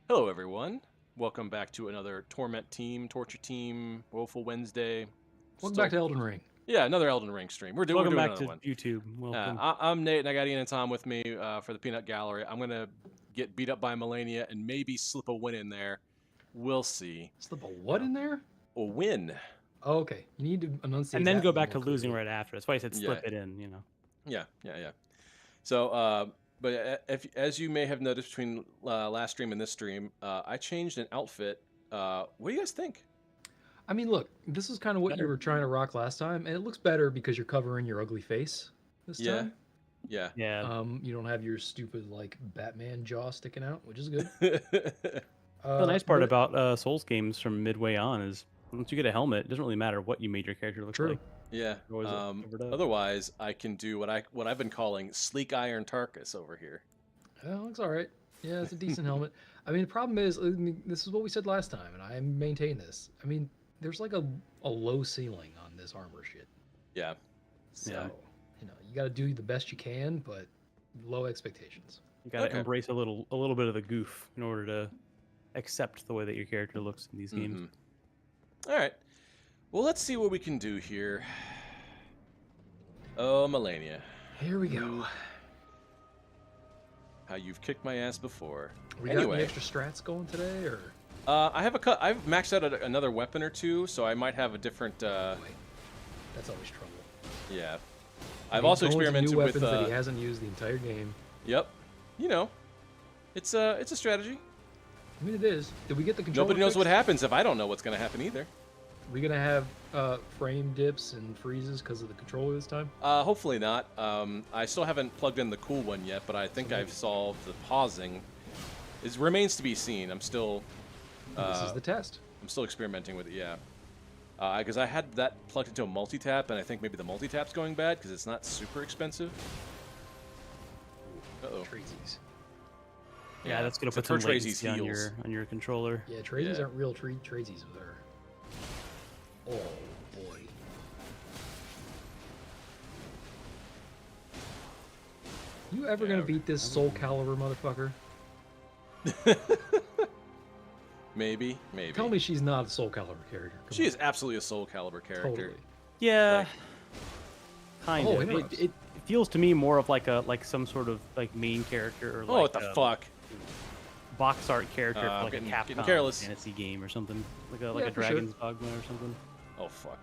Hello, everyone. Welcome back to another Torment Team, Torture Team, Woeful Wednesday. Welcome back to Elden Ring. Yeah, another Elden Ring stream. We're doing Welcome back another to one. YouTube. Welcome. I'm Nate, and I got Ian and Tom with me for the Peanut Gallery. I'm gonna get beat up by Malenia and maybe slip a win in there. We'll see. Slip a what in there? A win. Oh, okay. You need to enunciate. And then that go one back more to losing clearly. right after. That's why I said slip Yeah. it in, you know. Yeah. So, as you may have noticed between last stream and this stream, I changed an outfit. What do you guys think? I mean, look, this is kind of what you Better. were trying to rock last time, and it looks better because you're covering your ugly face this Yeah. time. Yeah. Yeah. You don't have your stupid like Batman jaw sticking out, which is good. The nice part but- about Souls games from midway on is once you get a helmet, it doesn't really matter what you made your character look True. like. Yeah. Always covered up. Otherwise, I can do what I've been calling sleek iron Tarkus over here. Well, it looks all right. Yeah, it's a decent helmet. I mean, the problem is, this is what we said last time, and I maintain this. I mean, there's like a low ceiling on this armor shit. Yeah. So, Yeah. you got to do the best you can, but low expectations. You gotta Okay. embrace a little bit of the goof in order to accept the way that your character looks in these games. Mhm. All right. Well, let's see what we can do here. Oh, Malenia, Here we go. how you've kicked my ass before. We got Anyway. any extra strats going today, or I've maxed out another weapon or two, so I might have a different. boy, that's always trouble. Yeah. I've He's also going to experimented new with. weapons that he hasn't used the entire game. Yep. You know, it's a strategy. I mean, it is. Did we get the controller? Nobody knows what fixed? happens if I don't know what's going to happen either. We gonna have frame dips and freezes because of the controller this time? Hopefully not. I still haven't plugged in the cool one yet, but I think I've solved the pausing. It remains to be seen. I'm still. This is the test. I'm still experimenting with it. Yeah. Because I had that plugged into a multi-tap, and I think maybe the multi-tap's going bad because it's not super expensive. Uh-oh. Tracy's. Yeah, that's gonna Except put some for Tracy's latency heels. on your controller. Yeah, Tracy's Yeah. aren't real Tracy's with her. Oh boy. You ever Yeah, gonna beat this Soul Calibur motherfucker? Maybe. Tell me she's not a Soul Calibur character. Come She on. is absolutely a Soul Calibur character. Totally. Yeah. Like- Kind Oh, of. interrupts. It feels to me more of like some sort of like main character or Oh, like what the fuck? box art character for like getting a Capcom careless. fantasy game or something, like Yeah, a for sure. Dragon's Dogma or something. Oh, fuck.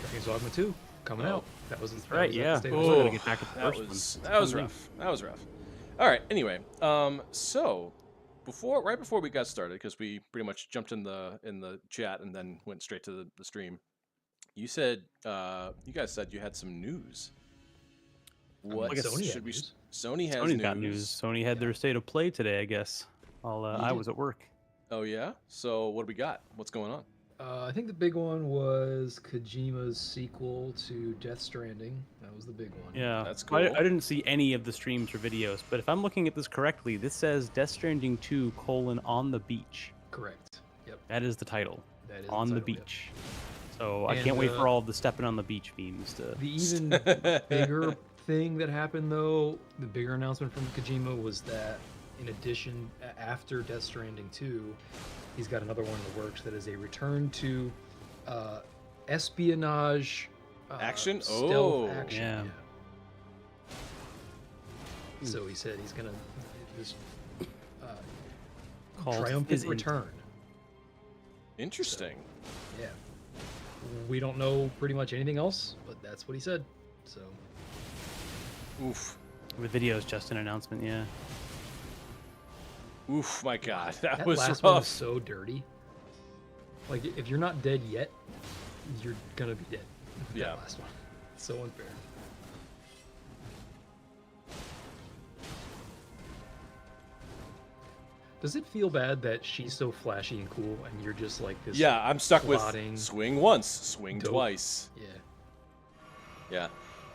Dragon's Dogma 2 coming Oh. out. That was that Right, was at yeah. the state of We're play. gonna get back to the That first one. was Something. rough. That was rough. All right. Anyway, so right before we got started, because we pretty much jumped in the chat and then went straight to the stream. You said you guys said you had some news. What Like Sony had should we? news. Sony has Sony's news. got news. Sony had their state of play today, I guess. While I did. was at work. Oh yeah. So what do we got? What's going on? I think the big one was Kojima's sequel to Death Stranding. That was the big one. Yeah, That's I cool. didn't see any of the streams or videos, but if I'm looking at this correctly, this says Death Stranding 2: on the beach. Correct. Yep. That is the title. That is On the title, yep. beach. So I And, can't wait for all of the stepping on the beach memes to. The even bigger thing that happened, though, the bigger announcement from Kojima was that, in addition, after Death Stranding 2, he's got another one in the works that is a return to espionage Action? stealth Oh. action. Yeah. So he said he's gonna this Called triumphant His Int. return. Interesting. Yeah. We don't know pretty much anything else, but that's what he said. So Oof. The video is just an announcement, yeah. Oof. My God, that, that was last one was rough. so dirty. Like if you're not dead yet, you're gonna be dead. That Yeah. last one. So unfair. Does it feel bad that she's so flashy and cool, and you're just like this? Yeah, I'm stuck plotting with swing once, swing dope. twice. Yeah. Yeah,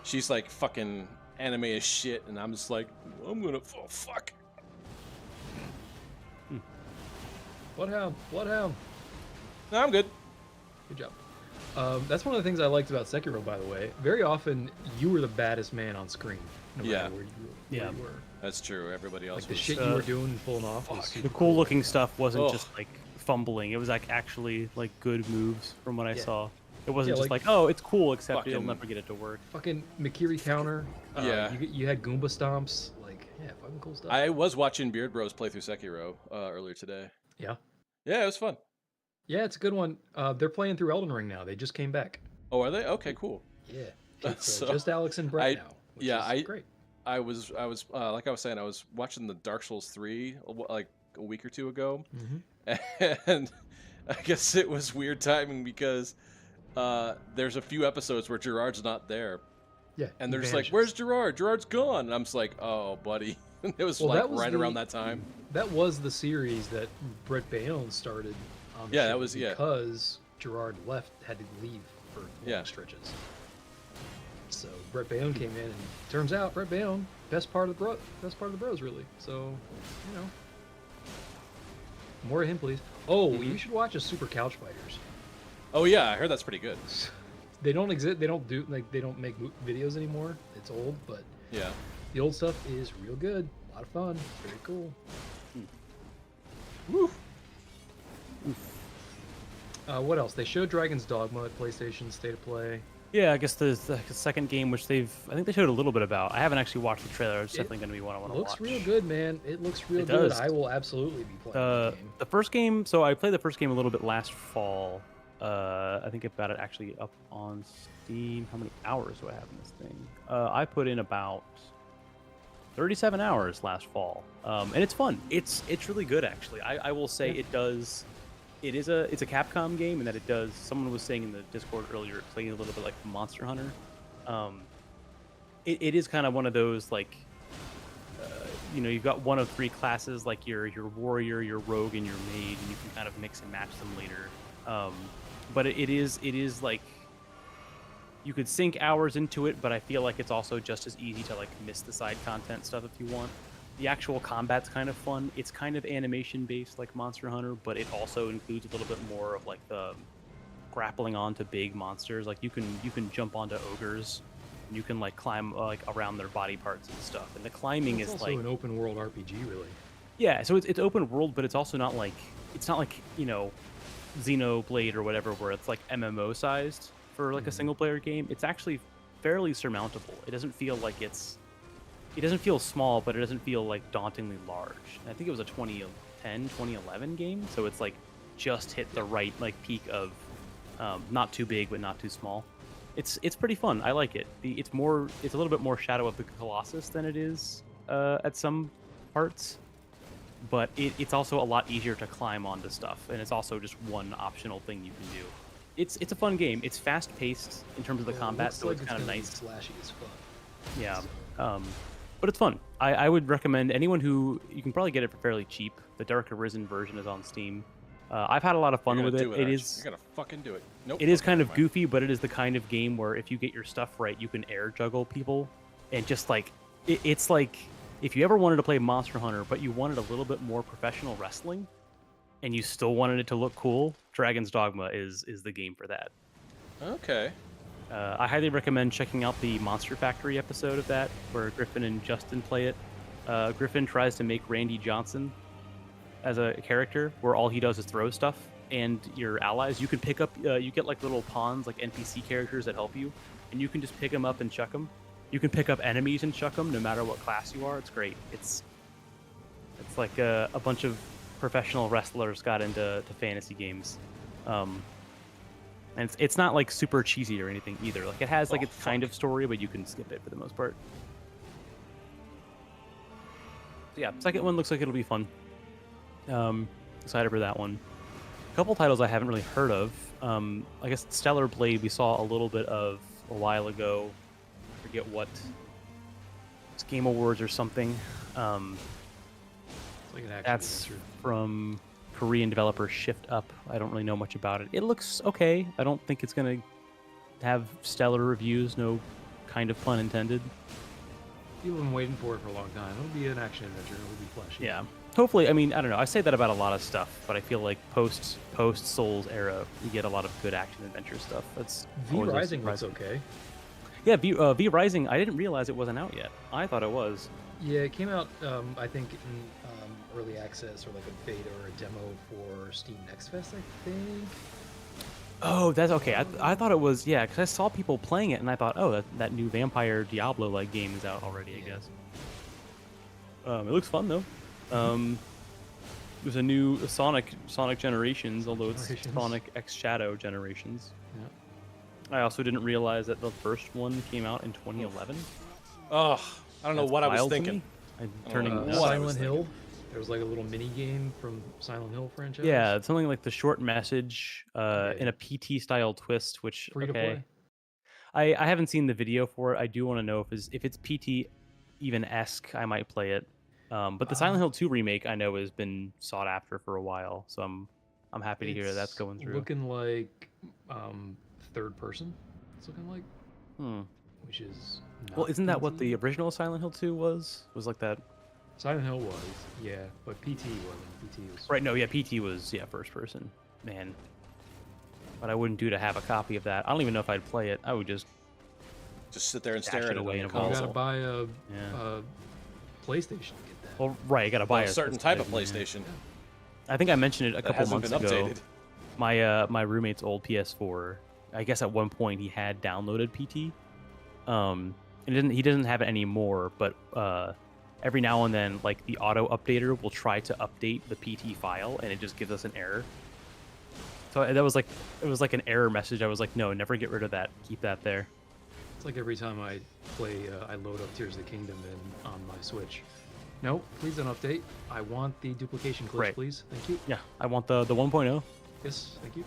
she's like fucking anime as shit, and I'm just like, I'm gonna fuck. Bloodhound. Bloodhound. No, I'm good. Good job. That's one of the things I liked about Sekiro, by the way. Very often, you were the baddest man on screen, no Yeah. matter where Yeah. you were. That's true. Everybody else Like the was. shit you were doing and pulling off was fuck. super The cool looking like that. stuff wasn't Ugh. just like fumbling. It was like actually like good moves from what I Yeah. saw. It wasn't Yeah, just like- like, oh, it's cool, except Fucking- you'll never get it to work. Fucking Mikiri counter. Yeah. You had Goomba stomps. Like, yeah, fucking cool stuff. I was watching Beard Bros play through Sekiro earlier today. Yeah. Yeah, it was fun. Yeah, it's a good one. They're playing through Elden Ring now. They just came back. Oh, are they? Okay, cool. Yeah. It's So, just Alex and Brett I- now. Which yeah, is great. I was like I was saying, I was watching the Dark Souls 3 like a week or two ago, and I guess it was weird timing because there's a few episodes where Gerard's not there, Yeah. and he they're just like, vanishes. "Where's Gerard? Gerard's gone." And I'm just like, "Oh, buddy." It was Well, like that was right the- around that time. That was the series that Brett Bayonne started on the Yeah, that show was- yeah. because Gerard had to leave for long Yeah. stretches. So Brett Bayonne came in, and turns out Brett Bayonne, best part of the Bros, really. So, you know, more of him, please. Oh, you should watch a Super Couch Fighters. Oh yeah, I heard that's pretty good. They don't exist. They don't do like they don't make videos anymore. It's old, but Yeah. the old stuff is real good. A lot of fun. Very cool. Woo. What else? They showed Dragon's Dogma at PlayStation State of Play. Yeah, I guess the second game, which I think they showed a little bit about. I haven't actually watched the trailer. It's It definitely going to be one I want to watch. Looks real good, man. It looks real It good. does. I will absolutely be playing that game. The first game, so I played the first game a little bit last fall. I think I've got it actually up on Steam. How many hours do I have in this thing? I put in about 37 hours last fall, and it's fun. It's really good actually. I will say Yeah. it's a Capcom game, and that it does. Someone was saying in the Discord earlier, it played a little bit like Monster Hunter. It is kind of one of those like, you've got one of three classes, like your warrior, your rogue, and your mage, and you can kind of mix and match them later. But it is like you could sink hours into it, but I feel like it's also just as easy to like miss the side content stuff if you want. The actual combat's kind of fun. It's kind of animation based like Monster Hunter, but it also includes a little bit more of like the grappling onto big monsters. Like you can jump onto ogres, and you can like climb like around their body parts and stuff. And the climbing It's is also like an open world RPG, really. yeah, so it's open world, but it's also not like Xenoblade or whatever, where it's like MMO sized for like a single player game. It's actually fairly surmountable. It doesn't feel like it doesn't feel small, but it doesn't feel like dauntingly large. And I think it was a 2010, 2011 game, so it's like just hit the right like peak of not too big but not too small. It's pretty fun. I like it. It's a little bit more Shadow of the Colossus than it is at some parts. But it's also a lot easier to climb onto stuff, and it's also just one optional thing you can do. It's a fun game. It's fast paced in terms of the Well, it combat, looks so like it's kind of gonna be nice. Flashy as fuck. Yeah, So, but it's fun. I would recommend anyone who you can probably get it for fairly cheap. The Dark Arisen version is on Steam. I've had a lot of fun You're with gonna it. do It Arch. is You're gonna fucking do it. Nope. it is Okay, kind never of mind. goofy, but it is the kind of game where if you get your stuff right, you can air juggle people, and just like it's like if you ever wanted to play Monster Hunter, but you wanted a little bit more professional wrestling, and you still wanted it to look cool, Dragon's Dogma is the game for that. Okay. I highly recommend checking out the Monster Factory episode of that, where Griffin and Justin play it. Griffin tries to make Randy Johnson as a character, where all he does is throw stuff, and your allies, you can pick up, you get like little pawns, like NPC characters that help you, and you can just pick them up and chuck them. You can pick up enemies and chuck them, no matter what class you are. It's great. It's like a bunch of professional wrestlers got into fantasy games. And it's not like super cheesy or anything either. Like it has like Oh, its kind of story, but you can skip it for the most part. So yeah, second one looks like it'll be fun. Excited for that one. A couple titles I haven't really heard of. I guess Stellar Blade we saw a little bit of a while ago. I forget what. It's Game Awards or something. It's like an action That's adventure. from Korean developer Shift Up. I don't really know much about it. It looks okay. I don't think it's gonna have stellar reviews. No kind of pun intended. People have been waiting for it for a long time. It'll be an action adventure. It'll be flashy. Yeah. hopefully, I mean, I don't know. I say that about a lot of stuff, but I feel like post Souls era, we get a lot of good action adventure stuff. That's V always Rising looks surprising. okay. Yeah, V Rising. I didn't realize it wasn't out yet. I thought it was. Yeah, it came out, I think, in early access or like a beta or a demo for Steam Next Fest, I think. Oh, that's okay. I thought it was, yeah, because I saw people playing it, and I thought, oh, that new Vampire Diablo-like game is out already, I guess. It looks fun, though. There's a new Sonic Generations, although it's Sonic X Shadow Generations. Yeah. I also didn't realize that the first one came out in 2011. Oh, I don't know That's what I was wild to thinking. me. I'm turning nuts. What I was Silent Hill. There was like a little mini game from Silent Hill franchise. Yeah, it's something like the short message in a PT style twist, which Free to okay. play. I haven't seen the video for it. I do want to know if it's PT even esque, I might play it. But the Silent Hill 2 remake I know has been sought after for a while, so I'm happy to hear that's going through. Looking like third person. It's looking like. Which is. Well, isn't that what PT? the original Silent Hill 2 was? Was like that? Silent Hill was, yeah, but PT wasn't. PT was. Right. No. Yeah. PT was first person. Man. But I wouldn't do to have a copy of that. I don't even know if I'd play it. I would just sit there and stash stare it at it away on in the a You console. gotta buy a PlayStation to get that. Well, right. You gotta buy a it. certain type of PlayStation. I think I mentioned it a That couple hasn't months been ago. updated. My roommate's old PS4. I guess at one point he had downloaded PT. And he doesn't have it anymore, but every now and then, like the auto updater will try to update the PT file, and it just gives us an error. So it was like an error message. I was like, no, never get rid of that. Keep that there. It's like every time I play, I load up Tears of the Kingdom on my Switch. No, please don't update. I want the duplication glitch, Right. please. Thank you. Yeah, I want the 1.0. Yes, thank you.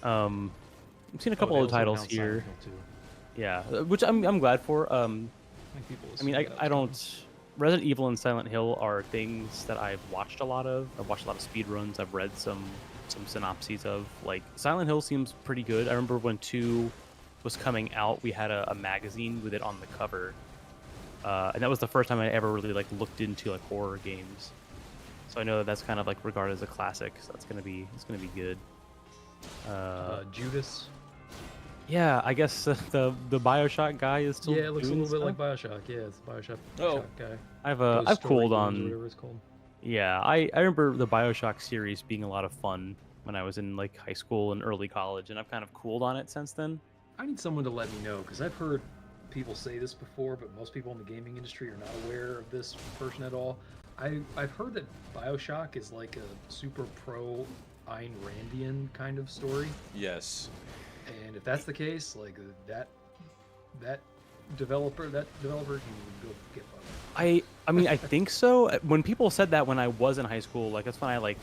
I've seen a couple they of also titles announced here. Silent Hill too. Yeah, which I'm glad for. I think people I mean, I don't. Resident Evil and Silent Hill are things that I've watched a lot of. I've watched a lot of speedruns. I've read some synopses of. Like, Silent Hill seems pretty good. I remember when 2 was coming out, we had a magazine with it on the cover. And that was the first time I ever really like looked into like horror games. So I know that's kind of like regarded as a classic. So it's gonna be good. Judas. Yeah, I guess the BioShock guy is still. Yeah, it looks a doing little bit stuff. like Bioshock. Yeah, it's Bioshock Oh. guy. I've Ghost cooled Story Games or on. whatever it's called. Yeah, I remember the BioShock series being a lot of fun when I was in like high school and early college, and I've kind of cooled on it since then. I need someone to let me know because I've heard people say this before, but most people in the gaming industry are not aware of this person at all. I've heard that Bioshock is like a super pro Ayn Randian kind of story, Yes. and if that's the case, like that developer can go get fucked. I mean, I think so. When people said that when I was in high school, like that's when I like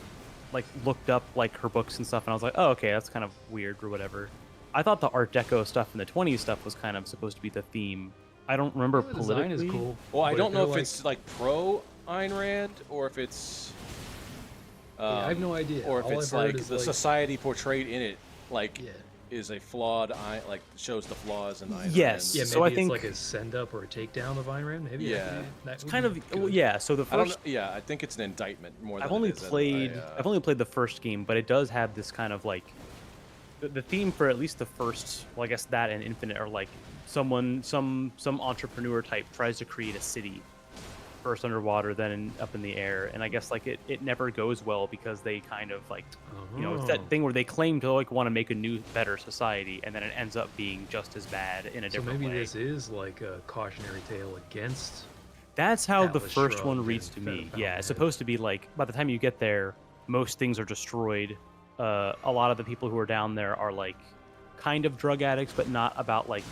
looked up like her books and stuff, and I was like, oh, okay, that's kind of weird or whatever. I thought the Art Deco stuff and the 20s stuff was kind of supposed to be the theme. I don't remember The politically. design is cool. Well, I but don't know they're if like- it's like pro Ayn Rand or if it's. I have no idea. Or if All it's I've heard like is, the like- society portrayed in it, like Yeah. is a flawed, like shows the flaws in Ayn Yes. Yeah, Rand's. maybe So I it's think- like a send up or a takedown of Ayn Rand. Maybe. Yeah. It's Kind of, well, yeah. So the I don't know. first, Yeah, I think it's an indictment more than I've only it is played, I've only played the first game, but it does have this kind of like, the theme for at least the first, well, I guess that and Infinite are like some entrepreneur type tries to create a city, first underwater, then up in the air, and I guess like it never goes well because they kind of like, you know, it's that thing where they claim to like want to make a new, better society, and then it ends up being just as bad in a So different maybe way. this is like a cautionary tale against. That's how the Atlas first Shrugged one reads and to Fed me. a Yeah, Fountain it's Head. supposed to be like by the time you get there, most things are destroyed. A lot of the people who are down there are like kind of drug addicts, but not about like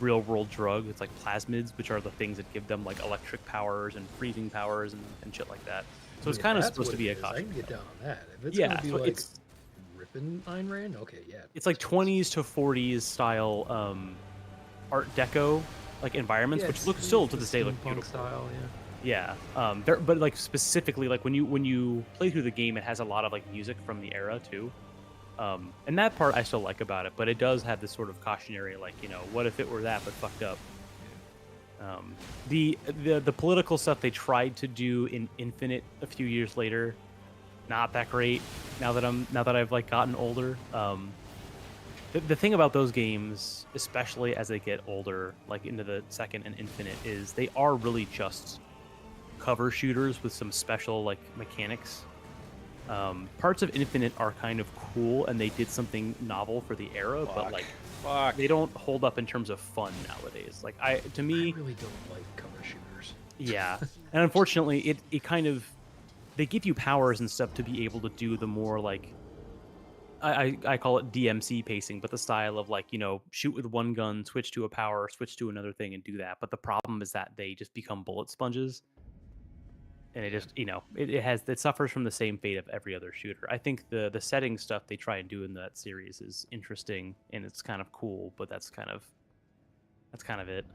real world drugs. It's like plasmids, which are the things that give them like electric powers and freezing powers and shit like that. So it's Yeah, kind of that's supposed what to be it a is. I caution. can get down on that. If it's Yeah, gonna be so like it's ripping Ayn Rand, okay, yeah. 20s to 40s style Art Deco like environments, Yeah, which it's look still to the this day look steampunk beautiful. style, yeah. Yeah, but like specifically, like when you play through the game, it has a lot of like music from the era too, and that part I still like about it. But it does have this sort of cautionary, like, you know, what if it were that but fucked up. The political stuff they tried to do in Infinite a few years later, not that great. Now that I've like gotten older, the thing about those games, especially as they get older, like into the second and Infinite, is they are really just cover shooters with some special like mechanics. Parts of Infinite are kind of cool, and they did something novel for the era, but like they don't hold up in terms of fun nowadays. Like to me, I really don't like cover shooters. yeah, and unfortunately, it kind of they give you powers and stuff to be able to do the more like I call it DMC pacing, but the style of like, shoot with one gun, switch to a power, switch to another thing, and do that. But the problem is that they just become bullet sponges, and it just it suffers from the same fate of every other shooter. I think the setting stuff they try and do in that series is interesting and it's kind of cool, but that's kind of it.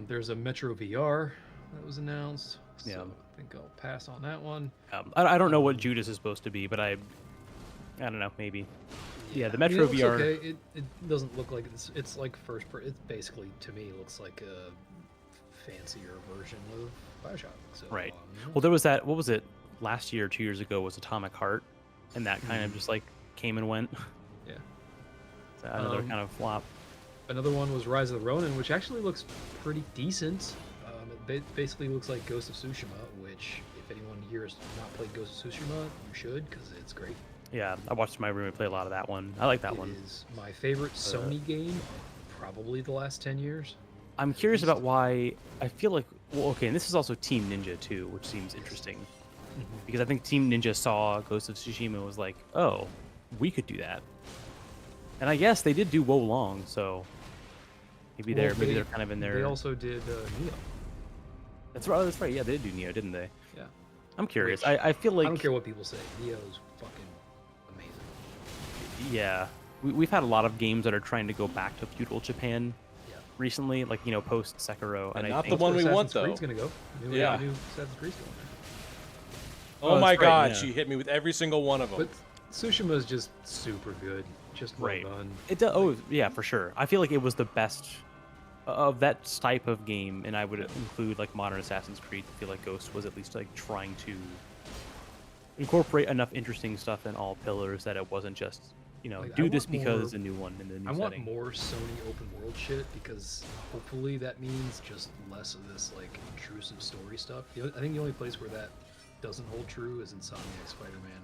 There's a Metro VR that was announced. So Yeah. I think I'll pass on that one. I don't know what Judas is supposed to be, but I don't know, maybe. Yeah, the Metro it looks VR. Okay. It doesn't look like it's like it's basically, to me, looks like a fancier version of Bioshock. So, Right. Well, there was that. What was it? Last year, 2 years ago, was Atomic Heart, and that kind of just like came and went. Yeah. So another kind of flop. Another one was Rise of the Ronin, which actually looks pretty decent. It basically looks like Ghost of Tsushima, which, if anyone here has not played Ghost of Tsushima, you should, because it's great. Yeah, I watched my roommate play a lot of that one. I like that one. It is my favorite Sony game of probably the last 10 years. I'm curious about why I feel like, well, okay, and this is also Team Ninja too, which seems interesting. Because I think Team Ninja saw Ghost of Tsushima and was like, oh, we could do that. And I guess they did do Wo Long, so maybe they're kind of in there. They also did Neo. That's right. Oh, that's right. Yeah, they did do Neo, didn't they? Yeah. I'm curious. Which, I feel like I don't care what people say. Neo's fucking amazing. Yeah, we've had a lot of games that are trying to go back to feudal Japan recently, like post Sekiro, And I not think the one we want, though. Creed's gonna go. Yeah. New Assassin's Creed's going. Oh my that's right, god, yeah. she hit me with every single one of them. But Tsushima's just super good. Just well Right. done. It does. Oh, yeah, for sure. I feel like it was the best of that type of game, and I would include like modern Assassin's Creed. I feel like Ghost was at least like trying to incorporate enough interesting stuff in all pillars that it wasn't just Like, do I this want because more- it's a new one in the new I want setting. more Sony open world shit, because hopefully that means just less of this like intrusive story stuff. I think the only place where that doesn't hold true is Insomniac Spider-Man.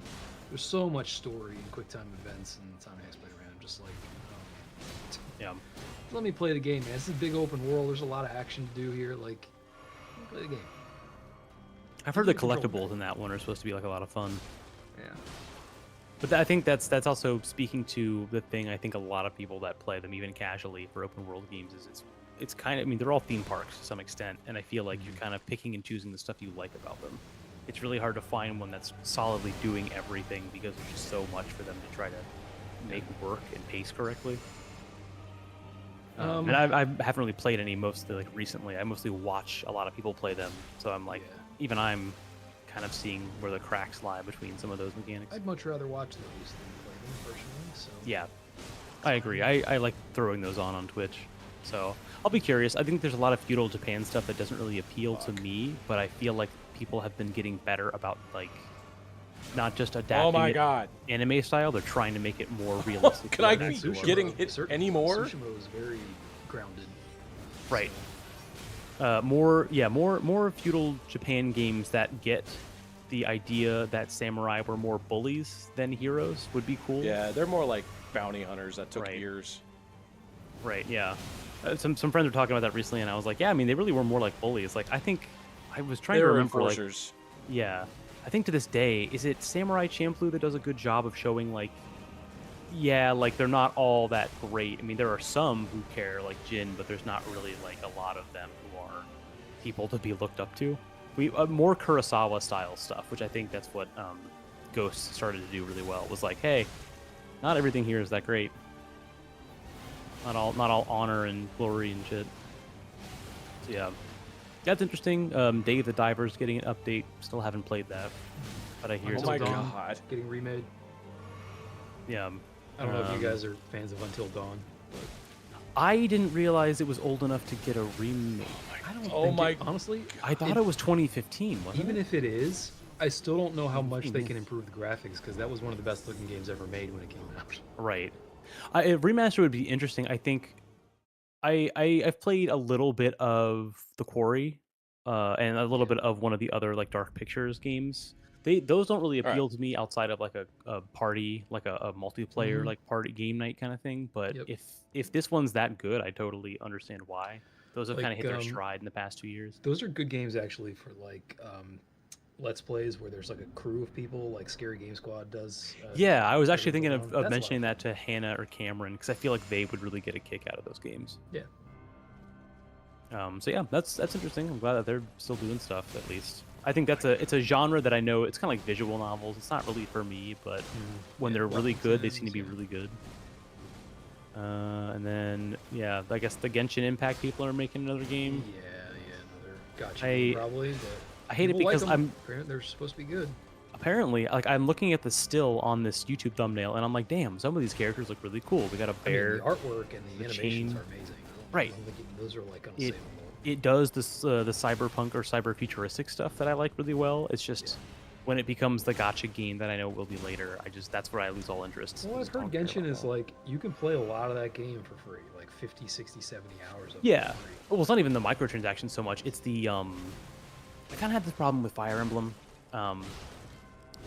There's so much story and quick time events in Insomniac Spider-Man. I'm just like, Yeah. let me play the game, man. It's a big open world. There's a lot of action to do here. Like, play the game. I've heard the Control collectibles in that one are supposed to be like a lot of fun. Yeah. But I think that's also speaking to the thing. I think a lot of people that play them, even casually for open world games, is it's kind of. I mean, they're all theme parks to some extent, and I feel like you're kind of picking and choosing the stuff you like about them. It's really hard to find one that's solidly doing everything because there's just so much for them to try to make work and pace correctly. And I haven't really played any mostly like recently. I mostly watch a lot of people play them, so I'm like, even I'm kind of seeing where the cracks lie between some of those mechanics. I'd much rather watch those than play them personally. So Yeah, I agree. I like throwing those on Twitch, so I'll be curious. I think there's a lot of feudal Japan stuff that doesn't really appeal to me, but I feel like people have been getting better about like not just adapting Oh my it god. anime style. They're trying to make it more realistic. Can I to be actual world. getting hit anymore? Tsushima was very grounded. Right. More feudal Japan games that get the idea that samurai were more bullies than heroes would be cool. Yeah, they're more like bounty hunters that took Right. years. Right. Yeah. Some friends were talking about that recently, and I was like, yeah, I mean, they really were more like bullies. Like, I think I was trying They to were remember. Like, enforcers. yeah, I think to this day, is it Samurai Champloo that does a good job of showing like, yeah, like they're not all that great. I mean, there are some who care, like Jin, but there's not really like a lot of them who are people to be looked up to. We more Kurosawa style stuff, which I think that's what Ghost started to do really well. It was like, hey, not everything here is that great. Not all honor and glory and shit. So yeah, that's interesting. Dave the Diver's getting an update. Still haven't played that, but I hear Oh it's my Until Dawn god. getting remade. yeah. I don't know if you guys are fans of Until Dawn. I didn't realize it was old enough to get a remake. I don't Oh think my it, honestly. I thought it was 2015, wasn't Even it? if it is, I still don't know how much they yeah. can improve the graphics because that was one of the best looking games ever made when it came out. Right. A remaster would be interesting. I think I've played a little bit of The Quarry, and a little Yeah. bit of one of the other like Dark Pictures games. Those don't really All right. appeal to me outside of like a party, like a multiplayer Mhm. like party game night kind of thing. But Yep. if this one's that good, I totally understand why. Those have kind of Like hit their stride in the past 2 years. those are good games actually for like let's plays where there's like a crew of people like Scary Game Squad does. Yeah, I was where actually they go thinking around. of That's a lot mentioning fun. that to Hannah or Cameron because I feel like they would really get a kick out of those games. Yeah. So yeah, that's interesting. I'm glad that they're still doing stuff at least. I think it's a genre that I know it's kind of like visual novels. It's not really for me, but when Yeah, they're really good, they Weapons seem to be Ends, yeah. really good. And then yeah, I guess the Genshin Impact people are making another game. Yeah, another gotcha I- game probably. But I hate it people like because them. Apparently they're supposed to be good. apparently like I'm looking at the still on this YouTube thumbnail and I'm like, damn, some of these characters look really cool. We got a I mean, bear. the artwork and the the animations chain. are amazing. Right. I'm thinking those are like unassailable. It does this the cyberpunk or cyber futuristic stuff that I like really well. It's just when it becomes the gotcha game that I know it will be later, that's where I lose all interest. Well, I I've just don't heard care Genshin about is that. like you can play a lot of that game for free, like 50, 60, 70 hours of it Yeah. for free. Well, it's not even the microtransactions so much. It's the I kind of had this problem with Fire Emblem.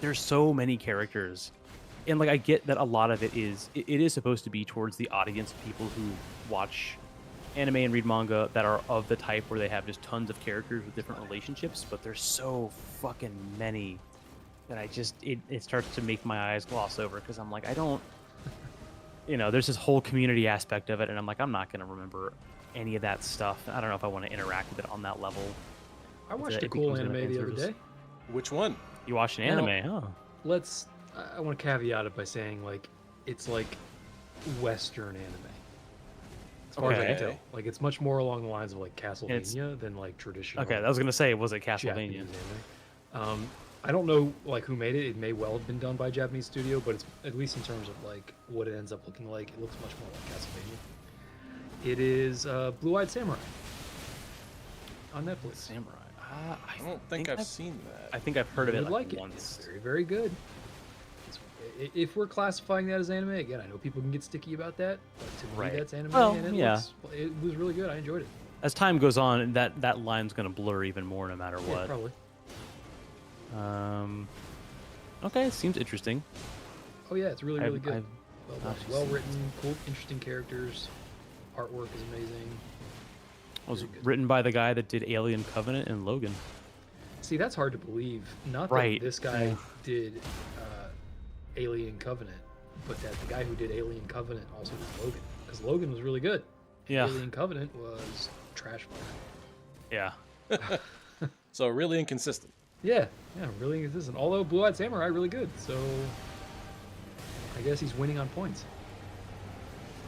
There's so many characters, and like I get that a lot of it is supposed to be towards the audience of people who watch anime and read manga that are of the type where they have just tons of characters with different relationships. But there's so fucking many that it starts to make my eyes gloss over because I'm like I don't. There's this whole community aspect of it, and I'm like, I'm not going to remember any of that stuff. I don't know if I want to interact with it on that level. I watched a it cool becomes an anime the other service. day. Which one? You watched an Now- anime, huh? I want to caveat it by saying like it's like Western anime. As far as I can Okay. tell, like it's much more along the lines of like Castlevania than like traditional. Okay, I was going to say, was it Japanese Castlevania? anime. I don't know like who made it. It may well have been done by a Japanese studio, but it's at least in terms of like what it ends up looking like, it looks much more like Castlevania. It is Blue-Eyed Samurai on Netflix. Samurai. I don't think I've seen that. I think I've heard You of it would like like it. once. It's very, very good. If we're classifying that as anime, again, I know people can get sticky about that, but to me, Right. that's anime, Well, and yeah. it was really good. I enjoyed it. As time goes on, that line's going to blur even more no matter Yeah, what. probably. Okay, it seems interesting. Oh yeah, it's really, really good. I've Well done. actually Well seen written, cool, interesting characters. Artwork is amazing. It was Very good. written by the guy that did Alien Covenant and Logan. See, that's hard to believe. Not Right, that this guy yeah. did Alien Covenant, but that the guy who did Alien Covenant also did Logan, because Logan was really good. Yeah. Alien Covenant was trash fire. Yeah. So really inconsistent. Yeah, really inconsistent. Although Blue-Eyed Samurai really good, so I guess he's winning on points.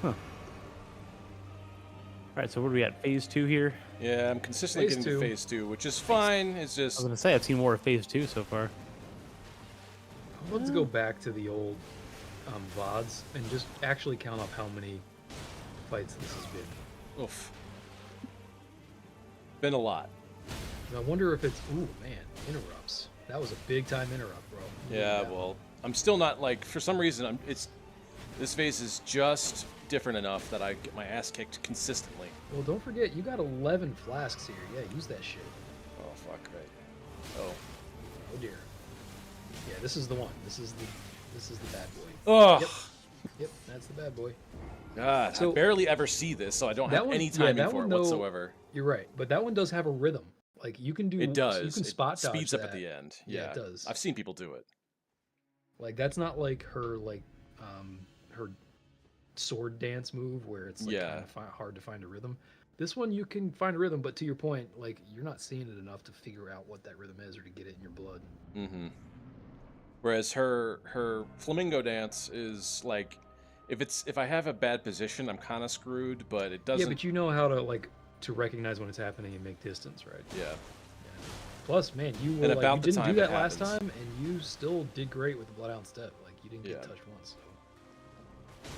All right, so what are we at? Phase 2 here? Yeah, I'm consistently Phase getting to two. phase 2, which is fine. It's I was just going to say, I've seen more of Phase 2 so far. Let's go back to the old VODs and just actually count up how many fights this has been. oof. Been a lot. I wonder if it's ooh man, interrupts. That was a big time interrupt, bro. Yeah, That well, I'm still not like for some reason this phase is just different enough that I get my ass kicked consistently. Well, don't forget you got 11 flasks here. Yeah, use that shit. Oh fuck, right. Oh. Oh dear. Yeah, this is the one. This is the bad boy. Oh. Yep, that's the bad boy. God, So- I barely ever see this, so I don't That have one- any yeah, timing that for one, it though, whatsoever. You're right, but that one does have a rhythm. Like you can do. It does. You can It spot dodge speeds up at that. the end. Yeah, Yeah, it does. I've seen people do it. Like that's not like her her sword dance move where it's like Yeah. kind of hard to find a rhythm. This one you can find a rhythm, but to your point, like you're not seeing it enough to figure out what that rhythm is or to get it in your blood. Mm-hmm. Whereas her flamingo dance is like, if I have a bad position, I'm kind of screwed. But it doesn't. Yeah, but you know how to recognize when it's happening and make distance, right? Yeah. Plus, man, you were And like, about you the didn't do time that it last happens. time, and you still did great with the Bloodhound Step. Like you didn't get Yeah. touched once. So.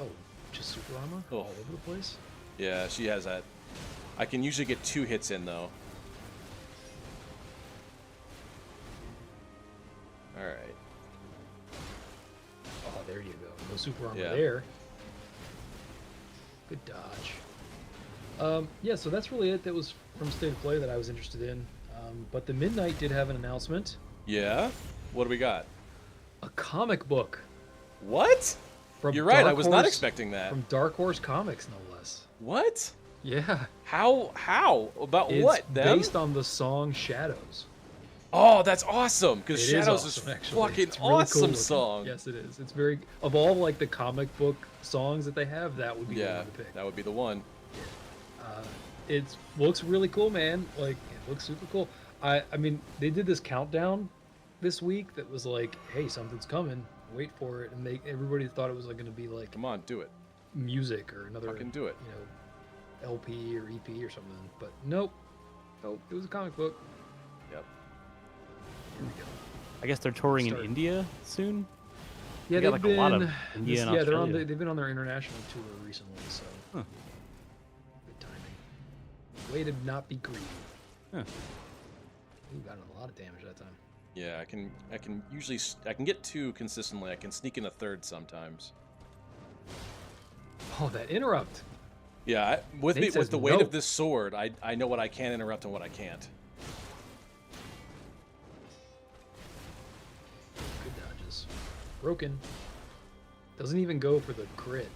Oh, Just super armor Oh. all over the place. Yeah, she has that. I can usually get 2 hits in, though. Alright. Oh, there you go. No super armor Yeah. there. Good dodge. Yeah, so that's really it. That was from State of Play that I was interested in. But the Midnight did have an announcement. Yeah? What do we got? A comic book. What? From You're right, I Dark was not Horse- expecting that. From Dark Horse Comics, no less. What? Yeah. How? About It's what? Them? based on the song Shadows. Oh, that's awesome! Because It Shadows awesome, is actually. fucking It's really awesome cool-looking. song. Yes, it is. It's very of all like the comic book songs that they have. That would be the Yeah, one to pick. that would be the one. It looks really cool, man. Like it looks super cool. I mean, they did this countdown this week that was like, hey, something's coming. Wait for it, and everybody thought it was like going to be like Come on, do it. music or another Fucking do it. you know, LP or EP or something. But nope, it was a comic book. Yep. Here we go. I guess they're touring in Start. India soon. Yeah, got, they've like, a lot of been. India and yeah, they're on. Australia. They've been on their international tour recently, so Huh. good timing. Way to not be greedy. Huh. Ooh, got a lot of damage that time. Yeah, I can usually I can get 2 consistently. I can sneak in a 3rd sometimes. Oh, that interrupt. Yeah, with Nate me says with the weight no. of this sword, I know what I can interrupt and what I can't. Good dodges. Broken. Doesn't even go for the crit.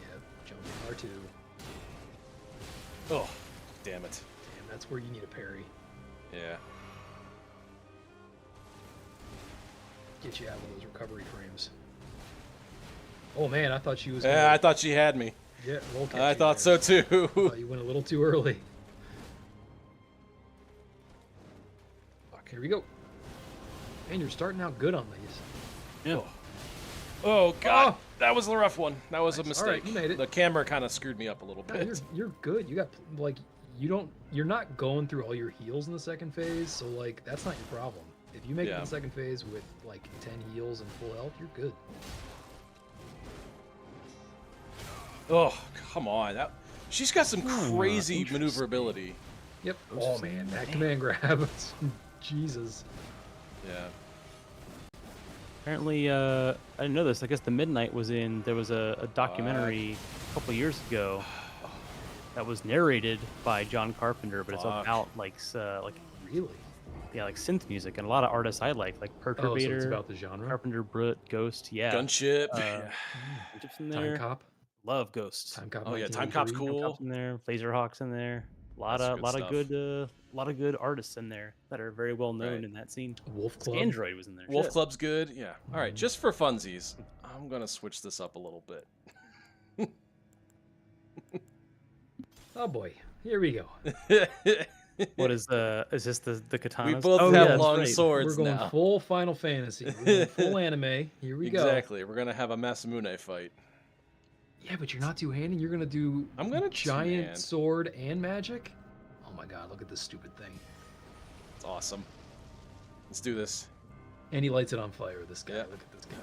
Yeah, jumping R2. Oh, damn it. Damn, that's where you need a parry. Yeah. Get you out of those recovery frames. Oh man, I thought she was. Yeah, I thought she had me. Yeah, roll catch I you thought there. so too. Thought you went a little too early. Fuck, here we go. Man, you're starting out good on these. Yeah. Oh god, Oh! that was the rough one. That was a Nice. All right, mistake. you made it. The camera kind of screwed me up a little No, bit. you're good. You got like you're not going through all your heals in the second phase, so like that's not your problem. If you make it Yeah. to the second phase with like 10 heals and full health, you're good. Oh, come on. She's got some Hmm, crazy interesting. maneuverability. Yep. Those Oh are man, that some- command grab. Jesus. Yeah. Apparently, I didn't know this. I guess the Midnight was in. There was a documentary a couple years ago that was narrated by John Carpenter, but it's Fuck. about like Really? yeah, like synth music and a lot of artists I like Oh, Perturbator, so it's about the genre. Carpenter, Brut, Ghost. Yeah, Gunship. Uh, Gunship's in Time there. Cop. Love Ghosts. Time Cop. Oh, yeah, Time 1983. Cop's Time cool. Cop's in there. Laserhawk's in there. A lot That's of good lot stuff. of good lot of good artists in there that are very well known Right. in that scene. Wolf Club. Android was in there. Wolf Shit. Club's good. Yeah. All right, Mhm. just for funsies, I'm going to switch this up a little bit. Oh boy, here we go. What is this the katana? We both oh, have yeah, that's long right. swords We're going now. full Final Fantasy. We're going full anime. Here we go. Exactly. We're going to have a Masamune fight. Yeah, but you're not two-handed. You're gonna do I'm gonna giant two-hand. sword and magic. Oh my god, look at this stupid thing. It's awesome. Let's do this. And he lights it on fire. This guy. Yeah. Look at this guy.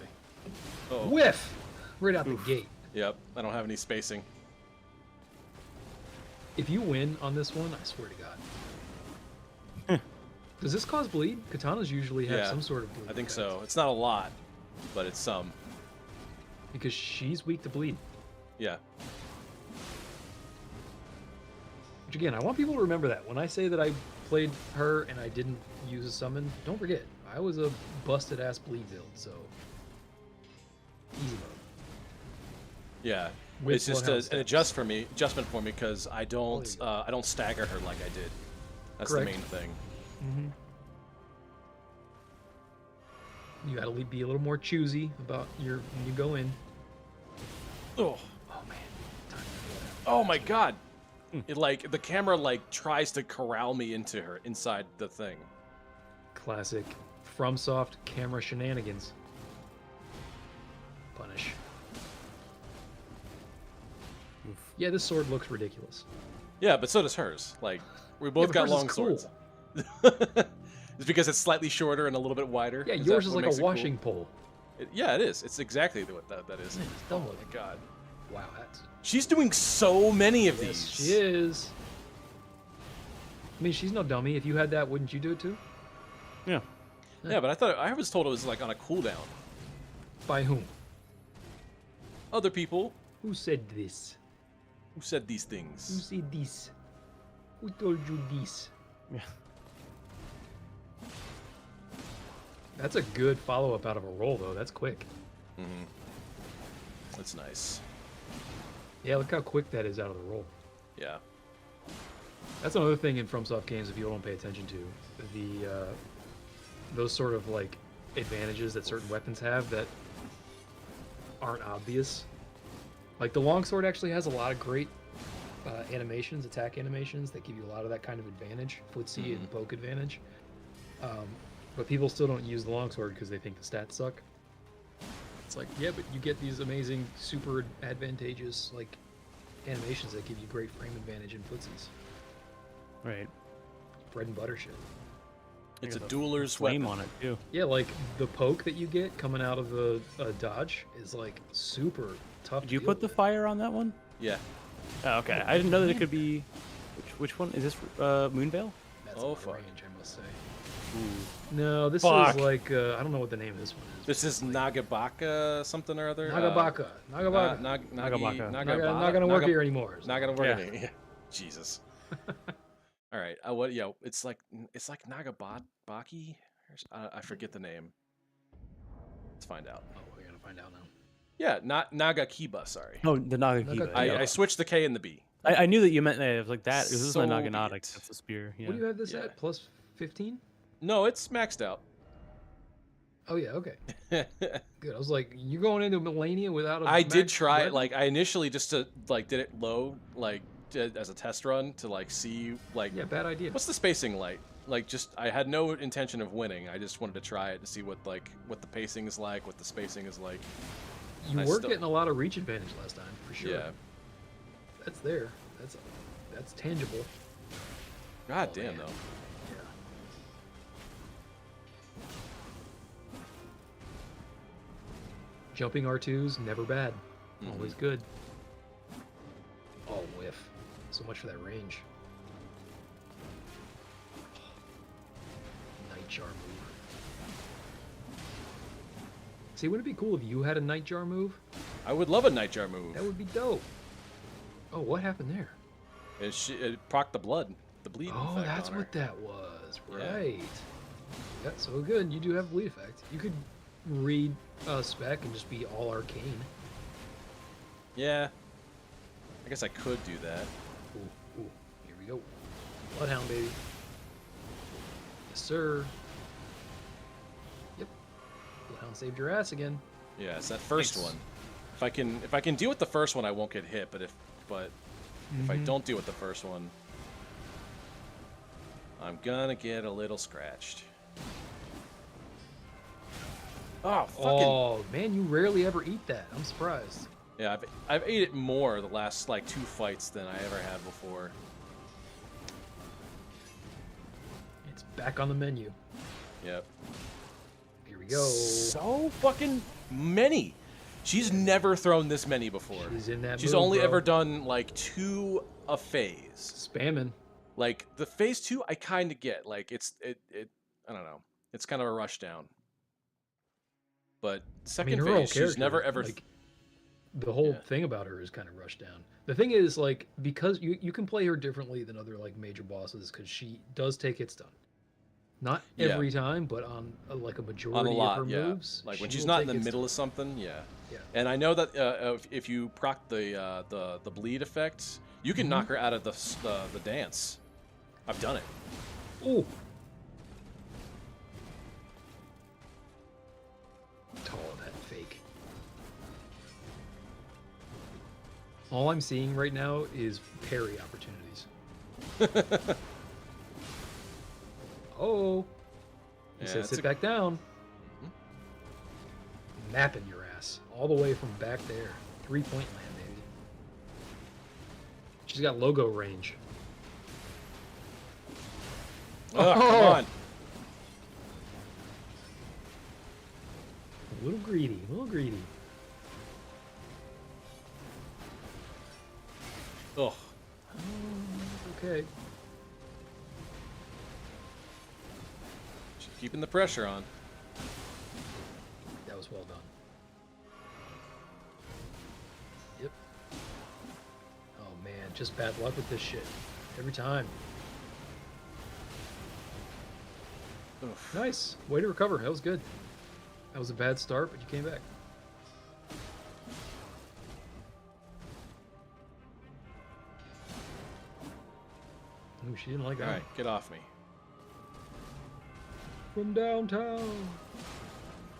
Oh. Whiff! Right out Oof. the gate. Yep. I don't have any spacing. If you win on this one, I swear to God. Does this cause bleed? Katanas usually have Yeah, some sort of bleed. I think effect. so. It's not a lot, but it's some. Because she's weak to bleed. Yeah. Which again, I want people to remember that. When I say that I played her and I didn't use a summon, don't forget, I was a busted ass bleed build, so easy mode. Yeah. With it's just Bloodhound an stats. adjustment for me because I don't you go. I don't stagger her like I did. That's Correct. the main thing. You gotta be a little more choosy about your when you go in. Oh. Oh man, time to Oh my god. It like the camera like tries to corral me into her inside the thing. classic FromSoft camera shenanigans. Punish. Yeah, this sword looks ridiculous. Yeah, but so does hers. Like we both but got hers is long cool. swords. It's because it's slightly shorter and a little bit wider. Yeah, Is yours that is what like makes a it cool? washing pole. Yeah, it is. It's exactly what that is. Man, it's Oh dumb my looking. god. Wow, that's She's doing so many of yes, these. she is. I mean, she's no dummy. If you had that, wouldn't you do it too? Yeah. Yeah, but I was told it was like on a cooldown. By whom? Other people Who said this? who said these Who things. said this? Who told you this? Yeah. That's a good follow-up out of a roll, though. That's quick. Mm-hmm. That's nice. Yeah, look how quick that is out of the roll. Yeah. That's another thing in FromSoft games that people don't pay attention to. The those sort of like advantages that certain weapons have that aren't obvious. Like the longsword actually has a lot of great animations, attack animations that give you a lot of that kind of advantage, footsie and poke advantage. But people still don't use the longsword because they think the stats suck. It's like, yeah, but you get these amazing, super advantageous like animations that give you great frame advantage in footsies. Right. Bread and butter shit. It's a There's dueler's flame weapon. on it too. Yeah, like the poke that you get coming out of the dodge is like super tough. Did to you deal put the with. fire on that one? Yeah. Oh, okay. I didn't know that it could be. Which one is this? Moonveil? That's Oh, out of fuck. range, I must say. Ooh. No, this Fuck. is like I don't know what the name of this one is. This is Nagabaka something or other. Nagabaka. Nagabaka. Nagabaka. Not gonna work here anymore. Not gonna work Yeah. anymore. Yeah. Jesus. All right. What? Yeah. It's like Nagabaki. I forget the name. Let's find out. Oh, we're gonna find out now. Yeah. Not Nagakiba. Sorry. Oh, the Nagakiba. Naga- yeah. I switched the K and the B. I knew that you meant that. It was like that. This is So my be Naganata. it. That's the spear. Yeah. What do you have this Yeah. at? Plus 15? No, it's maxed out. Oh yeah, okay. Good. I was like, you going into Malenia without a I did maxed try it. weapon? Like I initially just to like did it low, like as a test run to like see like Yeah, bad idea. what's the spacing like. Like just I had no intention of winning. I just wanted to try it to see what the pacing is like, what the spacing is like. You I were still- getting a lot of reach advantage last time, for sure. Yeah. That's there. That's tangible. God Oh, damn man. though. Yeah. Jumping R2s, never bad. Mhm. Always good. Oh, whiff. So much for that range. Nightjar move. See, wouldn't it be cool if you had a Nightjar move? I would love a Nightjar move. That would be dope. Oh, what happened there? It proc the blood, the bleed. Oh, effect that's on her. what that was. Yeah. Right. Yeah, so good. You do have bleed effect. You could read spec and just be all arcane. Yeah. I guess I could do that. Ooh, ooh, here we go. Bloodhound, baby. Yes, sir. Yep. Bloodhound saved your ass again. Yeah, it's that first Nice. one. If I can deal with the first one, I won't get hit. But if I Mhm. don't deal with the first one, I'm gonna get a little scratched. Oh, fucking Oh, man, you rarely ever eat that. I'm surprised. yeah! I've ate it more the last like 2 fights than I ever have before. It's back on the menu. Yep. Here we go. So fucking many. She's never thrown this many before. She's in that She's move, only bro. ever done like 2 a phase. Spamming. Like the phase 2, I kind of get. Like it. I don't know. It's kind of a rush down. But I second mean, her whole phase, she's character, never ever. like, the whole Yeah. thing about her is kind of rushed down. The thing is, like, because you can play her differently than other like major bosses, because she does take hits done. Not Yeah. every time, but on like a majority on a lot, of her yeah. moves. Like when she she's will not in take the hits middle done. of something, yeah. Yeah. And I know that if you proc the bleed effect, you can Mhm. knock her out of the dance. I've done it. Ooh. Oh, that fake. All I'm seeing right now is parry opportunities. Oh. He Yeah, said it's sit a- back down. Mapping your ass. All the way from back there. 3-point land, baby. She's got logo range. Oh, come Oh. on. A little greedy, a little greedy. Ugh. Okay. Just keeping the pressure on. That was well done. Yep. Oh man, just bad luck with this shit. Every time. Oof. Nice. Way to recover. That was good. That was a bad start, but you came back. Ooh, she didn't like that. All right, get off me. From downtown.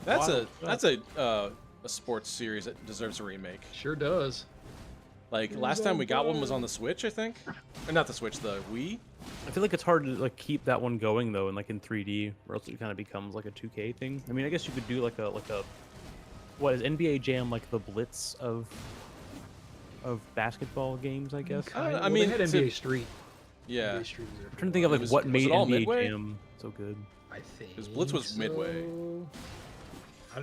That's Wow. a sports series that deserves a remake. Sure does. Like last time we got one was on the Switch, I think, or not the Switch, the Wii. I feel like it's hard to like keep that one going though, in 3D, or else it kind of becomes like a 2K thing. I mean, I guess you could do like a what is NBA Jam, like the Blitz of basketball games, I guess. I mean, they had to- NBA Street. Yeah, NBA Street was there I'm for trying a to think of while. like Was- what was made it all NBA Midway? Jam so good. I think. 'Cause Blitz was Midway. so.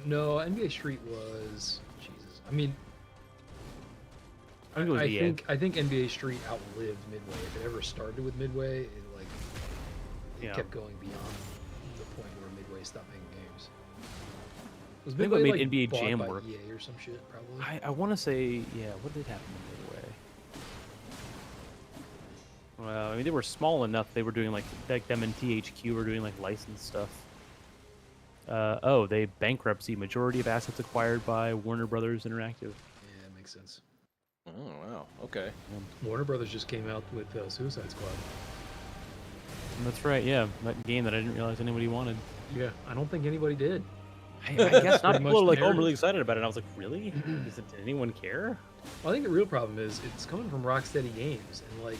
No, NBA Street was Jesus. I mean, I think it was EA. I think NBA Street outlived Midway. If it ever started with Midway, it Yeah. kept going beyond the point where Midway stopped making games. Was I think what Midway made NBA bought Jam by work. EA or some shit? Probably. I want to say, yeah, what did happen in Midway? Well, I mean, they were small enough. They were doing like them and THQ were doing like licensed stuff. They bankruptcy. Majority of assets acquired by Warner Brothers Interactive. Yeah, it makes sense. Oh wow, okay. Warner Brothers just came out with Suicide Squad. That's right. Yeah, that game that I didn't realize anybody wanted. Yeah, I don't think anybody did. I guess not. Pretty People are much like, oh, I'm narrative. really excited about it. And I was like, really? Did anyone care? Well, I think the real problem is it's coming from Rocksteady Games, and like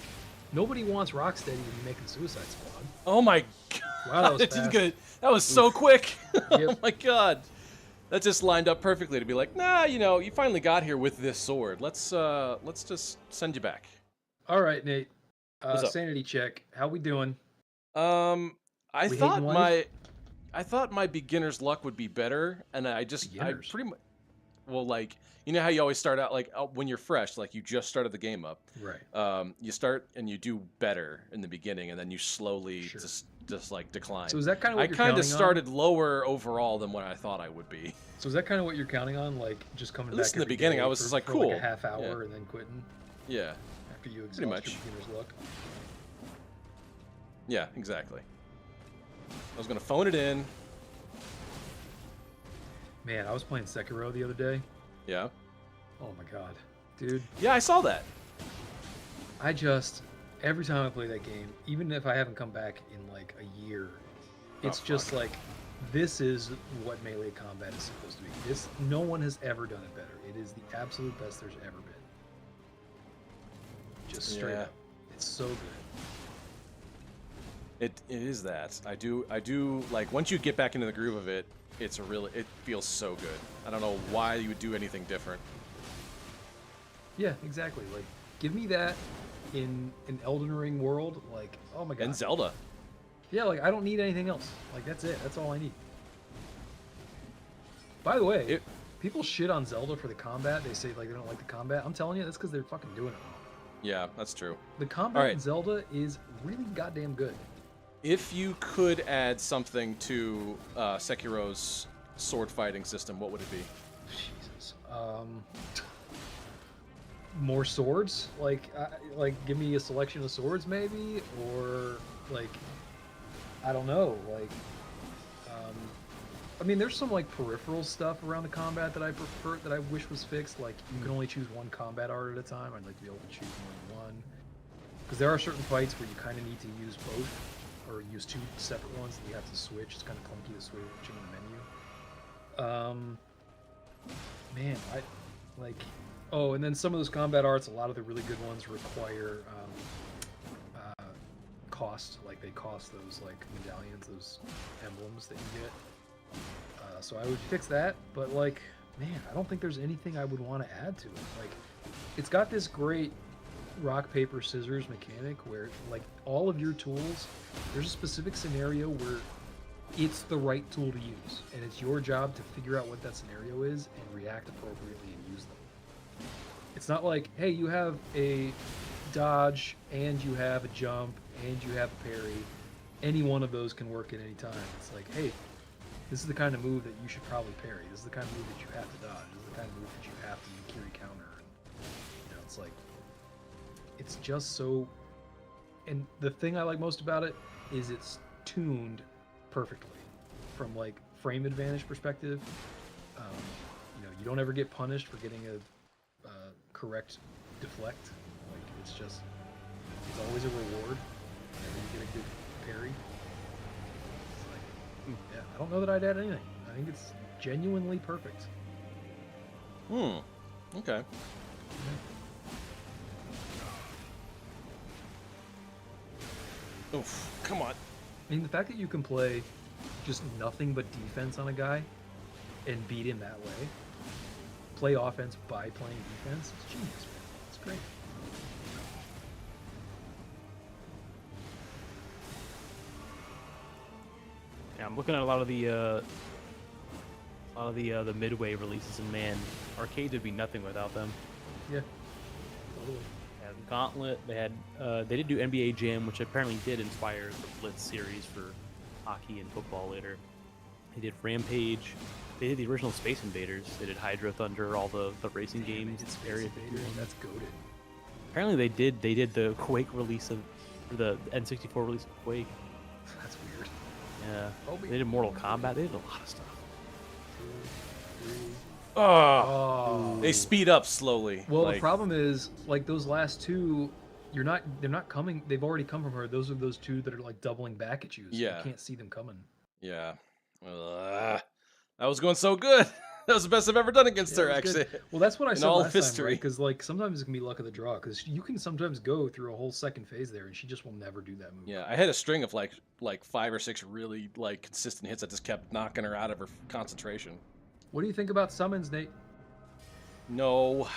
nobody wants Rocksteady to be making Suicide Squad. Oh my god, Wow, that was It's fast. good. That was so quick. Oh Yep. my god, that just lined up perfectly to be like, nah, you finally got here with this sword. Let's just send you back. All right, Nate. What's up? Sanity check. How we doing? I We thought hating life? I thought my beginner's luck would be better, and I Beginners? pretty much, well, like, you know how you always start out like when you're fresh, like you just started the game up. Right. You start and you do better in the beginning, and then you slowly Sure. just like decline. So is that kind of what I you're kind counting of started lower overall than what I thought I would be. on? So is that kind of what you're counting on? Like just coming At back least in the every beginning, day I was for- just like, for cool. like a half hour Yeah. and then quitting Yeah, after you exhaust Pretty much. your beginner's luck. yeah, exactly. I was gonna phone it in. Man, I was playing Sekiro the other day. Yeah, Oh my god, dude! yeah, I saw that. I just every time I play that game, even if I haven't come back in like a year, it's Oh, just fuck. like this is what melee combat is supposed to be. No one has ever done it better. It is the absolute best there's ever been. Just straight Yeah. up, it's so good. It is that. I do like once you get back into the groove of it, it feels so good. I don't know why you would do anything different. Yeah, exactly. Like, give me that in an Elden Ring world. Like, oh my god. And Zelda. Yeah, like I don't need anything else. Like that's it. That's all I need. By the way, people shit on Zelda for the combat. They say like they don't like the combat. I'm telling you, that's because they're fucking doing it wrong. Yeah, that's true. The combat Alright. in Zelda is really goddamn good. If you could add something to Sekiro's sword fighting system, what would it be? Jesus. More swords? Like give me a selection of swords maybe, or like I don't know. Like, I mean, there's some like peripheral stuff around the combat that I prefer that I wish was fixed. Like you can only choose one combat art at a time. I'd like to be able to choose more than one. Because there are certain fights where you kind of need to use both, or use two separate ones that you have to switch. It's kind of clunky to switch in the menu. Man, I like. Oh, and then some of those combat arts, a lot of the really good ones require cost. Like they cost those like medallions, those emblems that you get. So I would fix that, but like, man, I don't think there's anything I would want to add to it. Like, it's got this great rock paper scissors mechanic where like all of your tools, there's a specific scenario where it's the right tool to use, and it's your job to figure out what that scenario is and react appropriately and use them. It's not like, hey, you have a dodge and you have a jump and you have a parry. Any one of those can work at any time. It's like, hey, this is the kind of move that you should probably parry. This is the kind of move that you have to dodge. This is the kind of move that you have to Yukiri counter. And, it's like, it's just so. And the thing I like most about it is it's tuned perfectly from like frame advantage perspective. You don't ever get punished for getting a correct deflect. Like it's always a reward whenever you get a good parry. It's like, yeah, I don't know that I'd add anything. I think it's genuinely perfect. Okay. Oof, come on. I mean, the fact that you can play just nothing but defense on a guy and beat him that way, play offense by playing defense, it's genius, man. It's great. Yeah, I'm looking at a lot of the midway releases, and man, arcade would be nothing without them. Yeah. Totally. They had Gauntlet. They did do NBA Jam, which apparently did inspire the Blitz series for hockey and football later. They did Rampage. They did the original Space Invaders. They did Hydro Thunder, all the racing games. It's Area Invader, that's goated. Apparently they did the Quake release of or the N64 release of Quake. That's weird. Yeah. They did Mortal Kombat. They did a lot of stuff. 2, 3. Oh, they speed up slowly. Well, the problem is, like those last two, they're not coming. They've already come from her. Those are those two that are like doubling back at you. So Yeah. You can't see them coming. Yeah. That was going so good. That was the best I've ever done against her, actually. Good. Well, that's what I In said all last history. time, because like sometimes it can be luck of the draw, because you can sometimes go through a whole second phase there, and she just will never do that move. Yeah, I had a string of like 5 or 6 really like consistent hits that just kept knocking her out of her concentration. What do you think about summons, Nate? No, I mean,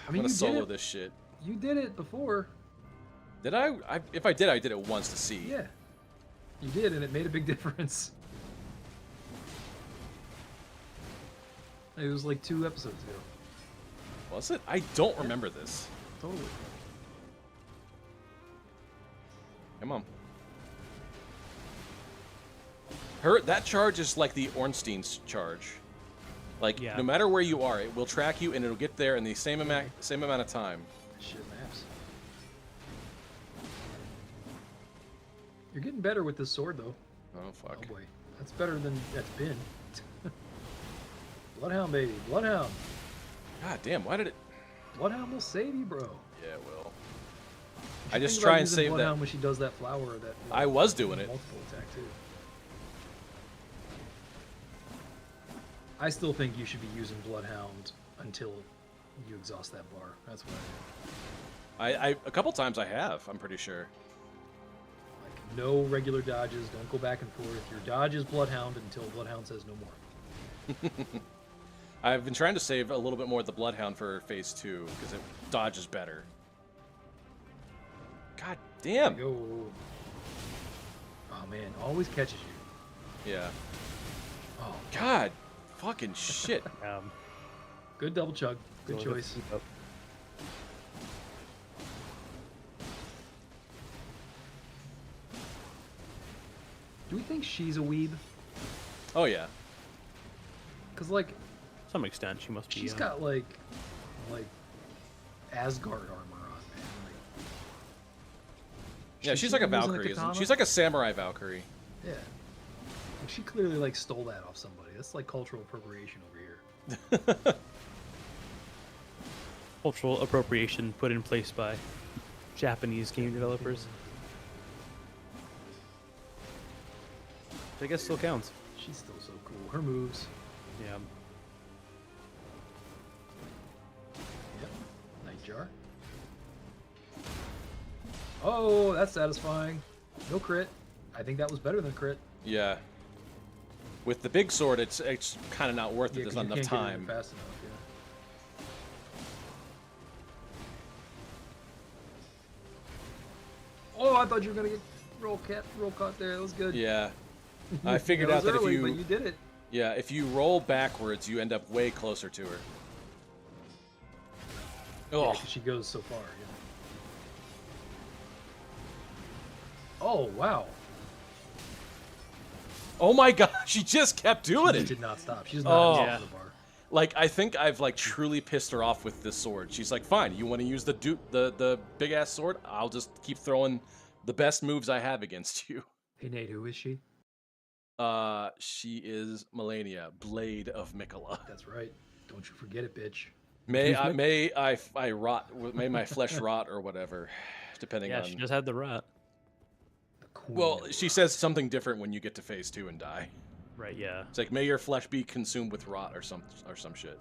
I'm gonna you solo did it. this shit. You did it before. Did I? If I did it once to see. Yeah, you did, and it made a big difference. It was like 2 episodes ago. Was it? I don't remember this. Totally. Come on. That charge is like the Ornstein's charge. Like Yeah. no matter where you are, it will track you and it'll get there in the same amount of time. Shit maps. You're getting better with this sword, though. Oh fuck. Oh boy, that's better than that's been. Bloodhound, baby, Bloodhound. God damn, why did it? Bloodhound will save you, bro. Yeah, it will. You I should just think try about and using save that. Bloodhound when she does that flower. That I was doing it. multiple attack too. I still think you should be using Bloodhound until you exhaust that bar. That's what I do. A couple times I have. I'm pretty sure. Like no regular dodges. Don't go back and forth. Your dodge is Bloodhound until Bloodhound says no more. I've been trying to save a little bit more of the Bloodhound for Phase 2 because it dodges better. God damn. Go. Oh man, always catches you. Yeah. Oh, God. Fucking shit. good double chug. Good go with choice. the- Do we think she's a weeb? Oh yeah. Cause like To some extent, she must be. she's got like Asgard armor on, man. Like, Yeah, should she's she like a be using Valkyrie, isn't katana? she? She's like a samurai Valkyrie. Yeah. Like, she clearly like stole that off somebody. That's like cultural appropriation over here. cultural appropriation put in place by Japanese game developers. I guess still counts. She's still so cool. Her moves. Yeah. Yep. Nightjar. Oh, that's satisfying. No crit. I think that was better than crit. Yeah. With the big sword, it's kind of not worth it. Yeah, There's 'cause not you enough can't get in time. there fast enough. Yeah. Oh, I thought you were gonna get roll caught there. That was good. Yeah. I figured That out was that early, if but you did it. yeah, if you roll backwards, you end up way closer to her. Yeah, Oh, 'cause she goes so far. Yeah. Oh wow! oh my god, she just kept doing She it. did not stop. She's Oh. not Yeah. the bar. Like, I think I've like truly pissed her off with this sword. She's like, fine, you want to use the big ass sword? I'll just keep throwing the best moves I have against you. Hey Nate, who is she? She is Malenia, Blade of Mikola. That's right. Don't you forget it, bitch. May I rot, may my flesh rot or whatever, depending Yeah, on. she just had the rot. The queen Well, of she rock. says something different when you get to phase 2 and die. Right, yeah. It's like, may your flesh be consumed with rot or some shit.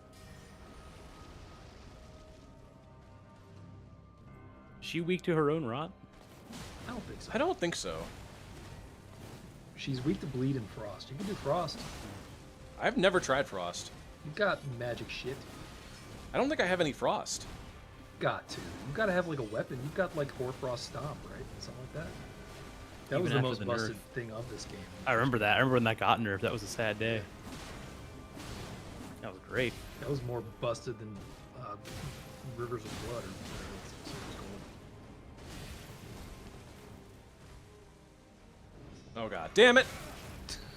She weak to her own rot? I don't think so. I don't think so. She's weak to bleed and frost. You can do frost. I've never tried frost. You got magic shit. I don't think I have any frost. Got to. You gotta have like a weapon. You've got like Hoarfrost Stomp, right? Something like that. That was Even the after most the busted nerf. thing of this game. I remember that. I remember when that got nerfed. That was a sad day. That was great. That was more busted than Rivers of Blood or whatever it's Oh god, damn it!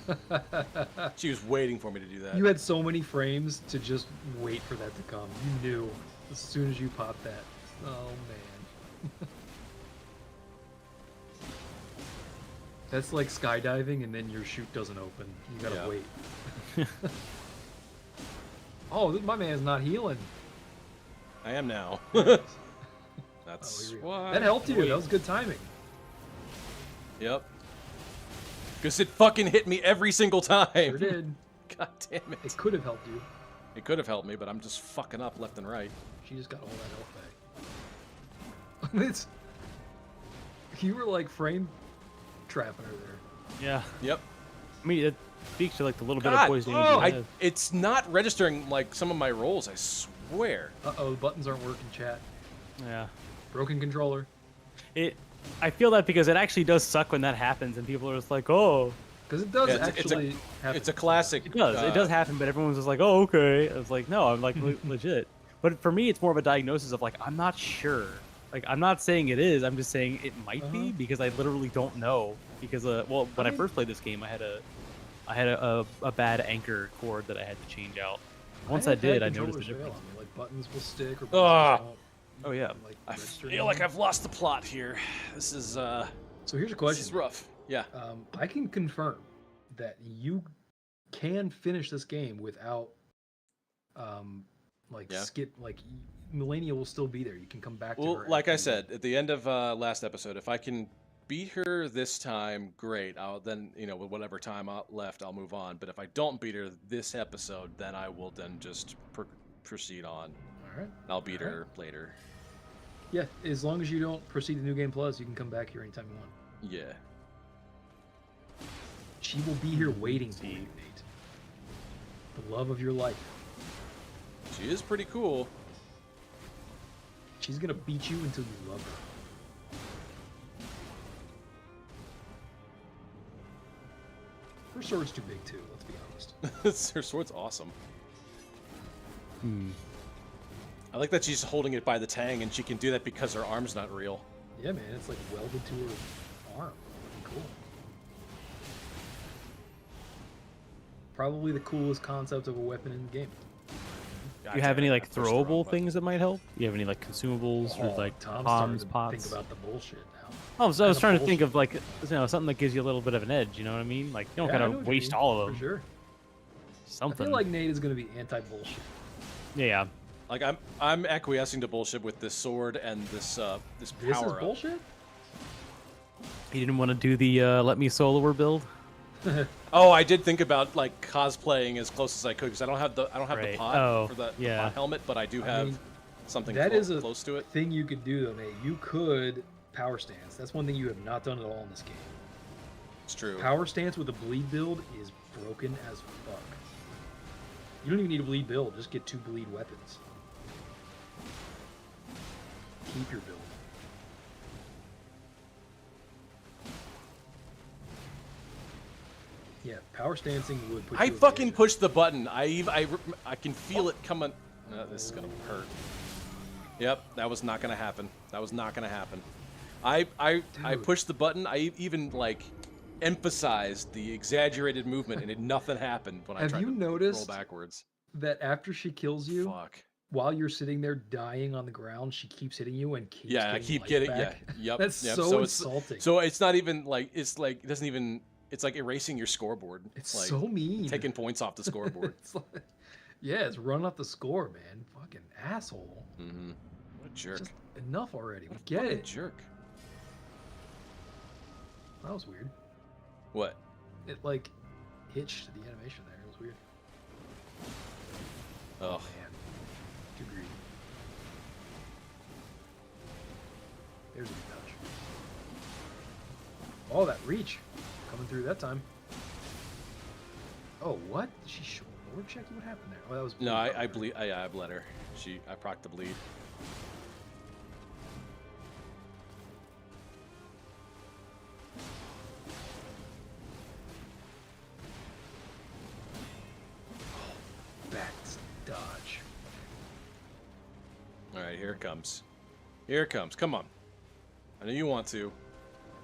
called. She was waiting for me to do that. You had so many frames to just wait for that to come. You knew as soon as you popped that. Oh man. That's like skydiving and then your chute doesn't open. You gotta Yeah. wait. Oh, my man's not healing. I am now. Oh, That's here we go. why. That helped you. That was good timing. Yep. Because it fucking hit me every single time. Sure did. God damn it. It could have helped you. It could have helped me, but I'm just fucking up left and right. She just got all that health back. It's you were like frame trapping her there. Yeah. Yep. I mean, it speaks to like the little bit of God, poisoning. it's not registering like some of my rolls, I swear. Uh-oh, the buttons aren't working, chat. Yeah. Broken controller. I feel that because it actually does suck when that happens and people are just like, oh. Because it does Yeah, it's a- actually happen. It's a classic. It does happen, but everyone's just like, oh, okay. I was like, no, I'm like legit. But for me, it's more of a diagnosis of like, I'm not sure. Like, I'm not saying it is. I'm just saying it might be because I literally don't know. Because well, when I first played this game, I had a bad anchor cord that I had to change out. Once I have had did, I noticed the controllers fail difference. on me, like buttons will stick or Ah. buttons won't. Oh yeah. Like, I register feel like anymore. I've lost the plot here. This is So here's a this question. is rough. Yeah. I can confirm that you can finish this game without, Yeah. skip. Like Malenia will still be there. You can come back to Well, her. like I after you- said at the end of last episode, if I can beat her this time, great. I'll then, with whatever time left, I'll move on. But if I don't beat her this episode, then I will then just proceed on. All right. I'll beat Alright. her later. Yeah, as long as you don't proceed to New Game Plus, you can come back here anytime you want. Yeah. She will be here waiting for you, Nate. The love of your life. She is pretty cool. She's gonna beat you until you love her. Her sword's too big too. Let's be honest. Her sword's awesome. Hmm. I like that she's holding it by the tang, and she can do that because her arm's not real. Yeah, man, it's like welded to her arm. Pretty cool. Probably the coolest concept of a weapon in the game. Do you have any like I pushed the wrong throwable button. things that might help? You have any like consumables or like Tom's bombs, starting to think pots? about the bullshit now. Oh, so I was Kinda trying to think bullshit. of like something that gives you a little bit of an edge. You know what I mean? Like you don't Yeah, I kind know of what you waste mean, all of them. For sure. Something. I feel like Nate is gonna be anti-bullshit. yeah. Like I'm acquiescing to bullshit with this sword and this this This power is up. bullshit? You didn't want to do the let me soloer build? Oh, I did think about like cosplaying as close as I could because I don't have the Right. pot Oh, for the yeah. pot helmet, but I do I have mean, something That is a close to it. thing you could do though, Nate. You could power stance. That's one thing you have not done at all in this game. It's true. Power stance with a bleed build is broken as fuck. You don't even need a bleed build, just get 2 bleed weapons. Keep your build. Yeah, power stancing would put I you over the fucking edge. pushed the button. I can feel it coming. This is gonna hurt. Yep, that was not gonna happen. That was not gonna happen. I Dude. pushed the button. I even like emphasized the exaggerated movement, and nothing happened when I Have tried you to roll noticed backwards. that after she kills you, Fuck. while you're sitting there dying on the ground, she keeps hitting you and keeps Yeah, I getting keep life getting. back? Yeah, yep. That's yep. so it's insulting. so it's not even like it doesn't even. It's like erasing your scoreboard. It's like so mean. taking points off the scoreboard. It's like, yeah, it's running up the score, man. Fucking asshole. Mm-hmm. What a jerk. Just enough already. We What a get fucking it. jerk. That was weird. What? It like hitched the animation there. It was weird. Oh. Man, too greedy. There's a good touch. Oh, that reach coming through that time. Oh, what? Did she shoulder check you? What happened there? Oh, that was No, I bleed. I bled her. I procced the bleed. Back dodge. All right, here it comes. Here it comes. Come on. I know you want to.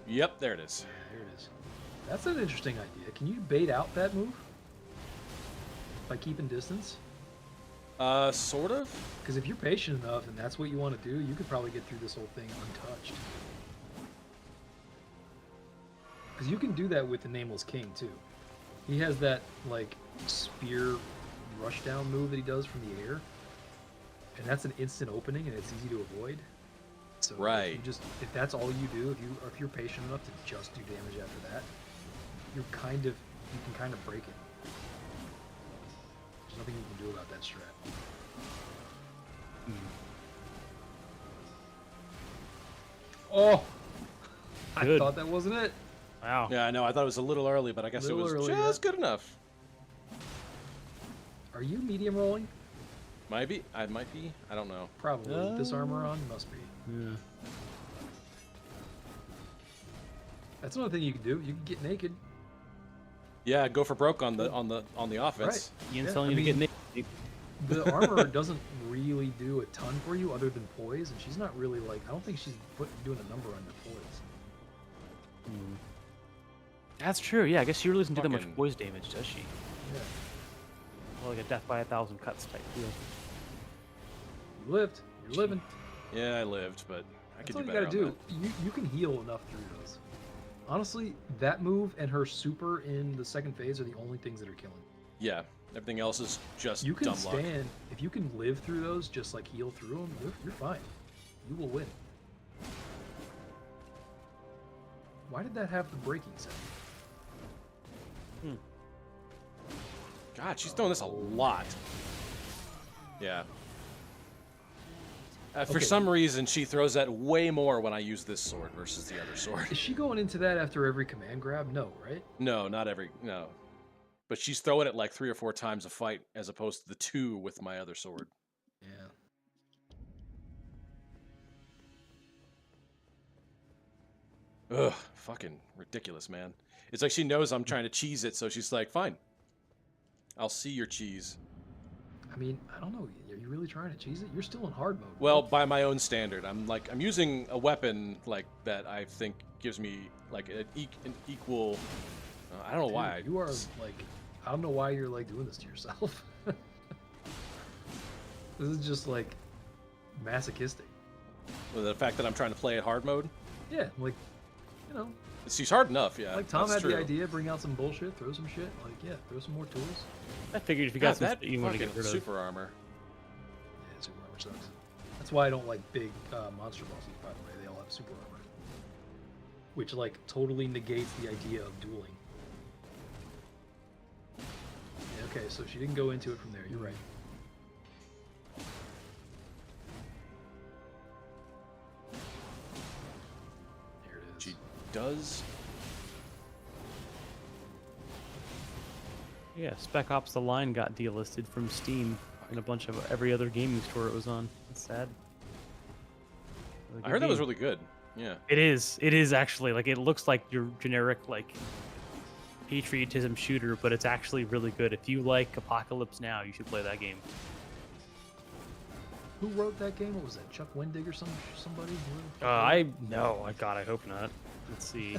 Yep, there it is. There it is. That's an interesting idea. Can you bait out that move by keeping distance? Sort of. Because if you're patient enough and that's what you want to do, you could probably get through this whole thing untouched. Because you can do that with the Nameless King too. He has that like spear rushdown move that he does from the air, and that's an instant opening and it's easy to avoid. So Right. if that's all you do, if you're patient enough to just do damage after that, you can kind of break it. There's nothing you can do about that strat. Oh, I Good. thought that wasn't it. Wow. Yeah, I know. I thought it was a little early, but I guess it Little was early, just yeah. good enough. Are you medium rolling? Might be. I might be. I don't know. Probably. With this armor on, must be. Yeah. That's another thing you can do. You can get naked. Yeah, go for broke on the offense. Ian's Yeah, telling I you to get mean- naked. The armor doesn't really do a ton for you other than poise, and she's not really like, I don't think she's doing a number on your poise. That's true. Yeah, I guess she really doesn't do that Fucking- much poise damage, does she? Yeah. Well, like a death by 1,000 cuts type deal. You lived. You're living. Yeah, I lived, but I That's could all do you better gotta on do. You can heal enough through those. Honestly, that move and her super in the second phase are the only things that are killing. that. Yeah, everything else is just You can dumb luck. stand, if you can live through those, just like heal through them, you're fine. You will win. Why did that have the breaking setting? God, she's throwing this a lot. Yeah. For Okay. some reason, she throws that way more when I use this sword versus the other sword. Is she going into that after every command grab? No, right? No, not every. No. But she's throwing it like 3 or 4 times a fight as opposed to the 2 with my other sword. Yeah. Ugh, fucking ridiculous, man. It's like she knows I'm trying to cheese it, so she's like, fine. I'll see your cheese. I mean, I don't know. Are you really trying to cheese it? You're still in hard mode. Well, by my own standard, I'm using a weapon like that I think gives me like an equal. I don't know Dude, why. you are like, I don't know why you're like doing this to yourself. This is just like masochistic. The fact that I'm trying to play it hard mode. Yeah, like, you know, She's hard enough, yeah. like Tom that's had true. the idea, bring out some bullshit, throw some shit. Like, yeah, throw some more tools. I figured if you God, got some that shit you want to get fucking rid of. super armor. Yeah, super armor sucks. That's why I don't like big monster bosses, by the way. They all have super armor. Which, like, totally negates the idea of dueling. Yeah, okay, so she didn't go into it from there. You're right. There it is. She does. Yeah, Spec Ops: The Line got delisted from Steam and a bunch of every other gaming store it was on. That's sad. Really I good heard that was game. really good. Yeah. It is. It is actually like it looks like your generic like patriotism shooter, but it's actually really good. If you like Apocalypse Now, you should play that game. Who wrote that game? What was that? Chuck Wendig or somebody? God, I hope not. Let's see.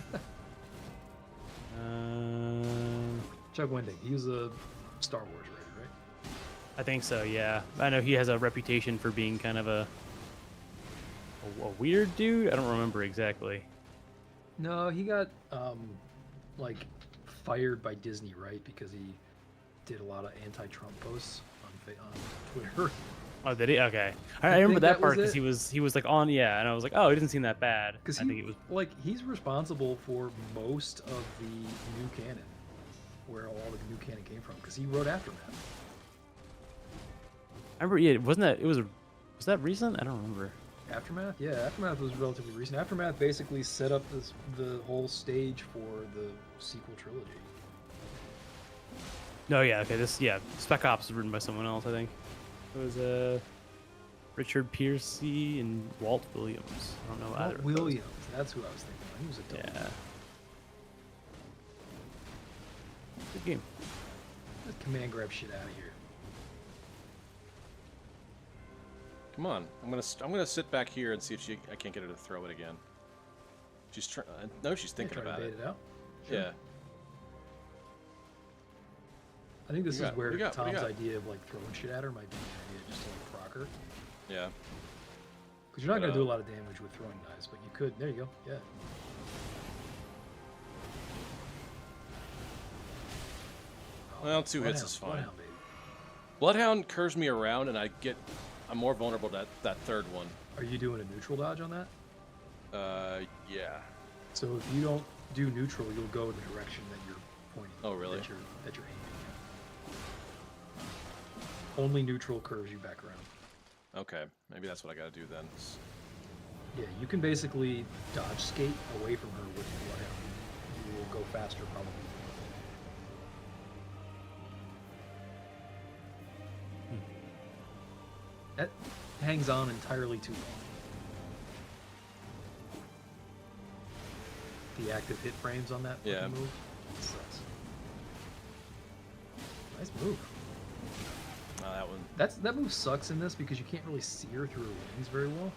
Chuck Wendig. He was a Star Wars writer, right? I think so. Yeah, I know he has a reputation for being kind of a weird dude. I don't remember exactly. No, he got like fired by Disney, right? Because he did a lot of anti-Trump posts on Twitter. Oh, did he? Okay, I think remember that that part was because he was like on, yeah, and I was like, oh, it didn't seem that bad. Because I think it was. like he's responsible for most of the new canon, where all the new canon came from. Because he wrote Aftermath. I remember, yeah, was that recent? I don't remember. Aftermath, yeah, Aftermath was relatively recent. Aftermath basically set up the whole stage for the sequel trilogy. No, yeah, okay, Spec Ops was written by someone else, I think. It was Richard Piercy and Walt Williams. I don't know either. Walt Williams, that's who I was thinking of. He was a dope. Yeah. Good game. Let command grab shit out of here. Come on, I'm gonna sit back here and see if I can't get her to throw it again. She's trying. No, she's thinking about it. Out. Sure. Yeah. I think this is where What do you Tom's got? idea of like throwing shit at her might be an idea, just to like proc her. Yeah. Because you're not gonna do a lot of damage with throwing knives, but you could. There you go. Yeah. Well, 2 hits is fine. Bloodhound, baby. Bloodhound curves me around, and I'm more vulnerable to that third one. Are you doing a neutral dodge on that? Yeah. So if you don't do neutral, you'll go in the direction that you're pointing. Oh, really? That you're aiming. Yeah. Only neutral curves you back around. Okay, maybe that's what I gotta do then. Yeah, you can basically dodge skate away from her with Bloodhound. You will go faster probably. That hangs on entirely too long. The active hit frames on that fucking move sucks. Nice move. That one. That move sucks in this because you can't really see her through her wings very well.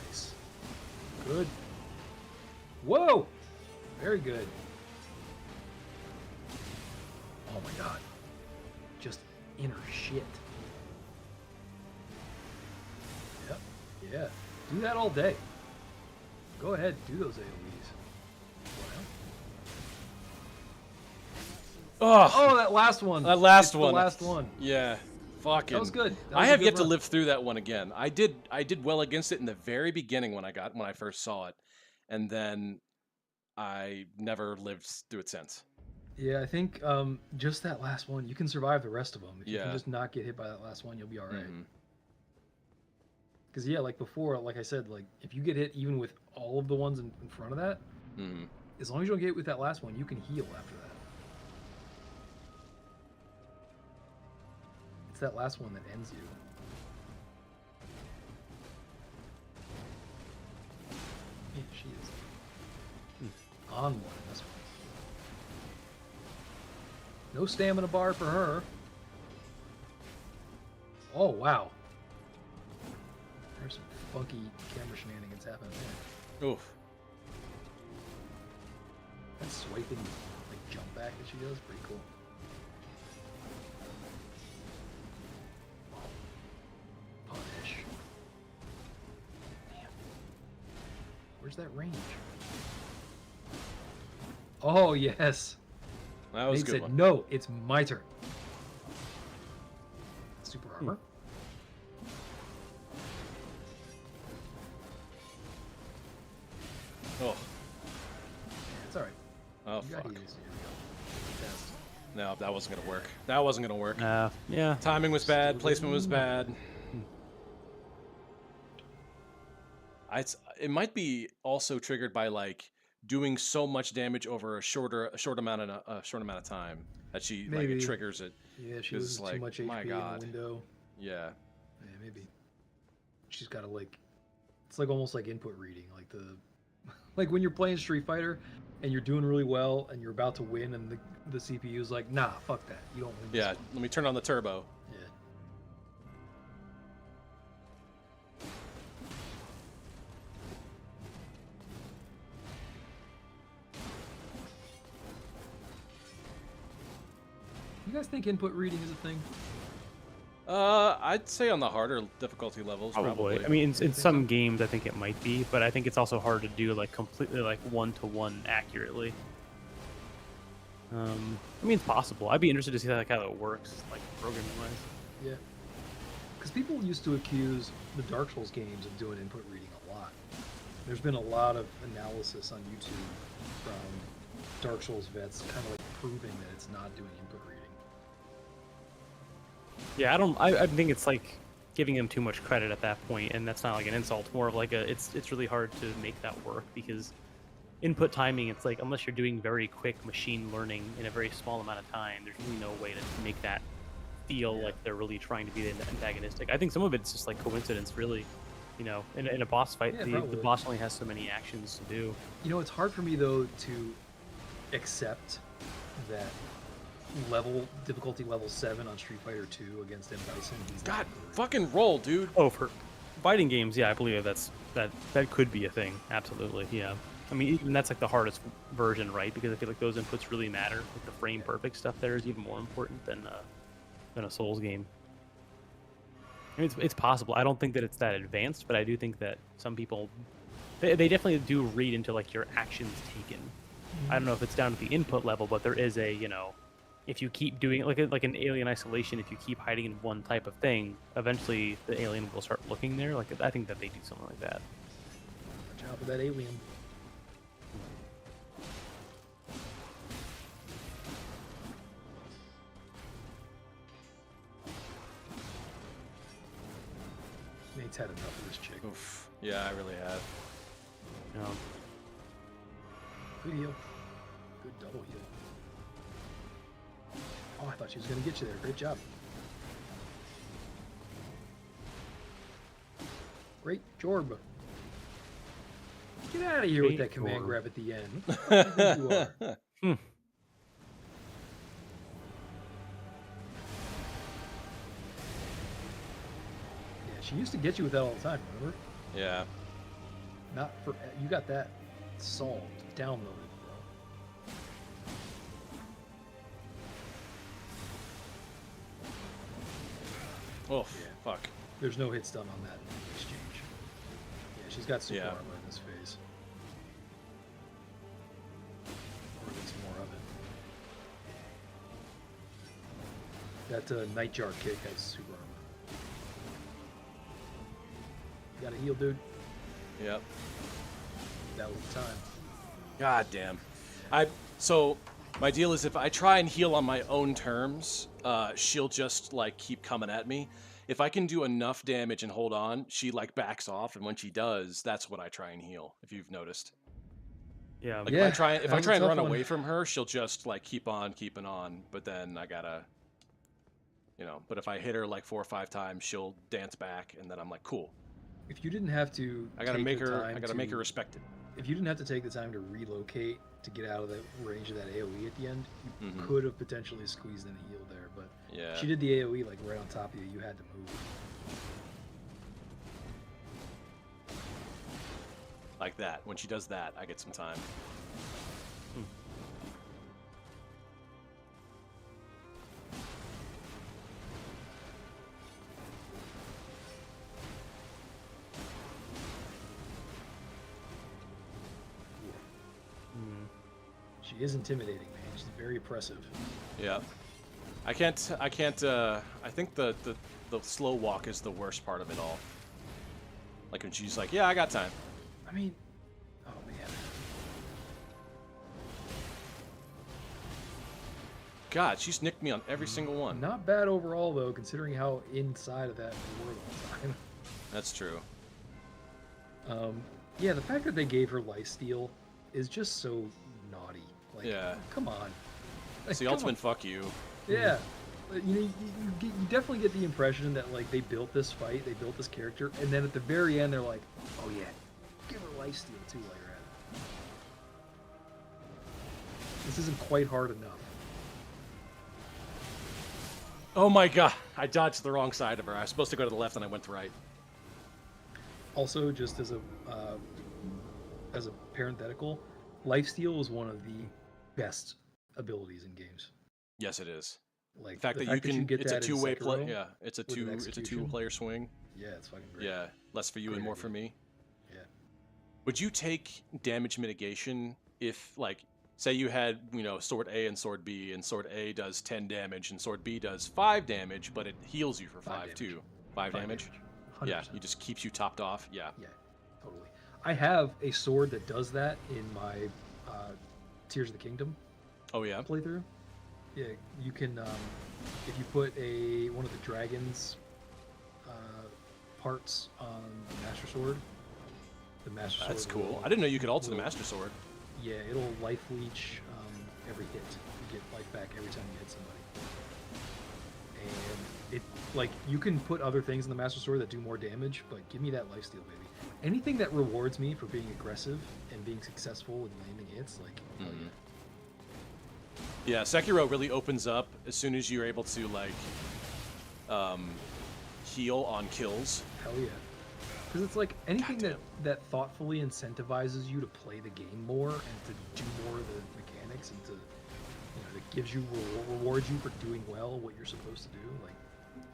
Nice. Good. Whoa! Very good. Oh my god. Just inner shit. Yep. Yeah. Do that all day. Go ahead, do those AoEs. Oh, that last one. That last one. one. The last one. Yeah. Fucking. That was good. I have yet to live through that one again. I did well against it in the very beginning when I first saw it, and then I never lived through it since. Yeah, I think just that last one, you can survive the rest of them. If you can just not get hit by that last one, you'll be all right. Because yeah, like before, like I said, like if you get hit even with all of the ones in front of that, as long as you don't get hit with that last one, you can heal after that. It's that last one that ends you. Yeah, she is on one in this one. No stamina bar for her. Oh, wow. There's some funky camera shenanigans happening there. Oof. That swiping, like, jump back that she does, pretty cool. Punish. Damn. Where's that range? Oh, yes. That was a Nate good said, one. no, it's my turn. Super armor. Oh. It's alright. Oh, You got fuck. heals. Here we go. Test. No, that wasn't gonna work. That wasn't gonna work. Yeah. Timing was bad. Still Placement was didn't. bad. It might be also triggered by like doing so much damage over a short amount of time that she like Maybe. it triggers it. Yeah, she 'Cause, loses like, too much my HP in God. the window. Yeah. Yeah, maybe. She's got to like, it's like almost like input reading, like the, Like when you're playing Street Fighter and you're doing really well and you're about to win, and the CPU's like, nah, fuck that. You don't win this Yeah, one. let me turn on the turbo. Yeah. You guys think input reading is a thing? I'd say on the harder difficulty levels, probably. I mean, in think some so? games, I think it might be, but I think it's also hard to do like completely like one-to-one accurately. I mean, it's possible. I'd be interested to see like how it works, like programming-wise. Yeah. Because people used to accuse the Dark Souls games of doing input reading a lot. There's been a lot of analysis on YouTube from Dark Souls vets kind of like proving that it's not doing input reading. Yeah, I think it's like giving them too much credit at that point, and that's not like an insult. More of like it's really hard to make that work because input timing. It's like unless you're doing very quick machine learning in a very small amount of time, there's really no way to make that feel like they're really trying to be antagonistic. I think some of it's just like coincidence, really. You know, in a boss fight, Yeah, the boss only has so many actions to do. You know, it's hard for me though to accept that difficulty level 7 on Street Fighter 2 against M. Bison. He's God, not good. fucking roll, dude. Oh, for fighting games, yeah, I believe that could be a thing. Absolutely, yeah. I mean, even that's like the hardest version, right? Because I feel like those inputs really matter. Like the frame perfect stuff there is even more important than a Souls game. I mean, it's possible. I don't think that it's that advanced, but I do think that some people they definitely do read into like your actions taken. I don't know if it's down at the input level, but there is a, you know, if you keep doing like an Alien Isolation, if you keep hiding in one type of thing, eventually the alien will start looking there. Like I think that they do something like that. Watch out for that alien. Nate's had enough of this chick. Oof. Yeah, I really have. You know, Good heal. Good double heal. Oh, I thought she was going to get you there. Great job. Great Jorb. Get out of here with Great that command Jorb. grab at the end. What the fuck do you think you are? Yeah, she used to get you with that all the time, remember? Yeah. Not for... You got that solved, downloaded, bro. Oh, fuck. There's no hit stun on that exchange. Yeah, she's got super Yeah. armor in this phase. Or at least more of it. That Nightjar kick has super armor. You gotta heal, dude. Yep. That was the time. God damn. So my deal is if I try and heal on my own terms, she'll just like keep coming at me. If I can do enough damage and hold on, she like backs off, and when she does, that's what I try and heal. If you've noticed, yeah. like Yeah, if I that was try a and tough run one. away from her, she'll just like keep on keeping on. But then I gotta, you know. But if I hit her like 4 or 5 times, she'll dance back, and then I'm like, cool. If you didn't have to I gotta take make the her. time I gotta make her respected. If you didn't have to take the time to relocate to get out of the range of that AoE at the end, you Mhm. could have potentially squeezed in a heal there, but Yeah. she did the AoE like right on top of you. You had to move. Like that. When she does that, I get some time. She is intimidating, man. She's very oppressive. Yeah. I can't. I think the slow walk is the worst part of it all. Like when she's like, "Yeah, I got time." I mean, oh man. God, she's nicked me on every single one. Not bad overall though, considering how inside of that we were the whole time. That's true. Yeah, the fact that they gave her lifesteal is just so naughty. Like, Yeah. come on. It's the Come ultimate on. fuck you. Yeah. You know, you definitely get the impression that like they built this fight, they built this character, and then at the very end they're like, oh yeah, give her lifesteal too while you're at it. This isn't quite hard enough. Oh my god! I dodged the wrong side of her. I was supposed to go to the left and I went to right. Also, just as a parenthetical, lifesteal is one of the best abilities in games. Yes, it is. Like The fact the that you can, get it's a that in two-way play. Sekiro Yeah, it's a with an it's a execution. two-player swing. Yeah, it's fucking great. Yeah, less for you and Great more idea. for me. Yeah. Would you take damage mitigation if, like, say you had, sword A and sword B, and sword A does 10 damage and sword B does 5 damage, but it heals you for 5 damage. too? 5 damage? 100%. Yeah, it just keeps you topped off. Yeah. Yeah, totally. I have a sword that does that in my Tears of the Kingdom Oh yeah. playthrough. Yeah, you can if you put one of the dragon's parts on the Master Sword. The Master Sword. That's cool. will- I didn't know you could alter the will- Master Sword. Yeah, it'll life leech every hit. You get life back every time you hit somebody. And it you can put other things in the Master Sword that do more damage, but give me that lifesteal, baby. Anything that rewards me for being aggressive and being successful in landing hits, hell Mhm. Yeah, Sekiro really opens up as soon as you're able to heal on kills. Hell yeah. Because it's like anything Goddamn. that thoughtfully incentivizes you to play the game more and to do more of the mechanics and to that gives you rewards you for doing well what you're supposed to do. Like,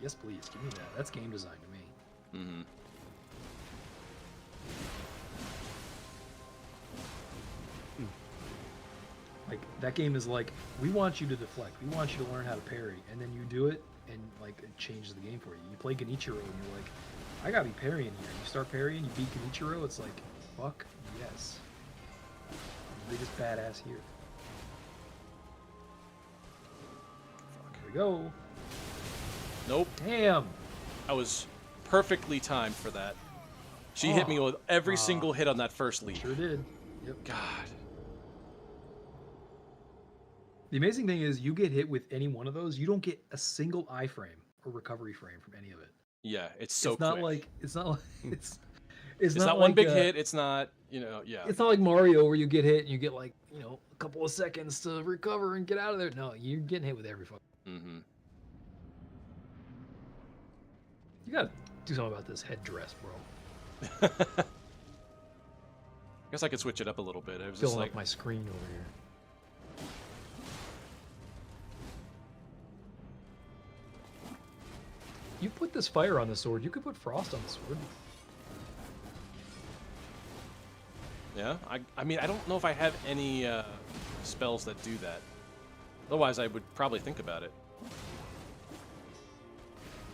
yes, please give me that. That's game design to me. Mm-hmm. Like that game is like, we want you to deflect, we want you to learn how to parry, and then you do it, and like it changes the game for you. You play Genichiro, and you're like, I gotta be parrying here. You start parrying, you beat Genichiro, it's like, fuck yes, I'm the biggest badass here. Here we go. Nope. Damn. I was perfectly timed for that. She hit me with every Ah. single hit on that first leap. Sure did. Yep. God. The amazing thing is, you get hit with any one of those, you don't get a single iframe or recovery frame from any of it. Yeah, it's so it's not quick. like it's not like it's It's not not one like, big hit. It's not, yeah. It's not like Mario where you get hit and you get like, a couple of seconds to recover and get out of there. No, you're getting hit with every fucking. Mm-hmm. You gotta do something about this headdress, bro. I guess I could switch it up a little bit. It was just Filling like, up my screen over here. You put this fire on the sword. You could put frost on the sword. yeah. I mean, I don't know if I have any spells that do that. Otherwise, I would probably think about it.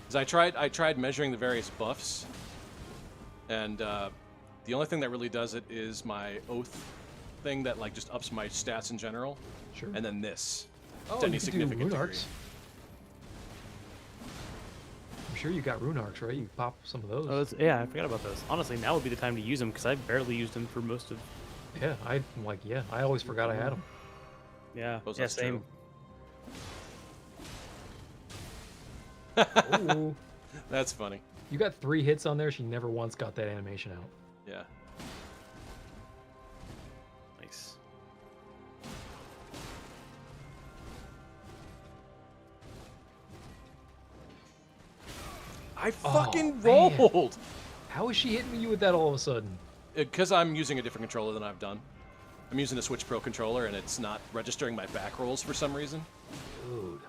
'Cause I tried measuring the various buffs, and the only thing that really does it is my oath thing that just ups my stats in general, Sure. and then this Oh, to any you could do significant rune degree. arcs. I'm sure you got rune arcs, right? You can pop some of those. Oh, yeah, I forgot about those. Honestly, now would be the time to use them because I barely used them for most of. Yeah, I'm like, yeah, I always forgot I had them. Yeah, Suppose yeah, that's true. same. Oh, That's funny. you got 3 hits on there. She never once got that animation out. Yeah. Nice. I Oh, fucking man. rolled! How is she hitting you with that all of a sudden? Because I'm using a different controller than I've done. I'm using a Switch Pro controller, and it's not registering my back rolls for some reason. Dude.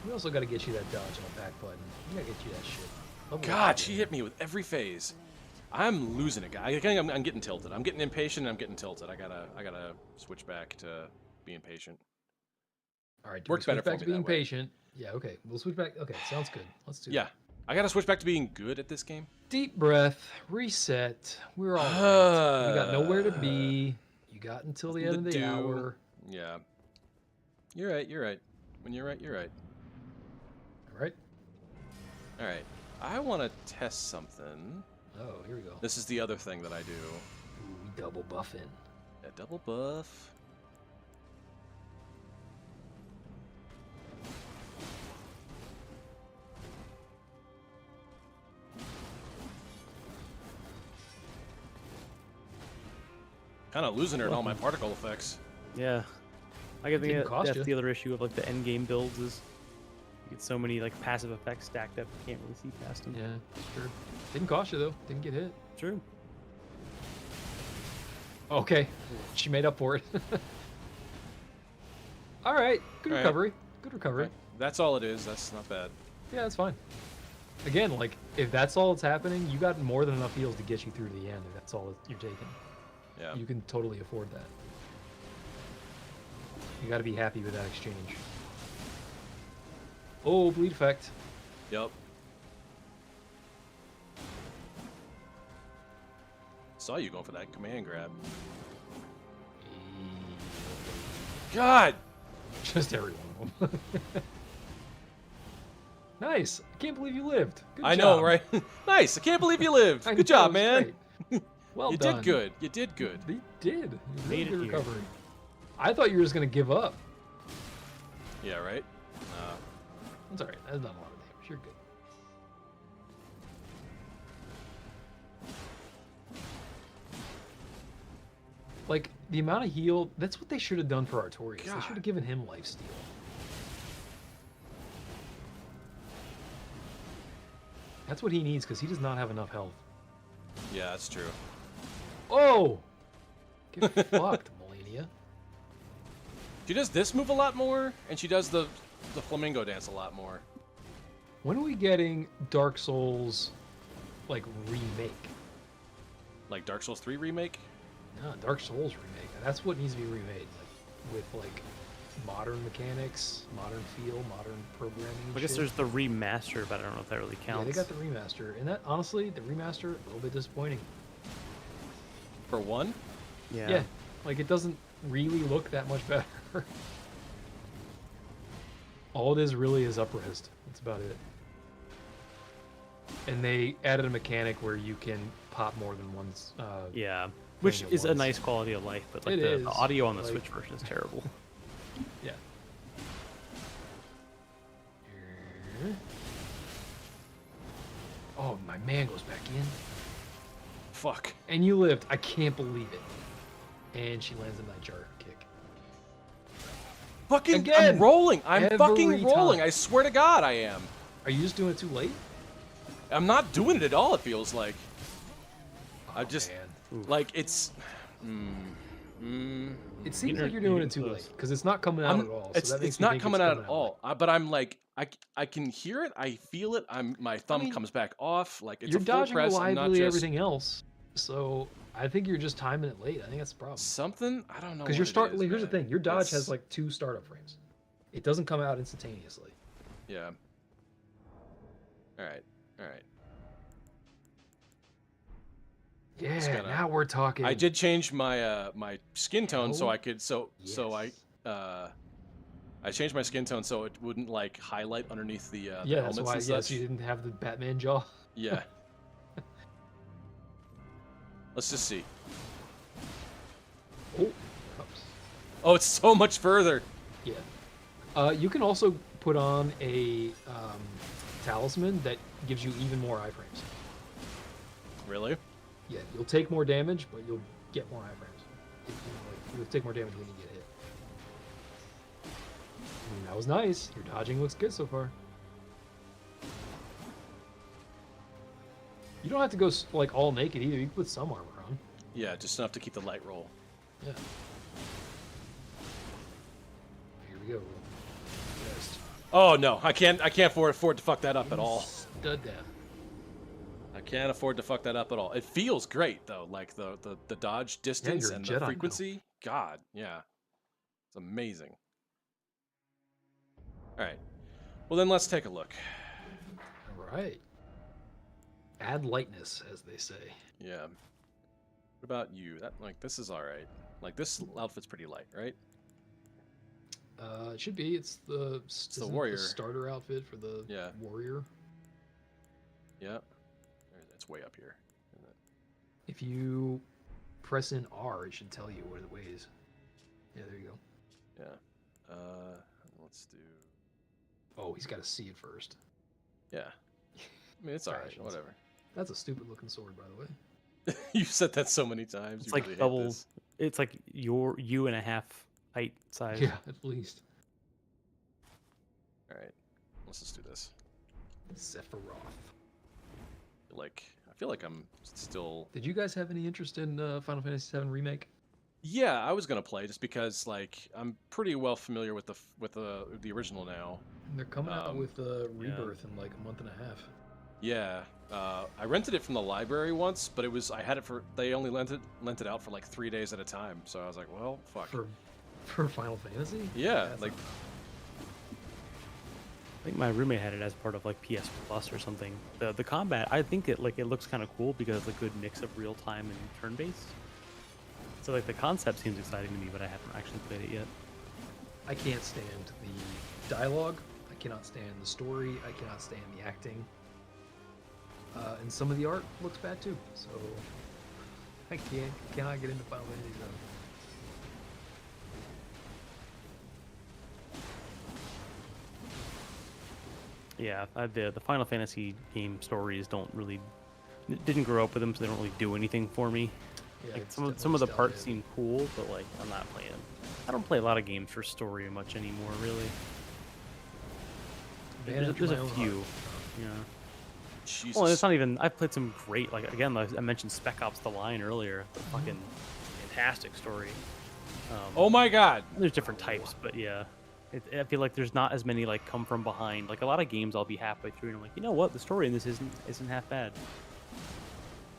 We also got to get you that dodge on the back button. We got to get you that shit. Level God, up, she man. hit me with every phase. I'm losing it, guy. I think I'm getting tilted. I'm getting impatient. And I'm getting tilted. I gotta switch back to being patient. All right, Works switch better for back me to being that way. patient. Yeah, okay. We'll switch back. Okay, sounds good. Let's do Yeah, that. I gotta switch back to being good at this game. Deep breath, reset. We're all right. You got nowhere to be. You got until the end of Nothing the to do. hour. Yeah, you're right. You're right. When you're right, you're right. All right. All right. I want to test something. Oh, here we go. This is the other thing that I do. Ooh, we double buffing. A double buff. Kind of losing her in all my particle effects. Yeah. I think Didn't cost that's you. the other issue of like the end game builds is you get so many like passive effects stacked up, you can't really see past them. Yeah, sure. Didn't cost you though. Didn't get hit. True. Okay, she made up for it. All right, good All right. recovery. Good recovery. That's all it is. That's not bad. Yeah, that's fine. Again, like if that's all that's happening, you got more than enough heals to get you through to the end. If that's all that you're taking, Yeah. you can totally afford that. You got to be happy with that exchange. Oh, bleed effect. Yep. Saw you going for that command grab. God. Just every one of them. Nice. I can't believe you lived. Good I job. know, right? Nice. I can't believe you lived. I Good know, job, it was man. great. Well You done. did good. You did good. They did. Really Made it good here. recovery. I thought you were just gonna give up. Yeah, right? That's alright. That's not a lot of damage. You're good. Like the amount of heal, that's what they should have done for Artorias. They God. should have given him lifesteal. That's what he needs because he does not have enough health. Yeah, that's true. Oh! Get fucked, Malenia. She does this move a lot more, and she does the flamingo dance a lot more. When are we getting Dark Souls, like, remake? Like Dark Souls 3 remake? No, Dark Souls remake. That's what needs to be remade. Like, with, like, modern mechanics, modern feel, modern programming and I guess shit. there's the remaster, but I don't know if that really counts. Yeah, they got the remaster. And that, honestly, the remaster, a little bit disappointing. For one? Yeah. Like, it doesn't really look that much better. All it is really is up-resed. That's about it. And they added a mechanic where you can pop more than one. Yeah. Which at is a once. nice quality of life, but like It the is, audio on the like- Switch version is terrible. Yeah. Oh, my man goes back in. Fuck. And you lived. I can't believe it. And she lands a nightjar kick. Fucking, Again! I'm rolling. I'm fucking Every rolling. time. I swear to God I am. Are you just doing it too late? I'm not doing it at all, it feels like. I Oh, just, man. like, it's... It seems You're like you're doing getting it too close. late because it's not coming out at all. So that makes it's me not think coming out coming at all. But I'm like, I can hear it. I feel it. My thumb mean, comes back off. Like it's You're a full dodging press. I'm not reliably just everything else. So I think you're just timing it late. I think that's the problem. something. I don't know. Because what your it start. is, Here's the man. thing. Your dodge It's- has like 2 startup frames. It doesn't come out instantaneously. Yeah. All right. All right. Yeah. gonna- Now we're talking. I did change my my skin tone so Oh, I could so I changed my skin tone so it wouldn't like highlight underneath the Yeah, that's helmets why. and Yes, such. you didn't have the Batman jaw. Yeah. Let's just see. Oh. Oops. Oh, it's so much further. Yeah. You can also put on a talisman that gives you even more iframes. Really? Yeah, you'll take more damage, but you'll get more iframes. You'll take more damage when you get hit. That was nice. Your dodging looks good so far. You don't have to go like all naked either. You can put some armor on. Yeah, just enough to keep the light roll. Yeah. Here we go. Yes. Oh no, I can't afford to fuck that up at all. Stud down. I can't afford to fuck that up at all. It feels great though, like the dodge distance you're a and Jedi the now. frequency. God, yeah, it's amazing. All right, well then let's take a look. All right. Add lightness, as they say. Yeah. What about you? That like this is all right. Like this outfit's pretty light, right? It should be. It's the isn't it warrior. starter outfit for the Yeah. warrior. Yeah. It's way up here. Isn't it? If you press in R, it should tell you what it weighs. Yeah, there you go. Yeah. Let's do. Oh, he's got to see it first. Yeah. I mean, it's all right. Passions. Whatever. That's a stupid looking sword, by the way. You've said that so many times. It's You like really hate double this. It's like you and a half height size. Yeah, at least. All right, let's just do this. Sephiroth. I feel like I'm still. Did you guys have any interest in Final Fantasy VII Remake? Yeah, I was gonna play just because like I'm pretty well familiar with the original now. They're coming out with yeah. Rebirth in like a month and a half. Yeah, I rented it from the library once, but I had it for they only lent it out for like 3 days at a time. So I was like, well, fuck. For Final Fantasy? Yeah, That's like not- I think my roommate had it as part of like PS Plus or something. The combat, I think it looks kind of cool because it's a good mix of real time and turn based. So like the concept seems exciting to me, but I haven't actually played it yet. I can't stand the dialogue. I cannot stand the story. I cannot stand the acting. And some of the art looks bad too. So I cannot get into Final Fantasy VII. Yeah, the Final Fantasy game stories didn't grow up with them, so they don't really do anything for me. Yeah, Like it's some of the definitely parts nostalgia. seem cool, but like I'm not playing. I don't play a lot of games for story much anymore, really. Man after There's my a own few. heart. Yeah. Jesus. Well, and it's not even. I've played some great, like again, I mentioned Spec Ops: The Line earlier. The fucking fantastic story. Oh my god. There's different types, but yeah, I feel like there's not as many like come from behind. Like a lot of games, I'll be halfway through and I'm like, you know what, the story in this isn't half bad.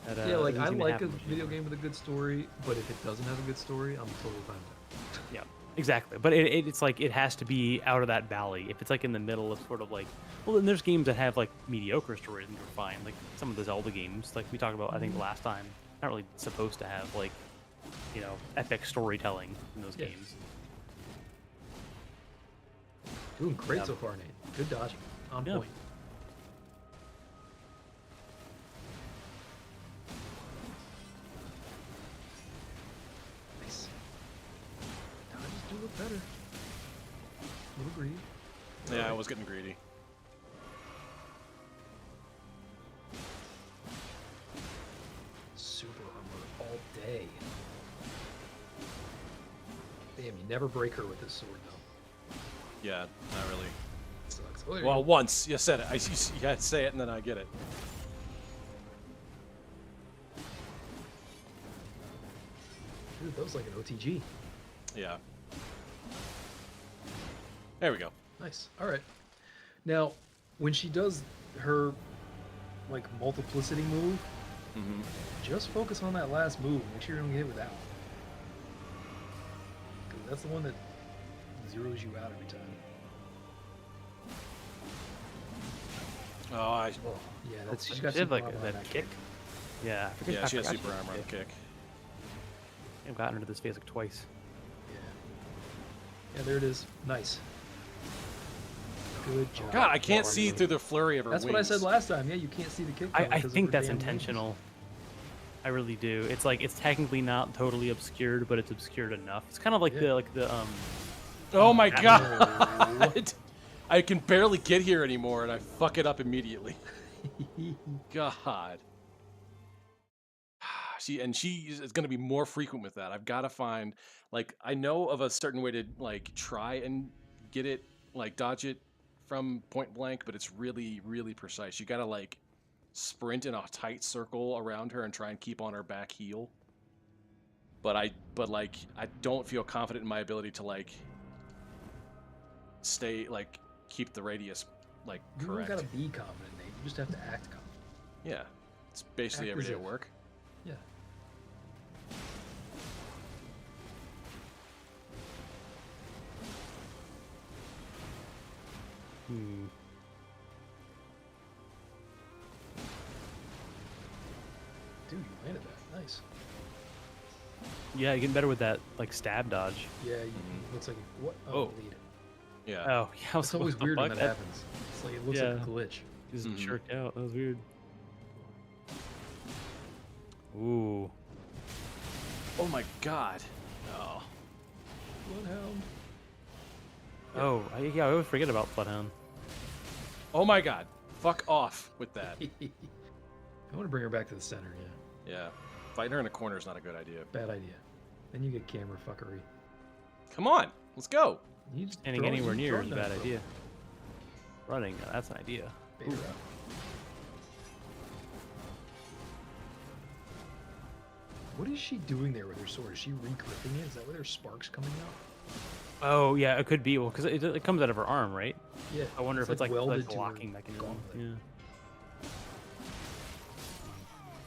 That, Yeah, like doesn't I seem to like happen a much video anymore. game with a good story, but if it doesn't have a good story, I'm totally fine with it. Yeah, exactly. But it's like it has to be out of that valley. If it's like in the middle of sort of like, well, then there's games that have like mediocre stories and they're fine. Like some of the Zelda games, like we talked about, I think last time, not really supposed to have like, you know, epic storytelling in those Yeah. games. Doing great Yeah. so far, Nate. Good dodging. On Yeah. point. Nice. Dodges do look better. You'll agree. Yeah, I was getting greedy. Super armor all day. Damn, you never break her with this sword, though. Yeah, not really. Sucks. Oh, there you Well, go. once you said it, you gotta say it and then I get it. Dude, that was like an OTG. Yeah. There we go. Nice. All right. Now, when she does her like multiplicity move, Hmm. just focus on that last move. Make sure you don't get hit with that one. 'Cause that's the one that zeroes you out every time. Oh, Oh, yeah, that's she's got She had super like armor on that that kick. Yeah, I yeah, she has forgot super armor on the kick. kick. I've gotten her to this phase like twice. Yeah. Yeah, there it is. Nice. Good job. God, I can't see through the flurry of her That's wings. what I said last time. Yeah, you can't see the kick. I coming 'cause of think her that's damn wings. intentional. I really do. It's like it's technically not totally obscured, but it's obscured enough. It's kind of like Yeah. the Oh my No. god! I can barely get here anymore, and I fuck it up immediately. God. She is going to be more frequent with that. I've got to find, like, I know of a certain way to like try and get it, like dodge it from point blank, but it's really, really precise. You got to like sprint in a tight circle around her and try and keep on her back heel. But I don't feel confident in my ability to like stay like keep the radius like You don't correct. gotta be confident, Nate. You just have to act confident. Yeah, it's basically Act every as day at if. work. Yeah. Dude, you landed that. Nice. yeah, you're getting better with that like stab dodge. Yeah, you, Mhm. looks like what? Oh. Lead. Yeah. Oh yeah, I was It's always what the weird when fuck? that happens. It's like it looks like a Yeah. glitch. Just Mhm. jerked out. That was weird. Ooh. Oh my god. Oh. Bloodhound. Oh, yeah, I always forget about Bloodhound. Oh my god. Fuck off with that. I want to bring her back to the center. Yeah. Yeah. Fighting her in a corner is not a good idea. Bad idea. Then you get camera fuckery. Come on, let's go. You just Standing throw- anywhere you near throw is a that, bad bro. idea. Running, that's an idea. Bait her Ooh. up. What is she doing there with her sword? Is she re-gripping it? Is that where there's sparks coming out? Oh yeah, it could be. Well, because it comes out of her arm, right? Yeah. I wonder if it's like welded the to her locking mechanism. gauntlet. Yeah.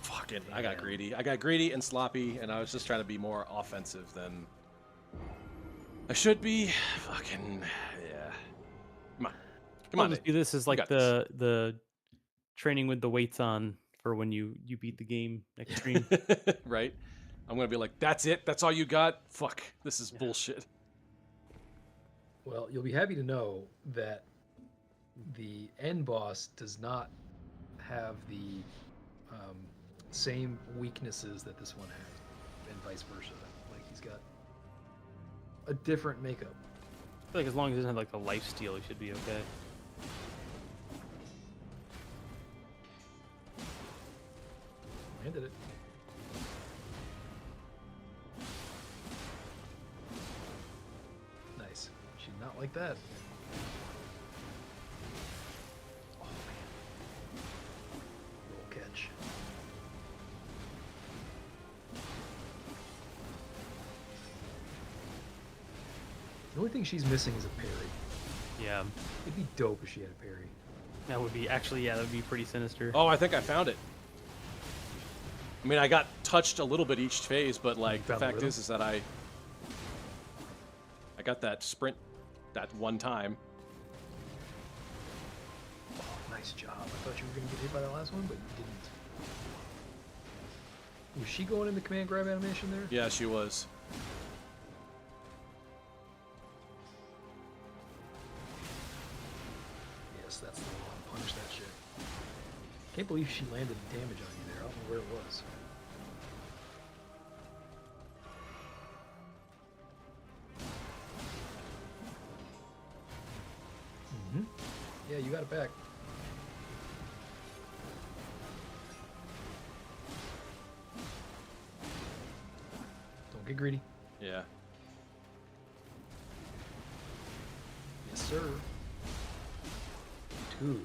Fuck it. I got greedy. I got greedy and sloppy, and I was just trying to be more offensive than I should be. Fucking yeah. Come on. Come We'll on. just Nate. do this as You like got this. the training with the weights on for when you beat the game next stream. Right? I'm gonna be like, that's it? That's all you got? Fuck. This is Yeah. bullshit. Well, you'll be happy to know that the end boss does not have the same weaknesses that this one had, and vice versa. Like, he's got a different makeup. I feel like as long as it doesn't have like the life steal, you should be okay. Landed it. Nice. She's not like that. Oh man. Roll catch. The only thing she's missing is a parry. Yeah, It'd be dope if she had a parry. that would be actually that would be pretty sinister. Oh, I think I found it. I mean, I got touched a little bit each phase, but like the found the fact rhythm? is that I got that sprint that one time. Oh, nice job. I thought you were going to get hit by that last one, but you didn't. Was she going into command grab animation there? Yeah, she was. Yes, that's the one. Punish that shit. Can't believe she landed damage on you there. I don't know where it was. Mm-hmm. Yeah, you got it back. Don't get greedy. Yeah. Yes, sir. Dude,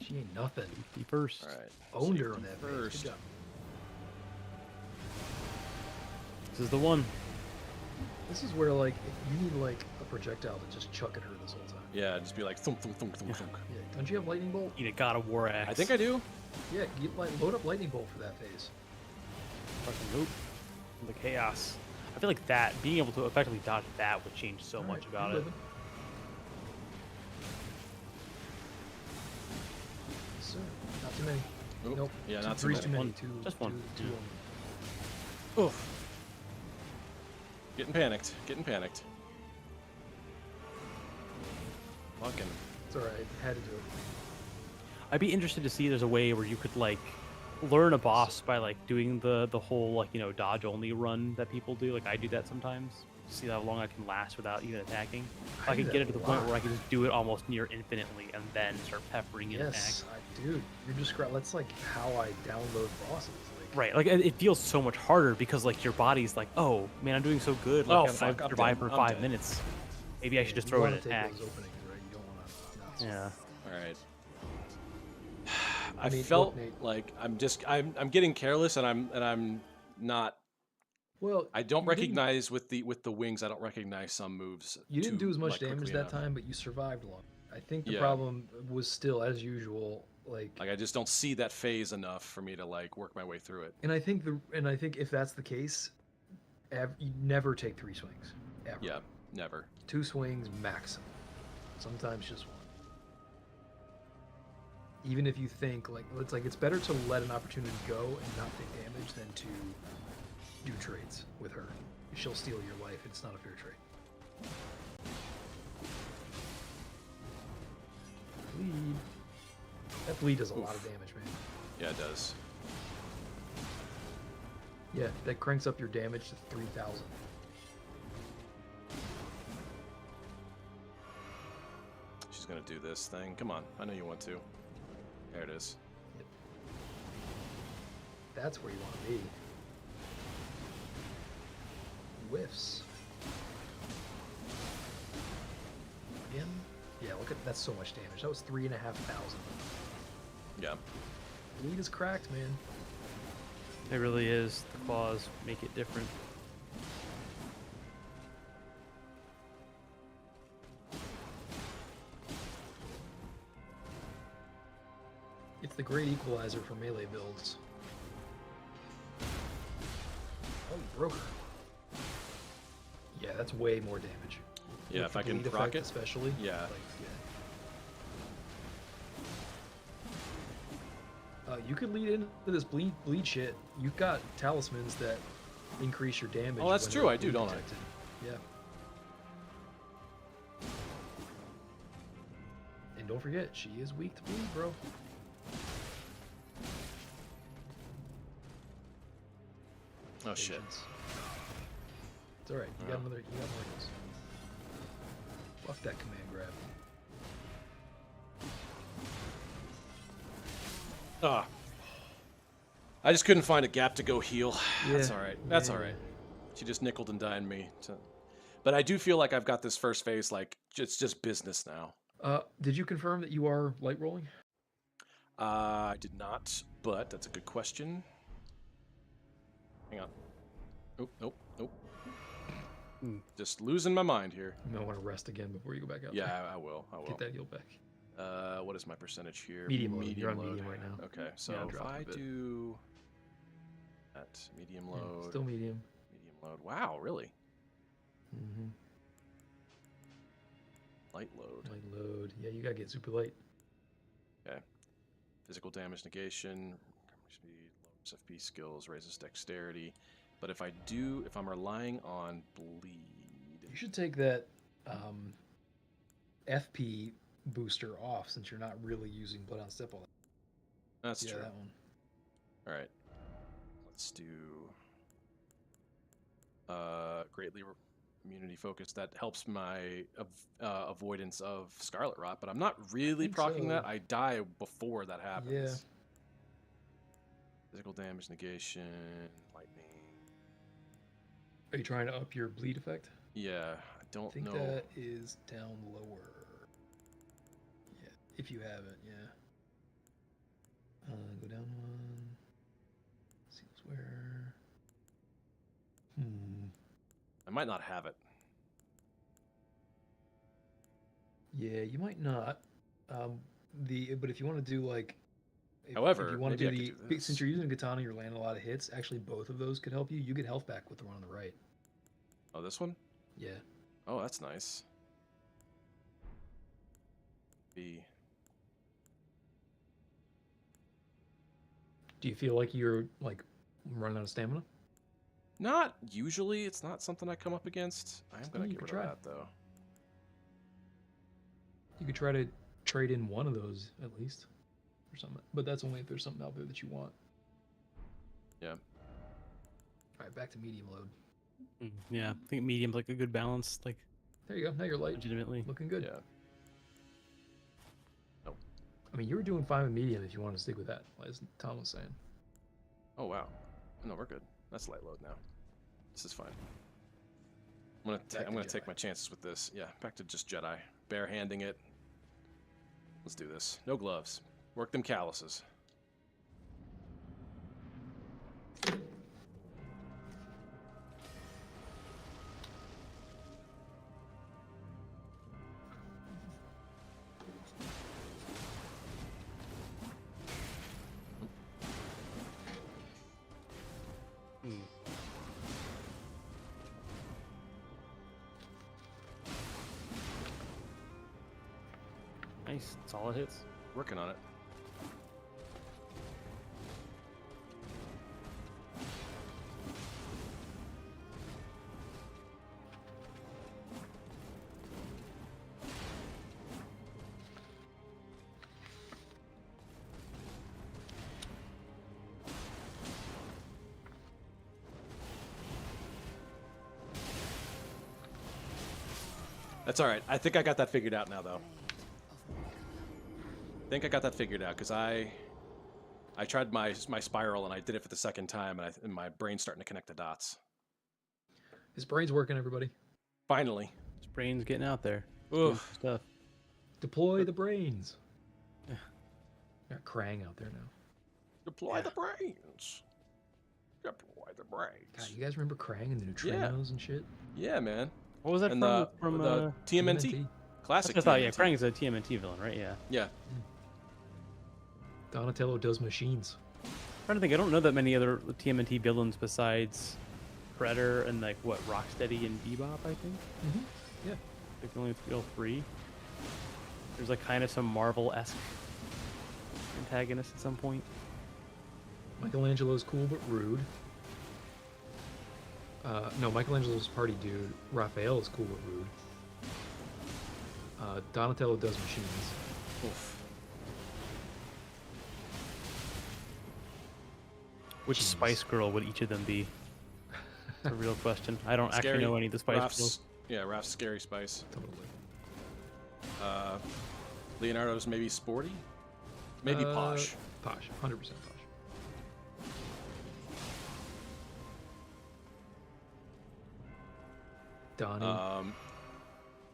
she ain't nothing. Be first. All right. Owned her Safety on that phase. first. Good job. This is the one. This is where, like, you need, like, a projectile to just chuck at her this whole time. Yeah, just be like thump thump thump thump Yeah. thump. Yeah, don't you have lightning bolt? Need a God of War axe. I think I do. Yeah, load up lightning bolt for that phase. Fucking nope. The chaos. I feel like that being able to effectively dodge that would change so All much right, about you're it. living. Yes, sir. Not too many. Oop. Nope. Yeah, Two- not too three's many. too many. One. Two, Just one. Two, Yeah. only. Oof. Getting panicked. Getting panicked. Fucking. It's alright. Had to do it. I'd be interested to see there's a way where you could like learn a boss by like doing the whole like dodge only run that people do. Like I do that sometimes. See how long I can last without even attacking. If I do could that get it a to the point lot. where I can just do it almost near infinitely and then start peppering in Yes, dude. You're describing. That's like how I download bosses. Like, Right, like it feels so much harder because like your body's like, oh man, I'm doing so good. Like Oh, I've fuck, I'm survived dead, for I'm 5 dead. minutes. Maybe I should just you throw wanna in an take attack. those openings, right? You don't want to. Yeah. All right. I I mean, felt look, Nate. like I'm getting careless, and I'm not. Well, I don't you recognize with the wings. I don't recognize some moves. You didn't too, do as much like, damage quickly that enough. time, but you survived long. I think the Yeah. problem was still, as usual, like Like I just don't see that phase enough for me to like work my way through it. and I think if that's the case, you never take 3 swings. Ever. Yeah, never. 2 swings maximum. Sometimes just one. Even if you think it's better to let an opportunity go and not take damage than to do trades with her. She'll steal your life. It's not a fair trade. Bleed. That bleed does a lot of damage, man. Yeah, it does. Yeah, that cranks up your damage to 3,000. She's gonna do this thing. Come on, I know you want to. There it is. That's where you want to be. whiffs. Again? Yeah, look at that's so much damage. That was 3,500. Yeah. Bleed is cracked, man. It really is. The claws make it different. It's the great equalizer for melee builds. Oh, you broke her. Yeah, that's way more damage. Yeah, With if I the can bleed proc effect it. especially. Yeah. You could lead into this bleed shit. You've got talismans that increase your damage. Oh, that's when true, they're I do, bleed don't I? detected. Yeah. And don't forget, she is weak to bleed, bro. Oh shit. Patience. It's alright, you got another, you got more heals. Fuck that command grab. Ah. I just couldn't find a gap to go heal. That's Yeah, all right. That's yeah. all right. She just nickled and dined me. But I do feel like I've got this first phase, like, it's just business now. Did you confirm that you are light rolling? I did not, but that's a good question. Hang on. Nope. Just losing my mind here. You might want to rest again before you go back out. Yeah, I will. Get that heal back. What is my percentage here? Medium load. You're on medium right now. Okay, so Yeah, if drop I a bit. do that medium Yeah, load, still medium. medium load. Wow, really? Mm-hmm. Light load. Light load. Yeah, you gotta get super light. Okay. Physical damage negation, speed, lowers FP skills, raises dexterity. But if I'm relying on bleed, You should take that FP booster off since you're not really using blood on step all that. that's Yeah, true. that one. All right. Let's do greatly immunity focus. That helps my avoidance of Scarlet Rot, but I'm not really think proccing that. so. I die before that happens. Yeah. Physical damage negation, lightning. Are you trying to up your bleed effect? Yeah, I I don't think know. that is down lower. Yeah, if you have it, yeah. Go down one. See where. I might not have it. Yeah, you might not. But if you want to do like, However, if you want maybe to I do could do the this. since you're using a katana, you're landing a lot of hits. Actually, both of those could help you. You get health back with the one on the right. Oh, this one? Yeah. Oh, that's nice. B. Do you feel like you're like running out of stamina? Not usually. It's not something I come up against. I am Still, gonna you get could rid of try. that though. You could try to trade in one of those at least, or something. But that's only if there's something out there that you want. Yeah. All right, back to medium load. Yeah, I think medium's like a good balance. Like, There you go. Now you're light. legitimately. Looking good. Yeah. Nope. I mean, you were doing fine with medium if you wanted to stick with that, as Tom was saying. Oh wow. No, we're good. That's light load now. This is fine. I'm gonna take my chances with this. Yeah, back to just Jedi. Barehanding it. Let's do this. No gloves. Work them calluses. Nice, solid hits. Working on it. That's all right. I think I got that figured out now, though. I think I got that figured out because I tried my spiral and I did it for the second time and my brain's starting to connect the dots. His brain's working, everybody. Finally. His brain's getting out there. Doing Oof. some stuff. Deploy the brains. Yeah. Got Krang out there now. Deploy Yeah. the brains. Deploy the brains. God, you guys remember Krang and the neutrinos and shit? Yeah, man. What was that And from? the TMNT. Classic I thought, TMNT. yeah, Krang's a TMNT villain, right? Yeah. Yeah. Donatello does machines. I'm trying to think. I don't know that many other TMNT villains besides Predator and like what Rocksteady and Bebop. I think. Yeah. Like the only real three. There's like kind of some Marvel-esque antagonist at some point. Michelangelo's cool but rude. No, Michelangelo's party dude. Raphael is cool but rude. Donatello does machines. Oof. Which Jeez. Spice Girl would each of them be? It's a real question. I don't actually Scary. know any of the Spice Raph's, Girls. yeah, Raph's Scary Spice. Totally. Leonardo's maybe sporty? Maybe posh. Posh. 100% posh. Donnie.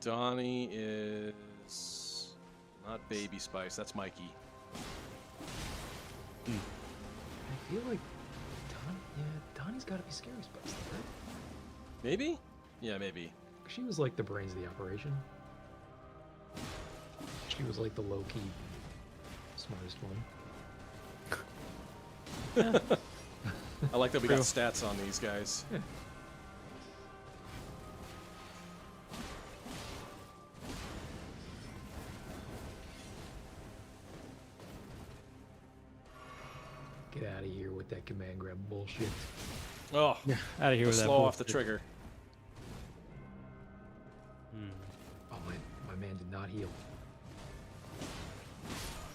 Donnie is not Baby Spice. That's Mikey. I feel like Donnie's got to be Scary Spice, right? Maybe? Yeah, maybe. She was like the brains of the operation. She was like the low-key smartest one. I like that we got True. stats on these guys. Yeah. Get out of here with that command grab bullshit. Oh, Yeah, out of here the with that. slow off the bullshit. trigger. Hmm. Oh, my man did not heal.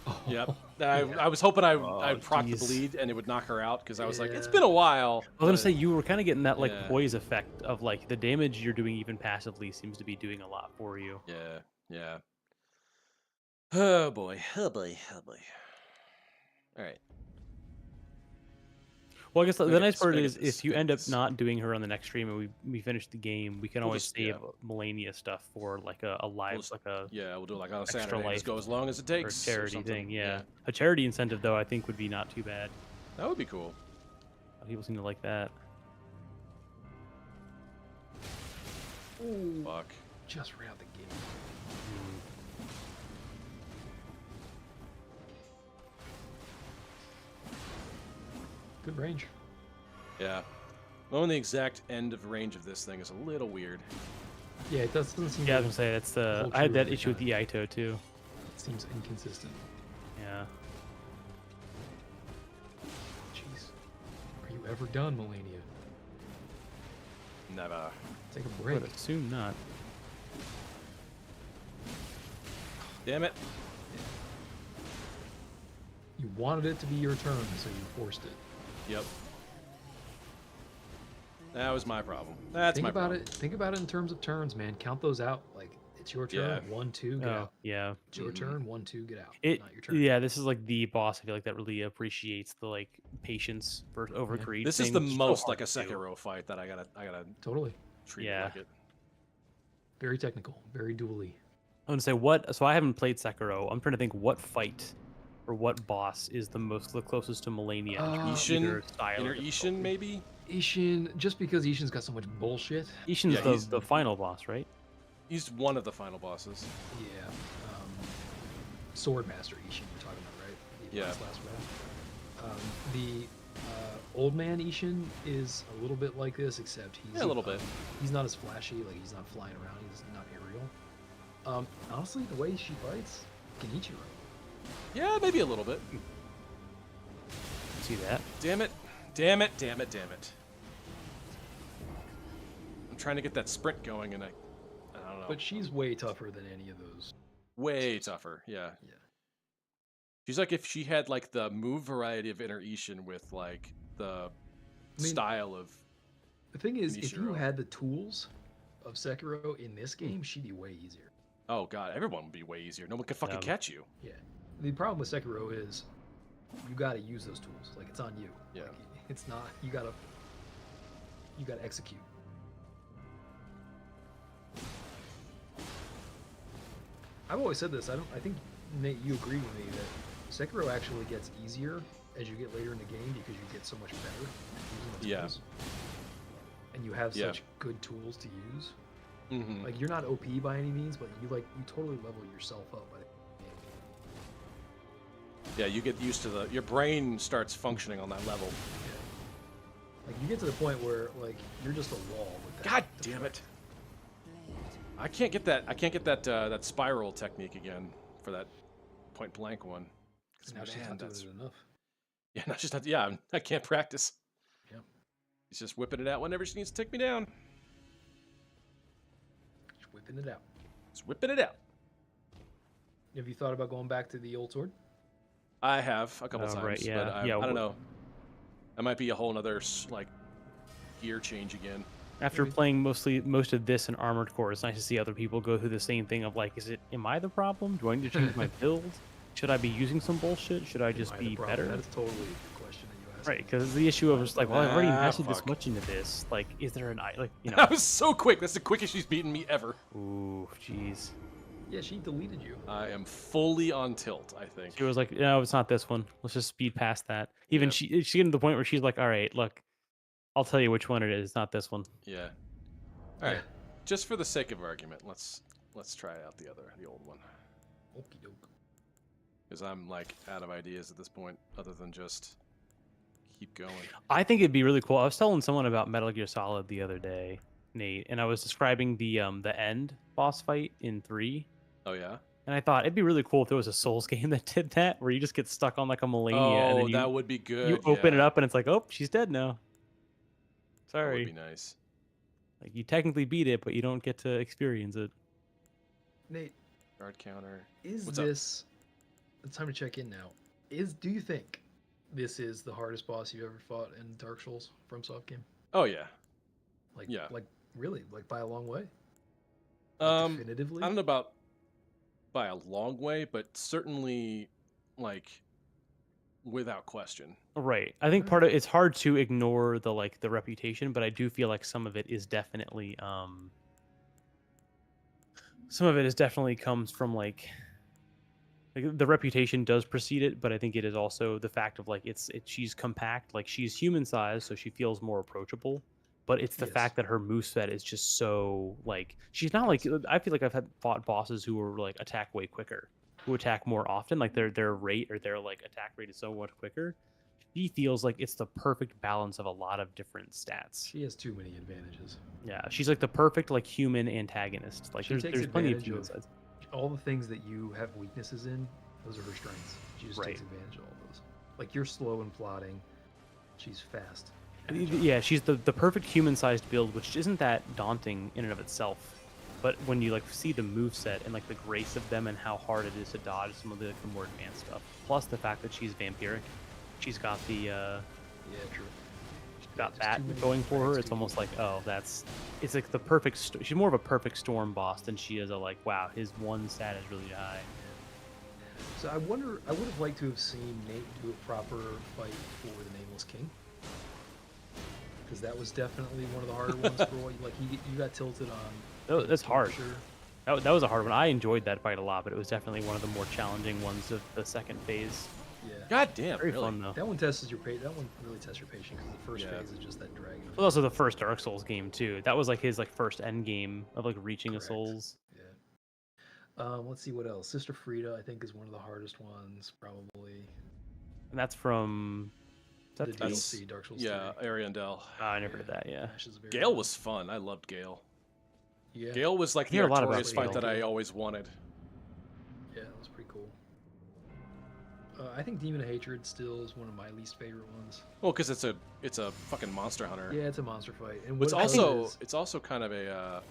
Oh, Yep. yeah. I was hoping I'd Oh, proc the jeez. bleed and it would knock her out because I was like, it's Yeah. been a while. I was gonna but- say you were kind of getting that like Yeah. poise effect of like the damage you're doing even passively seems to be doing a lot for you. Yeah, yeah. Oh boy, oh boy, oh boy. All right. Well, I guess the Gotta nice get part this- is gotta if you get end up this. not doing her on the next stream and we finish the game, we can We'll always just- save yeah. Malenia stuff for like a live just- like a Yeah, we'll do it like on a Extra Saturday. Just life go as long as it or takes. charity something. thing. Yeah. A charity incentive though I think would be not too bad. That would be cool. People seem to like that. Ooh, Fuck. just right out the gate. Good range. Yeah. Knowing the exact end of range of this thing is a little weird. Yeah, it doesn't seem Yeah, I like was gonna say that's the. hold I had true that every issue with time. the Ito too. it seems inconsistent. Yeah. Jeez. Are you ever done, Malenia? Never. Take a I break. would assume not. Damn it. You wanted it to be your turn, so you forced it. Yep. That was my problem. That's Think my about problem. it. Think about it in terms of turns, man. Count those out. Like it's your turn. Yeah. 1, 2, get Oh, out. yeah. It's your Mhm. turn. 1, 2, get out. It. Not your turn. Yeah, this is like the boss. I feel like that really appreciates the like patience for over Yeah. greed. This is thing, the which so most hard like a to do. Sekiro fight that I gotta Totally. treat Yeah. like it. Very technical. Very dually. I'm gonna say what. So I haven't played Sekiro. I'm trying to think what fight or what boss is the closest to Malenia. in terms of Ishin? either style or Inner difficulty. Ishin, maybe? Ishin, just because Ishin's got so much bullshit. Ishin's Yeah, he's- the final boss, right? He's one of the final bosses. Yeah. Swordmaster Ishin, you're talking about, right? The Yeah. last round. The old man Ishin is a little bit like this, except he's Yeah, a little bit. He's not as flashy. Like he's not flying around. He's not aerial. Honestly, the way she fights, Genichiro. Yeah, maybe a little bit. See that? Damn it. Damn it, damn it, damn it. I'm trying to get that sprint going and I don't know. But she's way tougher than any of those. Way tougher, yeah. Yeah. She's like if she had like the move variety of Inner Ishin with like the mean- style of The thing is, if you Genichiro. had the tools of Sekiro in this game, she'd be way easier. oh god, everyone would be way easier. No one could fucking Yeah. catch you. Yeah. The problem with Sekiro is you got to use those tools. Like it's on you. Yeah. Like, it's not. You gotta execute. I've always said this. I think Nate, you agree with me that Sekiro actually gets easier as you get later in the game because you get so much better at using the tools. And you have such good tools to use. Mm-hmm. Like you're not OP by any means, but you totally level yourself up by the game. Yeah, you get used to your brain starts functioning on that level. Yeah. Like you get to the point where like you're just a wall with that. God damn it! I can't get that that spiral technique again for that point blank one. Now she's not doing it enough. Yeah, not just not. Yeah, I can't practice. Yeah. He's just whipping it out whenever she needs to take me down. Just whipping it out. Just whipping it out. Have you thought about going back to the old sword? I have a couple times, right, yeah. but I don't know. That might be a whole other like gear change again. After playing most of this in Armored Core, it's nice to see other people go through the same thing of like, am I the problem? Do I need to change my build? Should I be using some bullshit? Should I just be better? That is totally the question that you asked. Right, because the issue of just like, well, I've already invested this much into this. Like, is there That was so quick. That's the quickest she's beaten me ever. Ooh, jeez. Yeah, she deleted you. I am fully on tilt, I think. She was like, no, it's not this one. Let's just speed past that. Even she getting to the point where she's like, all right, look, I'll tell you which one it is. It's not this one. Yeah. All right. Just for the sake of argument, let's try out the old one. Okie doke. Because I'm like out of ideas at this point, other than just keep going. I think it'd be really cool. I was telling someone about Metal Gear Solid the other day, Nate, and I was describing the end boss fight in 3. Oh yeah. And I thought it'd be really cool if there was a Souls game that did that, where you just get stuck on like a Malenia. Oh, and then that would be good. You open it up and it's like, oh, she's dead now. Sorry. That would be nice. Like you technically beat it, but you don't get to experience it. Nate, guard counter. It's time to check in now. Do you think this is the hardest boss you've ever fought in Dark Souls FromSoft game? Oh yeah. Like really, like by a long way? Definitively? I don't know about by a long way, but certainly like without question. Right. I think part of it's hard to ignore the reputation, but I do feel like some of it is definitely comes from like the reputation does precede it, but I think it is also the fact of like she's compact, like she's human sized, so she feels more approachable. But it's the fact that her moveset is just so like she's not like I feel like I've fought bosses who were like attack way quicker, who attack more often, like their rate or their like attack rate is so much quicker. She feels like it's the perfect balance of a lot of different stats. She has too many advantages. Yeah, she's like the perfect like human antagonist. Like there's plenty of human sides. All the things that you have weaknesses in, those are her strengths. She just takes advantage of all those. Like you're slow and plotting, she's fast. Yeah, she's the perfect human-sized build, which isn't that daunting in and of itself. But when you like see the moveset and like the grace of them and how hard it is to dodge some of the more advanced stuff, plus the fact that she's vampiric, she's got the true. She's got that going for her. It's almost like it's like the perfect. She's more of a perfect storm boss than she is a like wow, his one stat is really high. So I would have liked to have seen Nate do a proper fight for the Nameless King. Because that was definitely one of the harder ones for what you got tilted on. That's hard. Sure. That was a hard one. I enjoyed that fight a lot, but it was definitely one of the more challenging ones of the second phase. Yeah. God damn. Very fun though. That one tests your patience. That one really tests your patience because the first phase is just that dragon. It was also the first Dark Souls game too. That was like his first end game of like reaching a Souls. Yeah. Let's see what else. Sister Frida, I think, is one of the hardest ones probably. And that's from. The DLC, Dark Souls 3. Ariandel. I never heard that, yeah. Gale was fun. I loved Gale. Yeah. Gale was like the Artorias fight that I always wanted. Yeah, that was pretty cool. I think Demon of Hatred still is one of my least favorite ones. Well, because it's a fucking monster hunter. Yeah, it's a monster fight. And it's also kind of a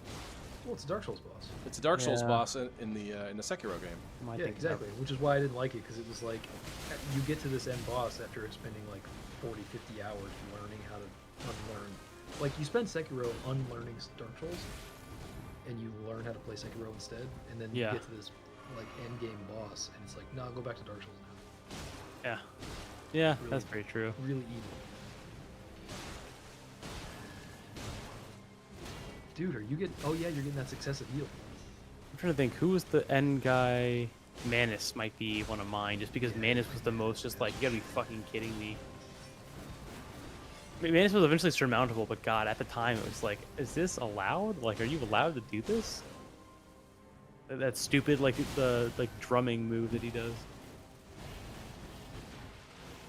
well, it's a Dark Souls boss. It's a Dark Souls boss in the Sekiro game. Yeah, exactly. Which is why I didn't like it, because it was like you get to this end boss after spending like 40, 50 hours learning how to unlearn. Like you spend Sekiro unlearning Dark Souls, and you learn how to play Sekiro instead, and then you get to this like end game boss, and it's like, no, go back to Dark Souls now. Yeah, really, that's very true. Really evil. Dude, are you getting? Oh yeah, you're getting that successive heal. I'm trying to think who was the end guy. Manus might be one of mine, just because Manus was the most just like, you gotta be fucking kidding me. I mean, Manus was eventually surmountable, but God, at the time it was like, is this allowed? Like, are you allowed to do this? That stupid like the drumming move that he does.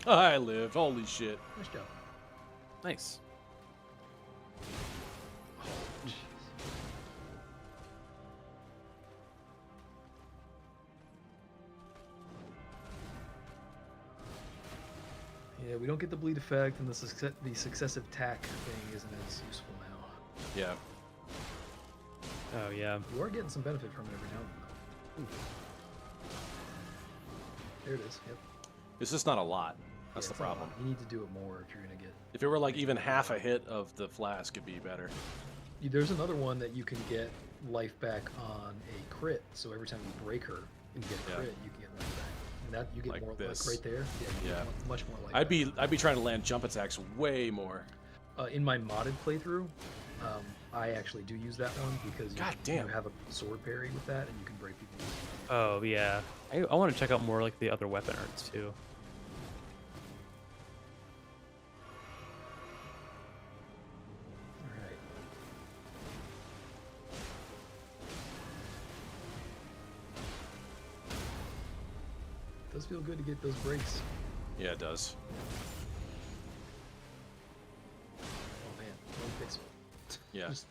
I live. Holy shit. Nice job. Nice. Oh, jeez. Yeah, we don't get the bleed effect, and the successive tack thing isn't as useful now. Yeah. Oh yeah. You are getting some benefit from it every now and then, though. There it is. Yep. It's just not a lot. That's the it's not a lot. problem. You need to do it more if you're gonna get. If it were like even half a hit of the flask, it'd be better. There's another one that you can get life back on a crit. So every time you break her and you get a Yeah. crit, you can get life back. And that you get Like more this. like right there. Yeah. You Yeah. Get much more life. I'd be trying to land jump attacks way more. In my modded playthrough, I actually do use that one because God damn. you have a sword parry with that, and you can break people. Oh yeah. I want to check out more like the other weapon arts too. All right. It does feel good to get those breaks. Yeah, it does. Oh man, one pixel. Yeah. Just-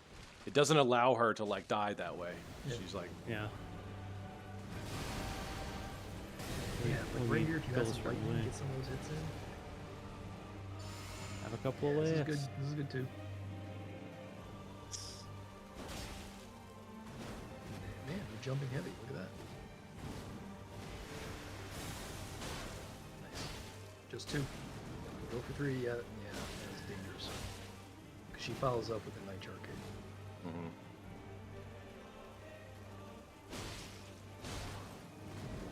It doesn't allow her to like die that way. Yeah. She's like, Yeah. Yeah, Let like me right here, if you had kill some this right lightning, away. get some of those hits in. Have a couple Yeah, of this is laughs. good. This is good too. Man, you're jumping heavy. Look at that. Nice. Just two. Go for three. Yeah, that's dangerous. Because she follows up with a night arcade. mm-hmm.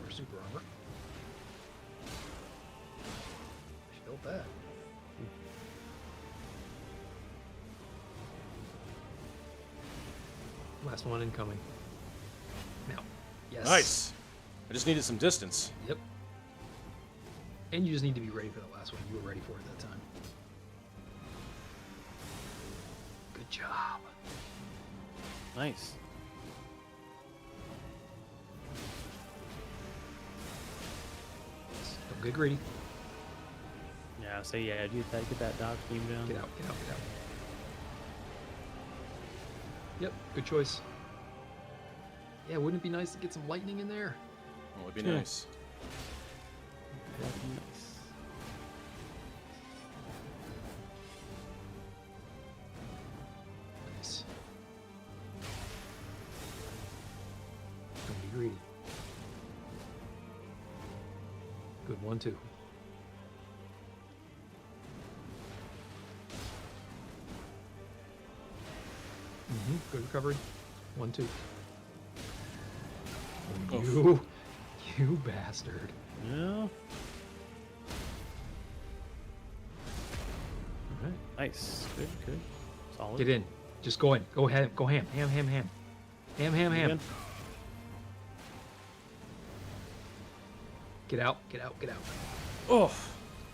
Or super armor. She built that. Last one incoming. Now. Yes. Nice. I just needed some distance. Yep. And you just need to be ready for the last one. You were ready for it that time. Good job. Nice. Don't get greedy. Yeah. So yeah, get that dodge beam down. Get out, get out, get out. Yep, good choice. Yeah, wouldn't it be nice to get some lightning in there? Well, it'd be Yeah. nice. That'd be nice. Nice. Don't be greedy. Good, 1, 2. Good recovery. 1, 2. Oh, Oof. you bastard. Yeah. Alright. Nice. Good. Good. Solid. Get in. Just go in. Go ahead. Go ham. Ham, ham, ham. Ham, ham, ham. Again. Get out. Get out. Get out. Oh.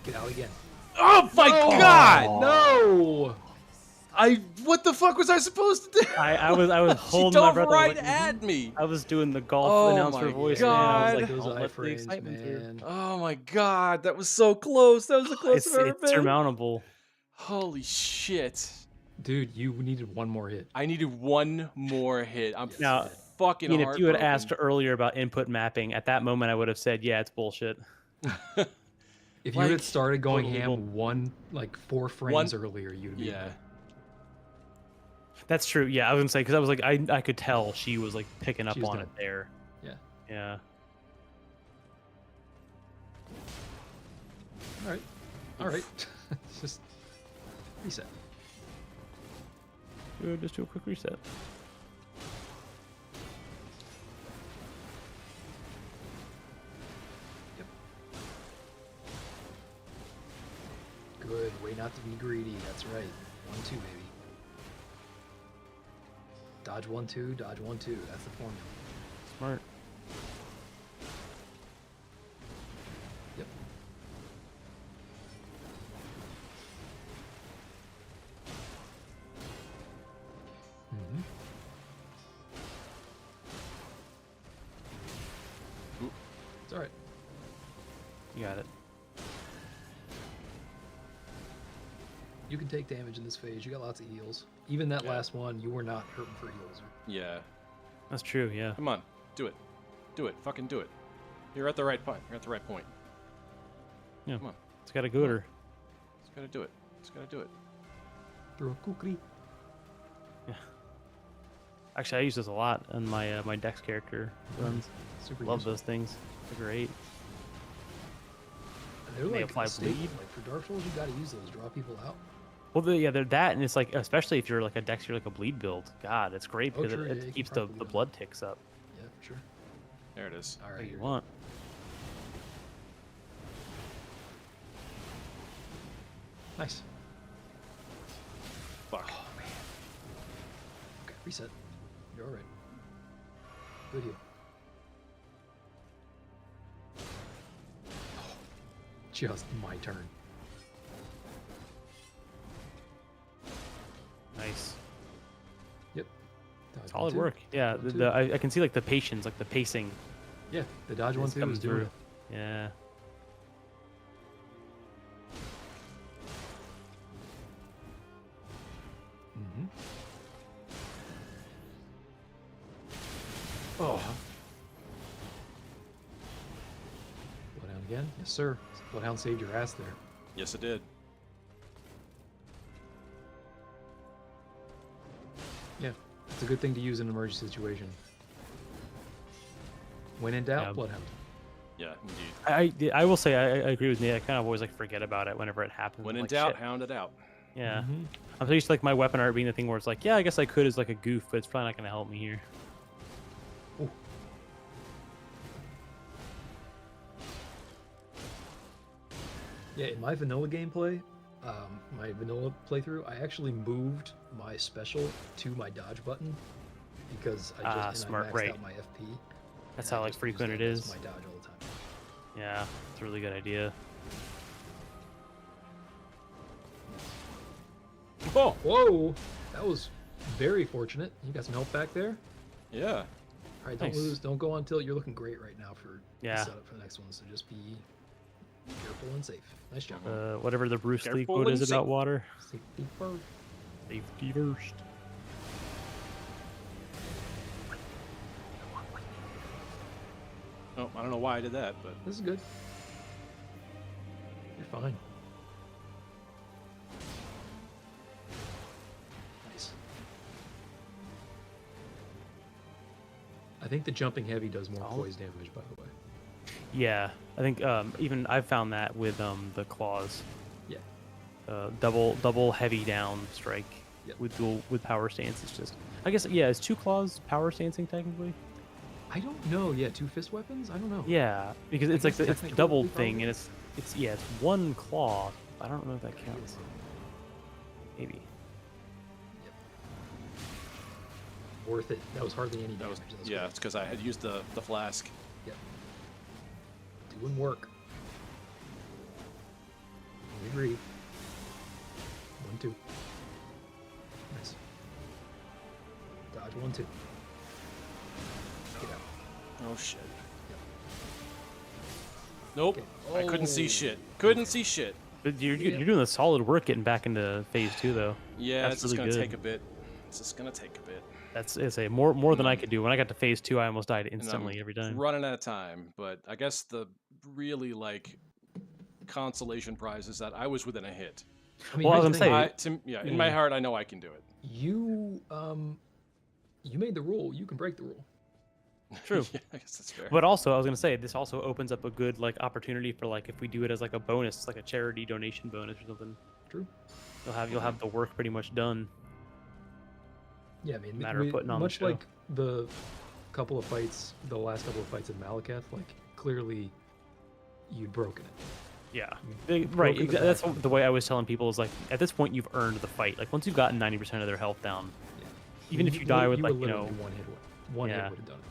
Get out again. Oh my god! No! What the fuck was I supposed to do? I was She holding my dove breath. right I was like, at me. I was doing the golf Oh announcer my voice. Man. I was like, God. Those don't let the iframes, excitement through. man. Oh my god, that was so close. That was the closest I've ever It's been. surmountable. Holy shit. Dude, you needed one more hit. I needed one more hit. I'm Now, fucking I mean, if you had heartbroken. asked earlier about input mapping, at that moment I would have said, yeah, it's bullshit. If you Like, had started going totally ham 4 frames earlier, you'd be Yeah. That's true. Yeah, I was gonna say because I was like, I could tell she was like picking up She was on done. it there. Yeah. Yeah. All right. All right. It's just reset. Just do a quick reset. Good. Way not to be greedy. That's right. 1, 2, baby. Dodge 1, 2. Dodge 1, 2. That's the formula. all right. You got it. You can take damage in this phase. You got lots of heals. Even that Yeah. last one, you were not hurting for heals. Yeah. That's true. Yeah. Come on. Do it. Do it. Fucking do it. You're at the right point. You're at the right point. Yeah. Come on. It's got a gooder. Just gotta do it. Just gotta do it. Through a kukri. Actually, I use this a lot on my my Dex character runs. Super Love useful. those things. They're great. They're They like apply a staple. bleed. Like for Dark Souls, you gotta use those. Draw people out. Well, they're that, and it's like, especially if you're like a Dex, you're like a bleed build. God, it's great Oh, because true, yeah, you it can keeps proc the bleed on blood ticks up. Yeah, for sure. There it is. All What right, you you're want? nice. Fuck. Okay, reset. You're all right. Good heal. Oh, just my turn. Nice. Yep. Dodge Solid 1-2. work. Yeah, 1-2. I can see like the patience, like the pacing. Yeah, the dodge is 1-2 coming is doing through. it. Yeah. Mm-hmm. Oh. Bloodhound again? Yes, sir. Bloodhound saved your ass there. Yes, it did. Yeah, it's a good thing to use in an emergency situation. When in doubt, Yeah. Bloodhound. Yeah, indeed. I will say I agree with Nate. I kind of always like forget about it whenever it happens. When I'm in like, doubt, shit. hound it out. Yeah. Mhm. I'm so used to like my weapon art being the thing where it's like, yeah, I guess I could as like a goof, but it's probably not gonna help me here. Ooh. Yeah, in my vanilla gameplay, my vanilla playthrough, I actually moved my special to my dodge button because I just smart, I maxed right. out my FP. That's and how I like just used frequent it as is. my dodge all the time. Yeah, it's a really good idea. Oh, whoa! That was very fortunate. You got some help back there. Yeah. All right, don't Nice. lose. Don't go on tilt. You're looking great right now for the Yeah. setup for the next one. So just be careful and safe. Nice job. Whatever the Bruce Lee Careful quote and is about safe. water. Safety first. Safety first. Oh, I don't know why I did that, but This is good. You're fine. Nice. I think the jumping heavy does more Oh. poise damage, by the way. Yeah, I think even I've found that with the claws. Yeah. Double heavy down strike Yep. with power stance. It's just, I guess, yeah. Is 2 claws power stancing technically? I don't know. Yeah, 2 fist weapons? I don't know. Yeah, because it's like guess the, it's the technically double probably. thing, and it's yeah, it's 1 claw. I don't know if that counts. Maybe. Worth it. That was hardly any that damage. was That was yeah. great. It's because I had used the flask. Yep. Doing work. We agree. 1-2. Nice. Dodge 1-2. Get out. Oh shit. Nope. Okay. I couldn't see Oh. shit. Couldn't see shit. But you're Yeah. doing the solid work getting back into phase 2 though. Yeah, That's it's just really gonna good. take a bit. It's just gonna take a bit. That's it's a more than I could do. When I got to phase 2, I almost died And I'm instantly every time. running out of time, but I guess the really like consolation prize is that I was within a hit. I mean, Well, I here's was the gonna thing. say- In my heart, I know I can do it. You made the rule. You can break the rule. True. Yeah, I guess that's fair. But also, I was gonna say this also opens up a good like opportunity for like if we do it as like a bonus, like a charity donation bonus or something. True. You'll have the work pretty much done. Yeah, I mean, Matter of putting on the much show. like the couple of fights, the last couple of fights of Malekith, like clearly you'd broken it. Yeah. You've Right. broken the That's back. the way I was telling people is like at this point you've earned the fight. Like once you've gotten 90% of their health down, Yeah. even if you die with were like literally one hit, one Yeah. hit would have done it.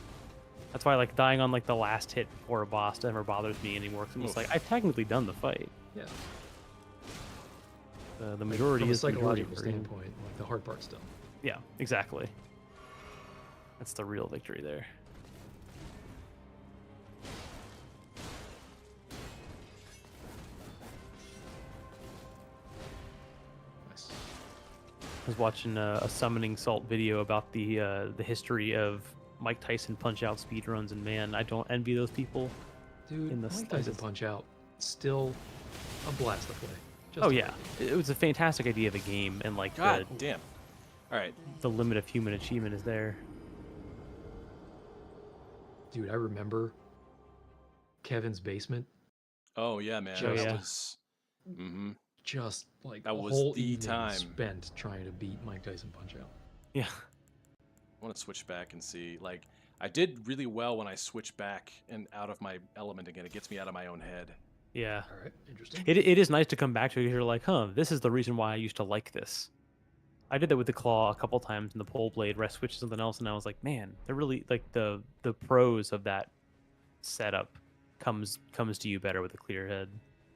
that's why like dying on like the last hit before a boss never bothers me anymore. 'Cause I'm just Oof. like I've technically done the fight. Yeah. The majority From a is the majority psychological for him. standpoint, like the hard part's done. Yeah, exactly. That's the real victory there. was watching a summoning salt video about the history of Mike Tyson Punch-Out speedruns, and man, I don't envy those people. Dude, in the Mike Tyson slightest. Punch-Out, still a blast to play. Just Oh a yeah, blast. it was a fantastic idea of a game, and like God damn. All right. the limit of human achievement is there. Dude, I remember Kevin's basement. Oh yeah, man. Just- That Yeah. was. Mm-hmm. Just like That a was whole the evening time. spent trying to beat Mike Tyson Punch-Out. Yeah. I want to switch back and see. Like, I did really well when I switched back and out of my element again. It gets me out of my own head. Yeah. All right, interesting. It is nice to come back to it because you're like, huh, this is the reason why I used to like this. I did that with the claw a couple times in the pole blade where I switched to something else, and I was like, man, they're really like the pros of that setup comes to you better with a clear head.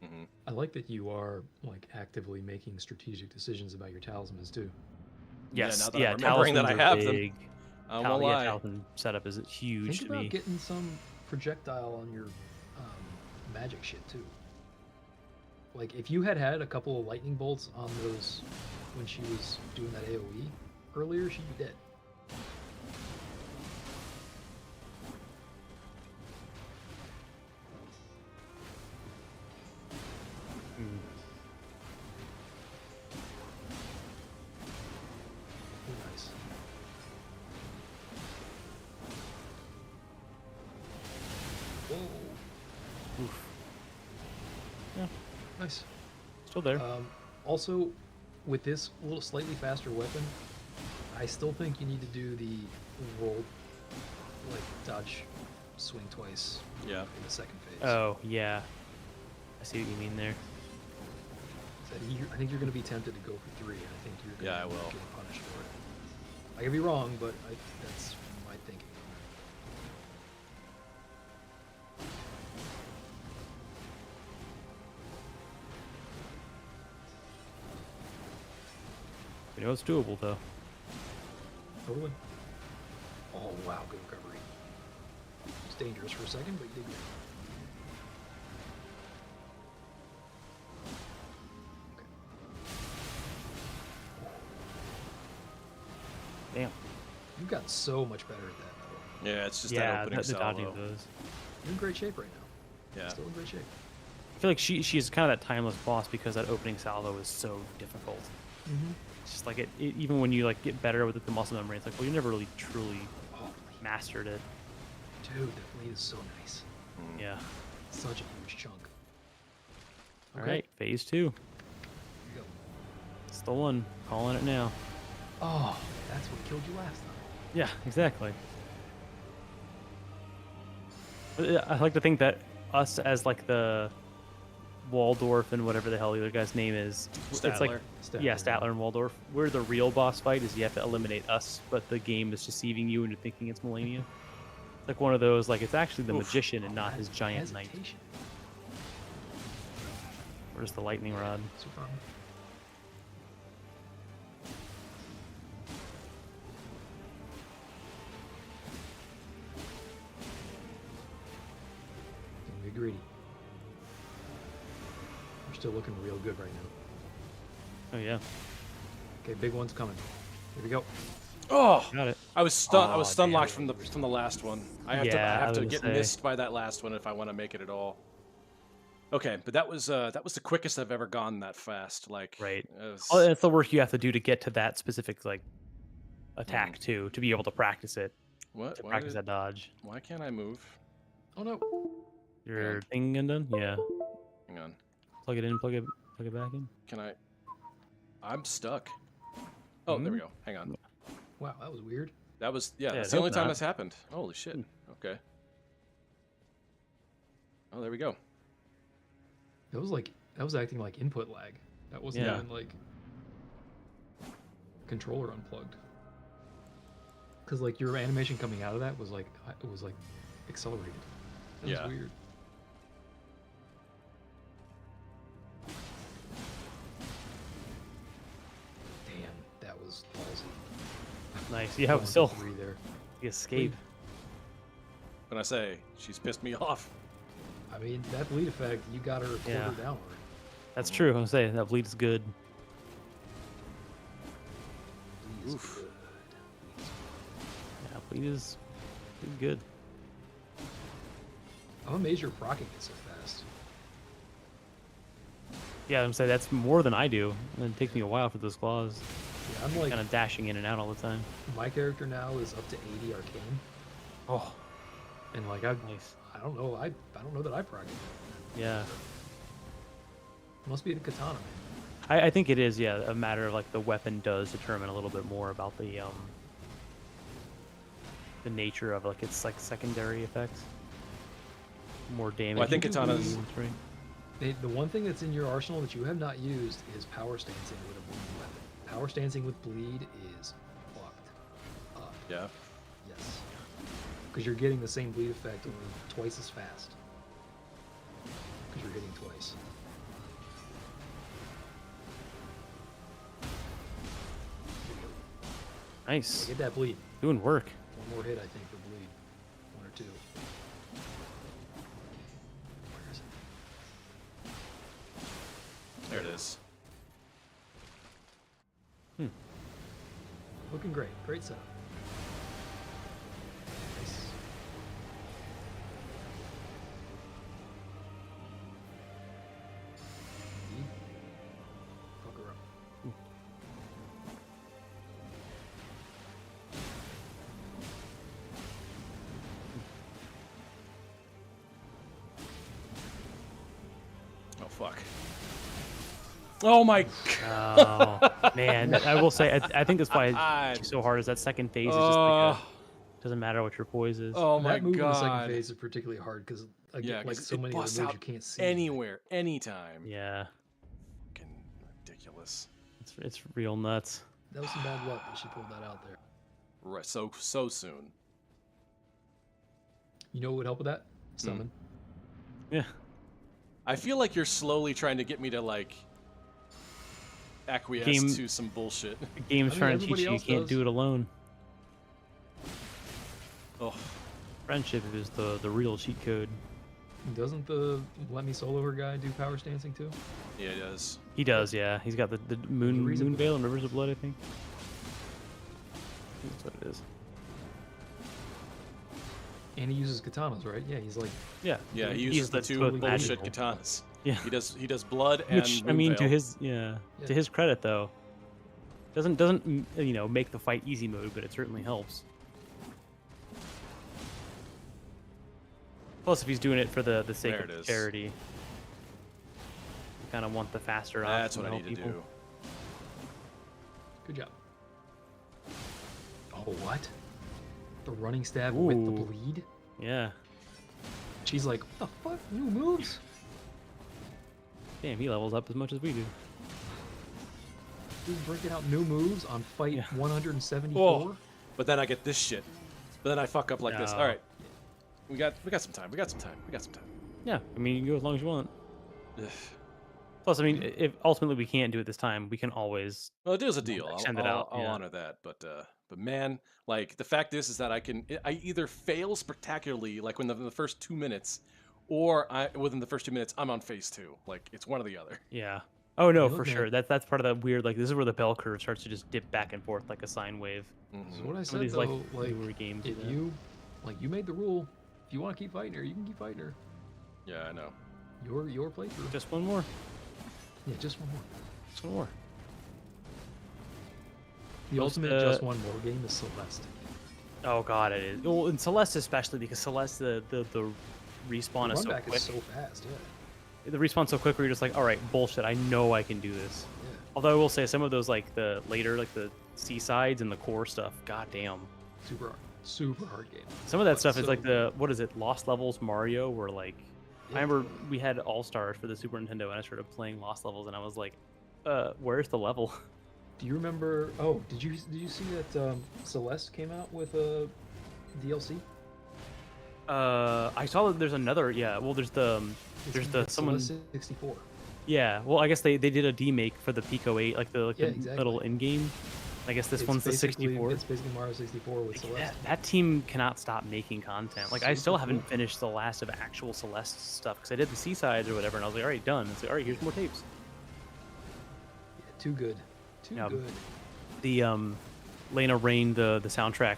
Mm-hmm. I like that you are like actively making strategic decisions about your talismans too. Yes, now that yeah, I'm remembering that I talismans are have them, big. I won't lie. Talisman setup is huge Think to about me. getting some projectile on your magic shit too. Like if you had a couple of lightning bolts on those when she was doing that AoE earlier, she'd be dead. Mm. Oh, nice. Whoa, Oof. nice. Still there. Also, with this little slightly faster weapon, I still think you need to do the roll, like dodge, swing twice Yeah. in the second phase. Oh yeah, I see what you mean there. I think you're going to be tempted to go for 3. I think you're Yeah, I going to will. get punished for it. I could be wrong, but that's my thinking. You know it's doable though. Totally. Oh wow, good recovery. It's dangerous for a second, but you did good. Damn. You've gotten so much better at that. Though. Yeah, it's just that Yeah, opening the dodging salvo. of those. You're in great shape right now. Yeah. Still in great shape. I feel like she's kind of that timeless boss because that opening salvo is so difficult. Mm-hmm. It's just like it even when you like get better with the muscle memory, it's like, well, you never really truly mastered it. Dude, that blade is so nice. Mm. Yeah. Such a huge chunk. All Okay, right, phase 2. here you go. It's the one. Calling it now. Oh, that's what killed you last time. Yeah, exactly. But I like to think that us as like the Waldorf and whatever the hell the other guy's name is, it's like Statler. yeah, Statler and Waldorf. We're the real boss fight is you have to eliminate us, but the game is deceiving you into thinking it's Malenia. It's like one of those like it's actually the Oof. magician and not That his giant knight. hesitation. Where's the lightning rod? Super. Don't be greedy. We're still looking real good right now. Oh yeah, Okay, big one's coming. Here we go. Oh, got it. I was stun. I was Aw, stun damn. locked from the last one. I have Yeah, I to was gonna get say. missed by that last one if I want to make it at all. Okay, but that was the quickest I've ever gone that fast. Like Right. it was- Oh, it's the work you have to do to get to that specific like attack too, to be able to practice it, what? to Why, practice that dodge. why can't I move? Oh no. Your thing undone? Yeah. Hang on. Plug it in. Plug it back in. Can I? I'm stuck. Oh, there we go. Hang on. Wow, that was weird. That was Yeah, That's it the only helped time not. that's happened. Holy shit. Okay. Oh, there we go. That was acting like input lag. That wasn't Yeah. even like controller unplugged. Cause like your animation coming out of that was like accelerated. That Yeah. was weird. Damn, that was ballsy. Nice. Yeah, Going but for still 3 there. the escape. When I say she's pissed me off. I mean, that bleed effect, you got her a quarter Yeah. downward. That's true. I'm saying that bleed is good. is Oof. good. Yeah, bleed is good. I'm amazed you're procking it so fast. Yeah, I'm saying that's more than I do. And it takes me a while for those claws. Yeah, I'm like, Kind of dashing in and out all the time. my character now is up to 80 arcane, Oh, and like nice. I don't know, I don't know that I proc it. Yeah. Must be the katana, man. I think it is, yeah, a matter of like the weapon does determine a little bit more about the nature of like its like secondary effects. More damage. Well, I think You can katanas. do- Right. The one thing that's in your arsenal that you have not used is power stancing with a bleed weapon. Power stancing with bleed is fucked up. Yeah. Yes. Because you're getting the same bleed effect only twice as fast. Because you're hitting twice. Nice. Get that bleed. Doing work. One more hit, I think, for bleed. One or two. Where is it? There it is. Looking great. Great setup. Nice. Bleed. Fuck her up. Oh fuck. Oh my. Oh man, I will say I think that's why it's so hard. Is that second phase is just like doesn't matter what your poise is. Oh my That move in the second god. phase is particularly hard because, Yeah, like 'cause so it many of the busts moves out you can't see. anywhere, anytime. Yeah, Fucking ridiculous. it's real nuts. That was some bad luck that she pulled that out there. Right, so soon. You know what would help with that? Summon. Yeah, I feel like you're slowly trying to get me to like acquiesce Game- to some bullshit. the game's I mean, trying to teach everybody you you else can't does. do it alone. Oh, Friendship is the real cheat code. Doesn't the Let Me Solo Her guy do power stancing too? yeah, it does. He does, yeah. He's got the moon Rivers of moon Blood. veil and rivers of blood, I think. That's what it is. And he uses katanas, right? Yeah, he's like, Yeah, Yeah, he He's uses the the two totally bullshit magical. katanas. Yeah. He does blood and Which I mean, to Moonveil. his Yeah. to his credit though, doesn't you know make the fight easy mode, but it certainly helps. Plus, if he's doing it for the sake There of it is. charity, you kind of want the faster option. That's what I help need to people. do. good job. Oh, what? The running stab with the Ooh. bleed? Yeah. She's like, what the fuck? New moves? Damn, he levels up as much as we do. He's breaking out new moves on fight Yeah. 174? Oh, but then I get this shit. But then I fuck up like this. No. All right, we got some time. We got some time. Yeah, I mean, you can go as long as you want. Ugh. Plus, I mean, if ultimately we can't do it this time, we can always. Well, a deal's a deal. Extend it out, I'll yeah. honor that. But man, like the fact is that I either fail spectacularly, like when the first 2 minutes, or within the first 2 minutes I'm on phase 2. Like it's one or the other. Yeah. Oh no, You for look at- sure. That's part of that weird. Like this is where the bell curve starts to just dip back and forth like a sine wave. So Mhm. what I Some of said these though, like, newer games. do if that. you, like, you made the rule, if you want to keep fighting her, you can keep fighting her. Yeah, I know. Your playthrough. Just one more. Yeah, just one more. Just one more. The Most, ultimate just one more game is Celeste. Oh god, it is. Well, in Celeste especially because Celeste the respawn The is so runback quick. is so fast, yeah. The respawn's so quick where you're just like, all right, bullshit. I know I can do this. Yeah. Although I will say some of those like the later like the seasides and the core stuff. God damn. Super hard game. Some of that But stuff is so like the what is it? Lost Levels Mario, where like Yeah, I remember totally. we had All Stars for the Super Nintendo, and I started playing Lost Levels, and I was like, where's the level? Do you remember? Oh, did you see that Celeste came out with a DLC? I saw that there's another. Yeah, well, there's the It's someone. Celeste 64. Yeah, well, I guess they did a demake for the Pico 8, like the Yeah, the exactly. little in game. I guess this It's one's the basically- 64. It's basically Mario 64 with Celeste. That team cannot stop making content. Like I still Super haven't cool. finished the last of actual Celeste stuff because I did the Seasides or whatever, and I was like, all right, done. It's like, all right, here's more tapes. Yeah, too good. Too Yeah. good. The Lena Rain, the soundtrack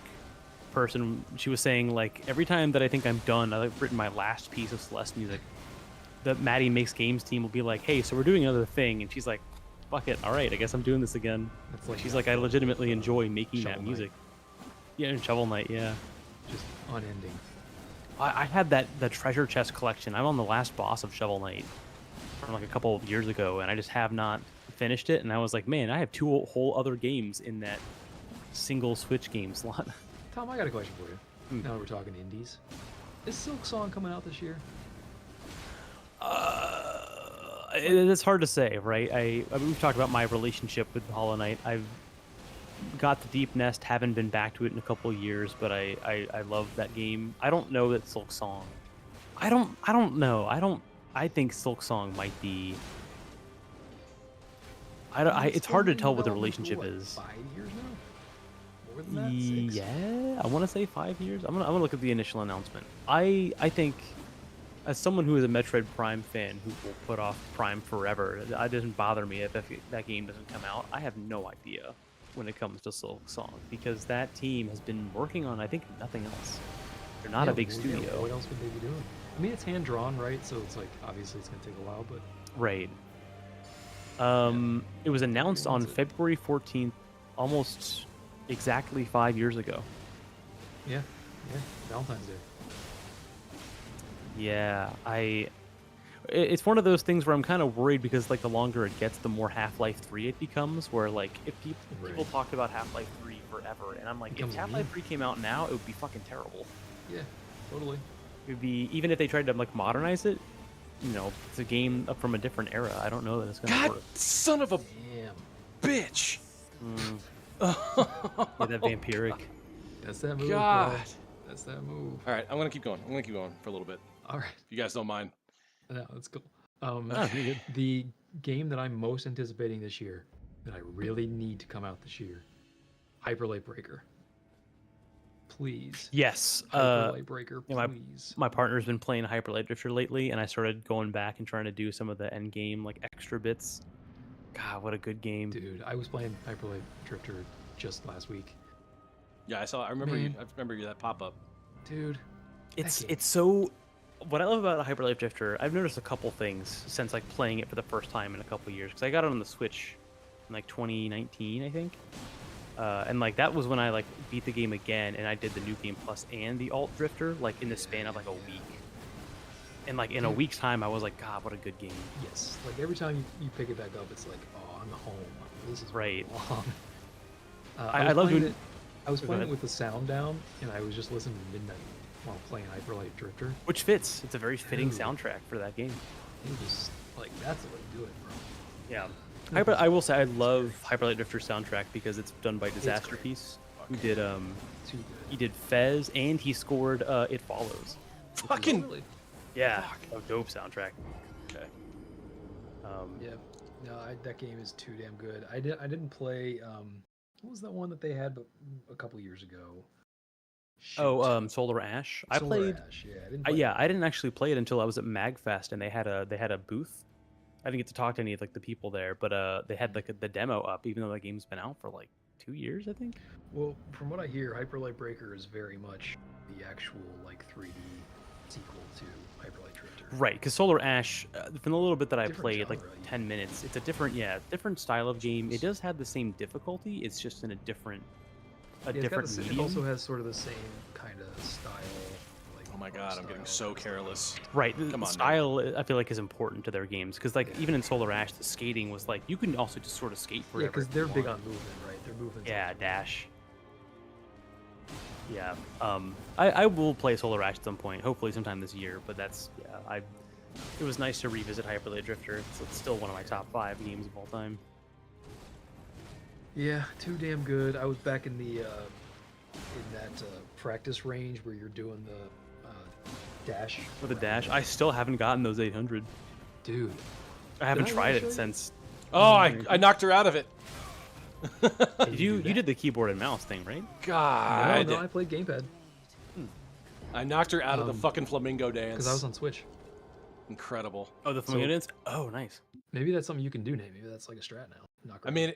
person, she was saying like every time that I think I'm done, I've written my last piece of Celeste music. The Maddie Makes Games team will be like, "Hey, so we're doing another thing," and she's like, "Fuck it, all right, I guess I'm doing this again." That's like She's like, "I legitimately enjoy making Shovel that Knight. music." Yeah, and Shovel Knight, yeah. just unending. I had the treasure chest collection. I'm on the last boss of Shovel Knight from like a couple of years ago, and I just have not finished it. And I was like, man, I have 2 whole other games in that single Switch game slot. Tom, I got a question for you. Now that we're talking indies, is Silk Song coming out this year? It's hard to say, right? I mean, we've talked about my relationship with Hollow Knight. I've got the Deep Nest, haven't been back to it in a couple of years, but I love that game. I don't know that Silk Song. I don't know. I think Silk Song might be. It's hard to tell what the relationship is. 5 years now? More than that? 6? Yeah, I want to say 5 years. I'm gonna look at the initial announcement. I think, as someone who is a Metroid Prime fan who will put off Prime forever, it doesn't bother me if that game doesn't come out. I have no idea when it comes to Silk Song because that team has been working on, I think, nothing else. They're not a big studio. What else would they be doing? I mean, it's hand drawn, right? So it's like obviously it's gonna take a while, but Right. It was announced on February 14th, almost exactly 5 years ago. yeah, Valentine's Day. Yeah, it's one of those things where I'm kind of worried because like the longer it gets, the more Half-Life 3 it becomes. Where like if people talked about Half-Life 3 forever, and I'm like, if Half-Life 3 came out now, it would be fucking terrible. Yeah, totally. It would be, even if they tried to like modernize it, you know, it's a game from a different era. I don't know that it's gonna God, work. son of a Damn. bitch! Yeah, that vampiric. That's that move. God. Bro. That's that move. All right, I'm gonna keep going. I'm gonna keep going for a little bit. All right. If you guys don't mind. No, that's cool. Oh, you're good. The game that I'm most anticipating this year, that I really need to come out this year, Hyper Light Breaker. Please. Yes. Hyper Light Breaker, yeah, please. My partner's been playing Hyper Light Drifter lately, and I started going back and trying to do some of the end game like extra bits. God, what a good game, Dude, I was playing Hyper Light Drifter just last week. Yeah, I saw. I remember. Man. I remember that pop up. Dude, It's so. What I love about Hyper Light Drifter, I've noticed a couple things since like playing it for the first time in a couple years. Because I got it on the Switch in like 2019, I think. And like that was when I like beat the game again, and I did the New Game Plus and the Alt Drifter like in the span of like a week. And like in a week's time, I was like, God, what a good game. yes. Like every time you pick it back up, it's like, oh, I'm home. This is Right. long. I love doing. I was playing ahead. it with the sound down, and I was just listening to Midnight while playing Hyper Light Drifter. Which fits. It's a very fitting Dude. soundtrack for that game. It was like, that's the way to do it, bro. Yeah. I will say I love Hyper Light Drifter soundtrack because it's done by Disaster great. Piece, who did Too good. he did Fez, and he scored It Follows. Fucking. Really? Yeah, a dope soundtrack. Okay. Yeah. No, that game is too damn good. I didn't play. What was that one that they had a couple years ago? Shoot. Solar Ash. Solar I played. Ash, yeah, I didn't play Yeah, I didn't actually play it until I was at MagFest, and they had a booth. I didn't get to talk to any of like the people there, but they had like the demo up, even though the game's been out for like 2 years, I think. Well, from what I hear, Hyper Light Breaker is very much the actual like 3D sequel to Hyper Light Drifter. Right, because Solar Ash, from the little bit that I Different played, like genre, 10 minutes, it's a different style of game. It does have the same difficulty. It's just in a different It medium. also has sort of the same kind of style. Like, Oh my God, I'm getting so careless. Right, the Come on, man. style I feel like is important to their games because like even in Solar Ash, the skating was like you can also just sort of skate Yeah, forever. because if they're you big want. on movement, right? Their movement. Yeah, dash. Yeah, I will play Solar Ash at some point, hopefully sometime this year. But that's it was nice to revisit Hyper Light Drifter. It's still one of my top 5 games of all time. Yeah, too damn good. I was back in the that practice range where you're doing the dash. With a around dash, the- I still haven't gotten those 800. Dude, I haven't Did I tried show it you? since. Oh, I knocked her out of it. You did the keyboard and mouse thing, right? God. No, I played gamepad I knocked her out of the Um, fucking flamingo dance. because I was on Switch. Incredible. Oh, the flamingo dance. Oh, nice. Maybe that's something you can do, Nate. Maybe that's like a strat now. Knock her I mean,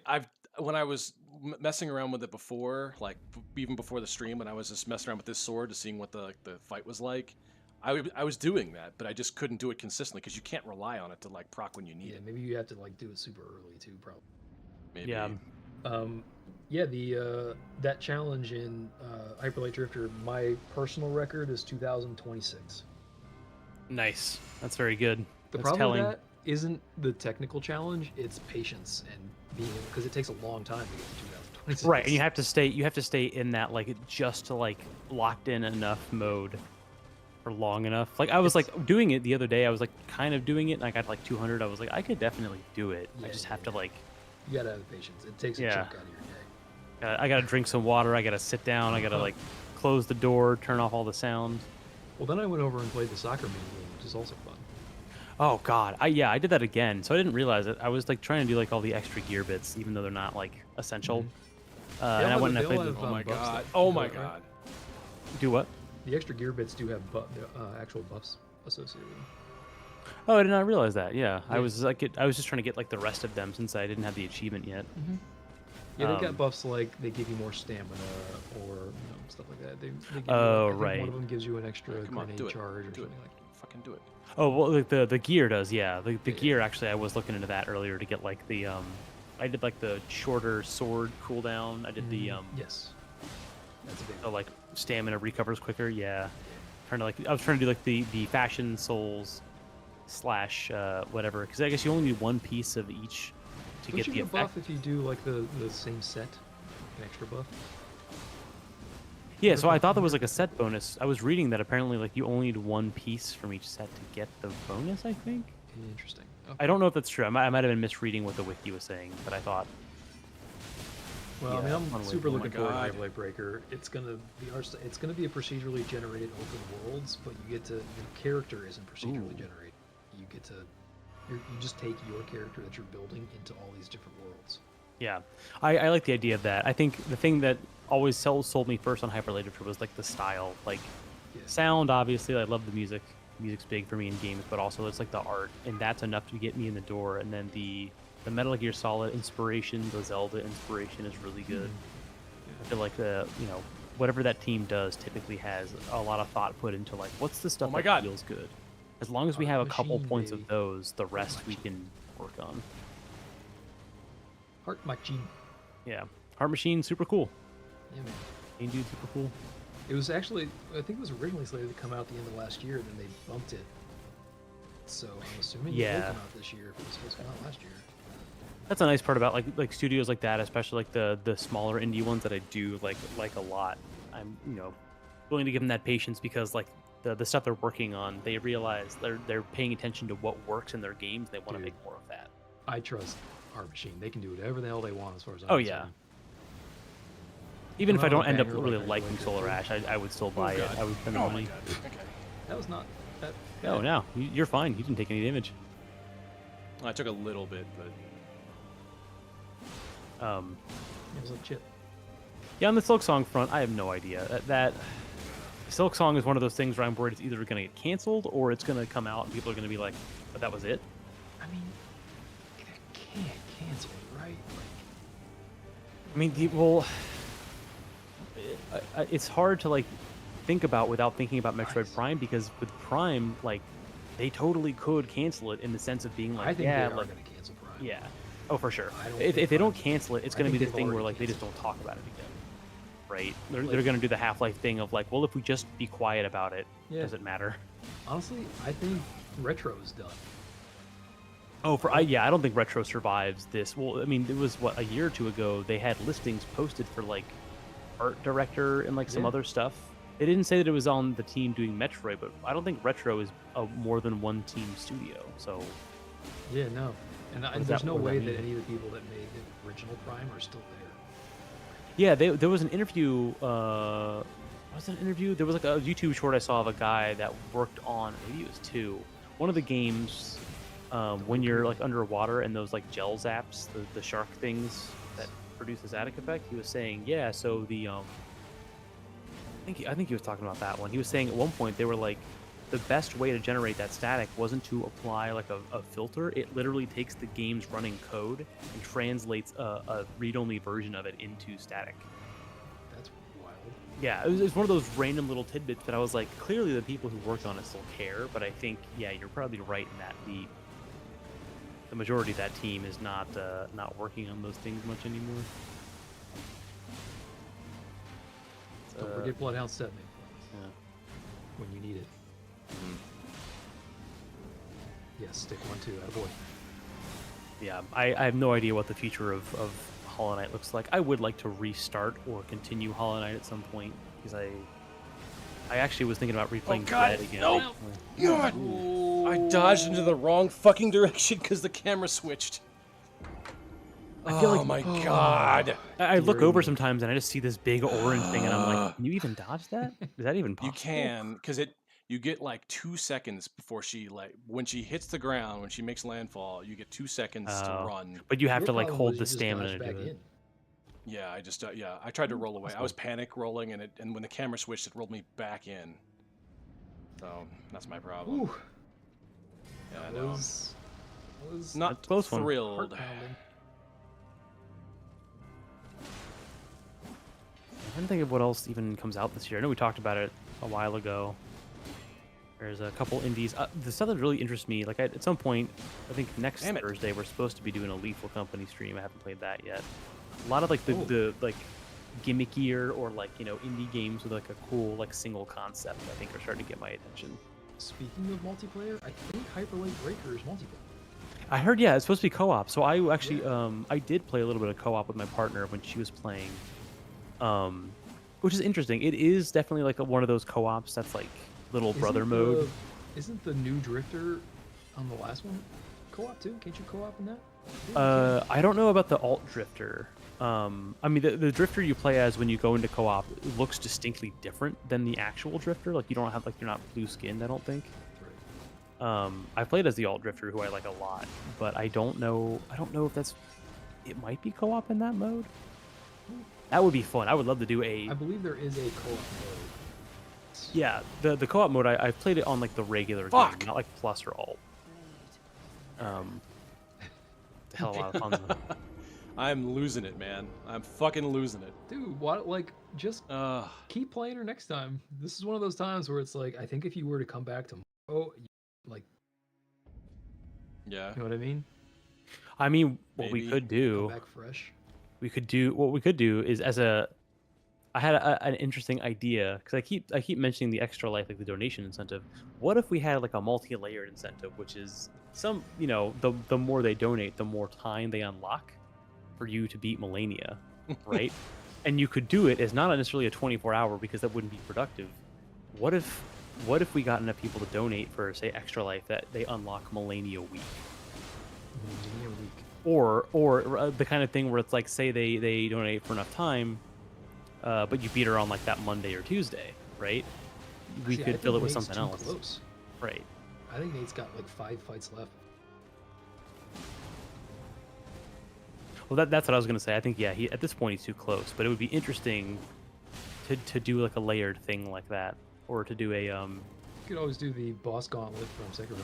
when I was messing around with it before, like even before the stream, when I was just messing around with this sword to seeing what the fight was like. I was doing that, but I just couldn't do it consistently because you can't rely on it to like proc when you need Yeah, it. maybe you have to like do it super early too, probably. Maybe. Yeah. Yeah, the that challenge in Hyper Light Drifter, my personal record is 2026. Nice. That's very good. The That's problem telling. with that isn't the technical challenge; it's patience and being because it takes a long time to get to 2026. Right, and you have to stay in that like just to like locked in enough mode for long enough. Like I was It's- like doing it the other day. I was like kind of doing it, and I got like 200. I was like, I could definitely do it. I Yeah, just yeah, have to yeah. like, You gotta have patience. It takes a Yeah. chunk out of your day. I gotta drink some water. I gotta sit down. I gotta like close the door, turn off all the sound. Well, then I went over and played the soccer mini game, which is also fun. Oh God, I did that again. So I didn't realize it. I was like trying to do like all the extra gear bits, even though they're not like essential. And I went and I played. have, Oh my buffs god. that Oh do my it, right? god. Do what? The extra gear bits do have actual buffs associated with them. Oh, I did not realize that. Yeah, I Yeah. was like, I was just trying to get like the rest of them since I didn't have the achievement yet. Yeah, they've Um, got buffs like they give you more stamina or stuff like that. They give you, Oh, I think right. one of them gives you an extra Come on, grenade do it. charge or Do it. something like that. Fucking do it. Oh well, like the gear does. Yeah, the Yeah. gear actually. I was looking into that earlier to get like the I did like the shorter sword cooldown. I did the Yes, that's a big so like stamina recovers quicker. Yeah, trying to like I was trying to do like the fashion souls slash whatever because I guess you only need one piece of each to Don't get you the get a effect. buff if you do like the same set, an extra buff? Yeah, so I thought there was like a set bonus. I was reading that apparently like you only need one piece from each set to get the bonus. I think. Interesting. Okay. I don't know if that's true. I might have been misreading what the wiki was saying, but I thought. Well, I Yeah, mean, I'm fun way- super oh my looking forward to God. Hyper Light Breaker. It's gonna be it's gonna be a procedurally generated open worlds, but you get to your character isn't procedurally Ooh. generated. You get to you just take your character that you're building into all these different worlds. Yeah, I like the idea of that. I think the thing that always sold me first on Hyper Light Drifter was like the style, like Yeah. sound. Obviously, I love the music. Music's big for me in games, but also it's like the art, and that's enough to get me in the door. And then the Metal Gear Solid inspiration, the Zelda inspiration is really good. I feel like the whatever that team does typically has a lot of thought put into like what's the stuff my that God. feels good. As long as we Art have a couple machine, points baby. of those, the rest we machine. can work on. Heart Machine. Yeah, Heart Machine, super cool. Yeah, man. Main dude, super cool. It was actually, I think it was originally slated to come out at the end of last year, then they bumped it. So I'm assuming it will Yeah. come out this year if it was supposed to come out last year. That's a nice part about like studios like that, especially like the smaller indie ones that I do like a lot. I'm willing to give them that patience because like the stuff they're working on, they realize they're paying attention to what works in their games. They want to Dude. make more of that. I trust Heart Machine. They can do whatever the hell they want as far as I'm Oh, concerned. yeah. Even if I Well, don't end up banger, really like I liking like it Solar too. Ash, I would still buy it. God. I would spend the Oh my money. god. Okay. That was not that. Oh, no, you're fine. You didn't take any damage. I took a little bit, but It was like chip. Yeah, on the Silk Song front, I have no idea. That Silk Song is one of those things where I'm worried it's either going to get canceled or it's going to come out and people are going to be like, but that was it? I mean, they can't cancel it, right? I mean, it's hard to like think about without thinking about Metroid Nice. Prime because with Prime, like, they totally could cancel it in the sense of being like, I think yeah, they are like, going to cancel Prime. yeah, oh for sure. I don't If think they don't Prime- cancel it, it's I going to think be the they've thing where already like they just canceled don't talk about it again, right? They're Like- going to do the Half-Life thing of like, well, if we just be quiet about it, Yeah. does it matter? Honestly, I think Retro is done. Oh, yeah, I don't think Retro survives this. Well, I mean, it was what a year or two ago. They had listings posted for like art director and like some Yeah. other stuff. They didn't say that it was on the team doing Metroid, but I don't think Retro is a more than one team studio. So Yeah, no. And does there's that- no what does way that that mean? any of the people that made the original Prime are still there. yeah, there was an interview. Was it an interview? There was like a YouTube short I saw of a guy that worked on maybe it was two. One of the games when you're like underwater and those like gel zaps, the shark things that produce the static effect. He was saying, yeah, so the I think he was talking about that one. He was saying at one point they were like the best way to generate that static wasn't to apply like a filter. It literally takes the game's running code and translates a read-only version of it into static. That's wild. Yeah, it was one of those random little tidbits that I was like, clearly the people who worked on it still care, but I think, yeah, you're probably right in that the majority of that team is not working on those things much anymore. Don't forget Bloodhound Stepney. Yeah. When you need it. Mhm. Yes, stick 1-2, attaboy. Yeah, I have no idea what the future of Hollow Knight looks like. I would like to restart or continue Hollow Knight at some point, because I actually was thinking about replaying God, Dread again. no! God! I dodged into the wrong fucking direction because the camera switched. I feel Oh like my god! I look Dear over me. sometimes and I just see this big orange thing, and I'm like, can you even dodge that? Is that even possible? You can, because you get like 2 seconds before she when she hits the ground, when she makes landfall, you get 2 seconds to run. But you have Your to like problem hold was the you just stamina dodged to do back it. in. Yeah, I tried to roll away. I was panic rolling, and when the camera switched, it rolled me back in. So that's my problem. Ooh, Yeah, that no, was not That's a close one. thrilled. heart-pounding. I'm trying to think of what else even comes out this year. I know we talked about it a while ago. There's a couple indies. The stuff that really interests me, like at some point, I think next Damn it. Thursday, we're supposed to be doing a Lethal Company stream. I haven't played that yet. A lot of like the like gimmickier or like, you know, indie games with like a cool like single concept, I think are starting to get my attention. Speaking of multiplayer, I think Hyper Light Breaker is multiplayer. I heard, yeah, it's supposed to be co-op. So I actually, I did play a little bit of co-op with my partner when she was playing, which is interesting. It is definitely like one of those co-ops that's like little brother mode. Isn't the new Drifter on the last one co-op too? Can't you co-op in that? I don't know about the alt drifter. I mean, the drifter you play as when you go into co-op looks distinctly different than the actual drifter. Like you don't have, like, you're not blue skinned, I don't think. I played as the alt drifter, who I like a lot, but I don't know if that's, it might be co-op in that mode. That would be fun. I would love to do I believe there is a co-op mode. yeah, the co-op mode. I played it on like the regular Fuck. game, not like plus or alt. The hell of a lot of fun. I'm losing it, man. I'm fucking losing it. Dude, what? Like, just keep playing her next time. This is one of those times where it's like, I think if you were to come back tomorrow, like, Yeah. you know what I mean? I mean, what Maybe. we could do. Come back fresh. What we could do is I had an interesting idea, because I keep mentioning the extra life, like the donation incentive. What if we had like a multi-layered incentive, which is some, you know, the more they donate, the more time they unlock for you to beat Malenia, right? And you could do it as not necessarily a 24-hour, because that wouldn't be productive. What if we got enough people to donate for, say, extra life, that they unlock Malenia week? Or the kind of thing where it's like, say they donate for enough time, but you beat her on like that Monday or Tuesday, right? We Actually, I could think fill it with Nate's something too else, close. right? I think Nate's got like 5 fights left. Well, that's what I was gonna say. I think, yeah, he at this point he's too close, but it would be interesting to do like a layered thing like that, or to do a You could always do the boss gauntlet from Sekiro.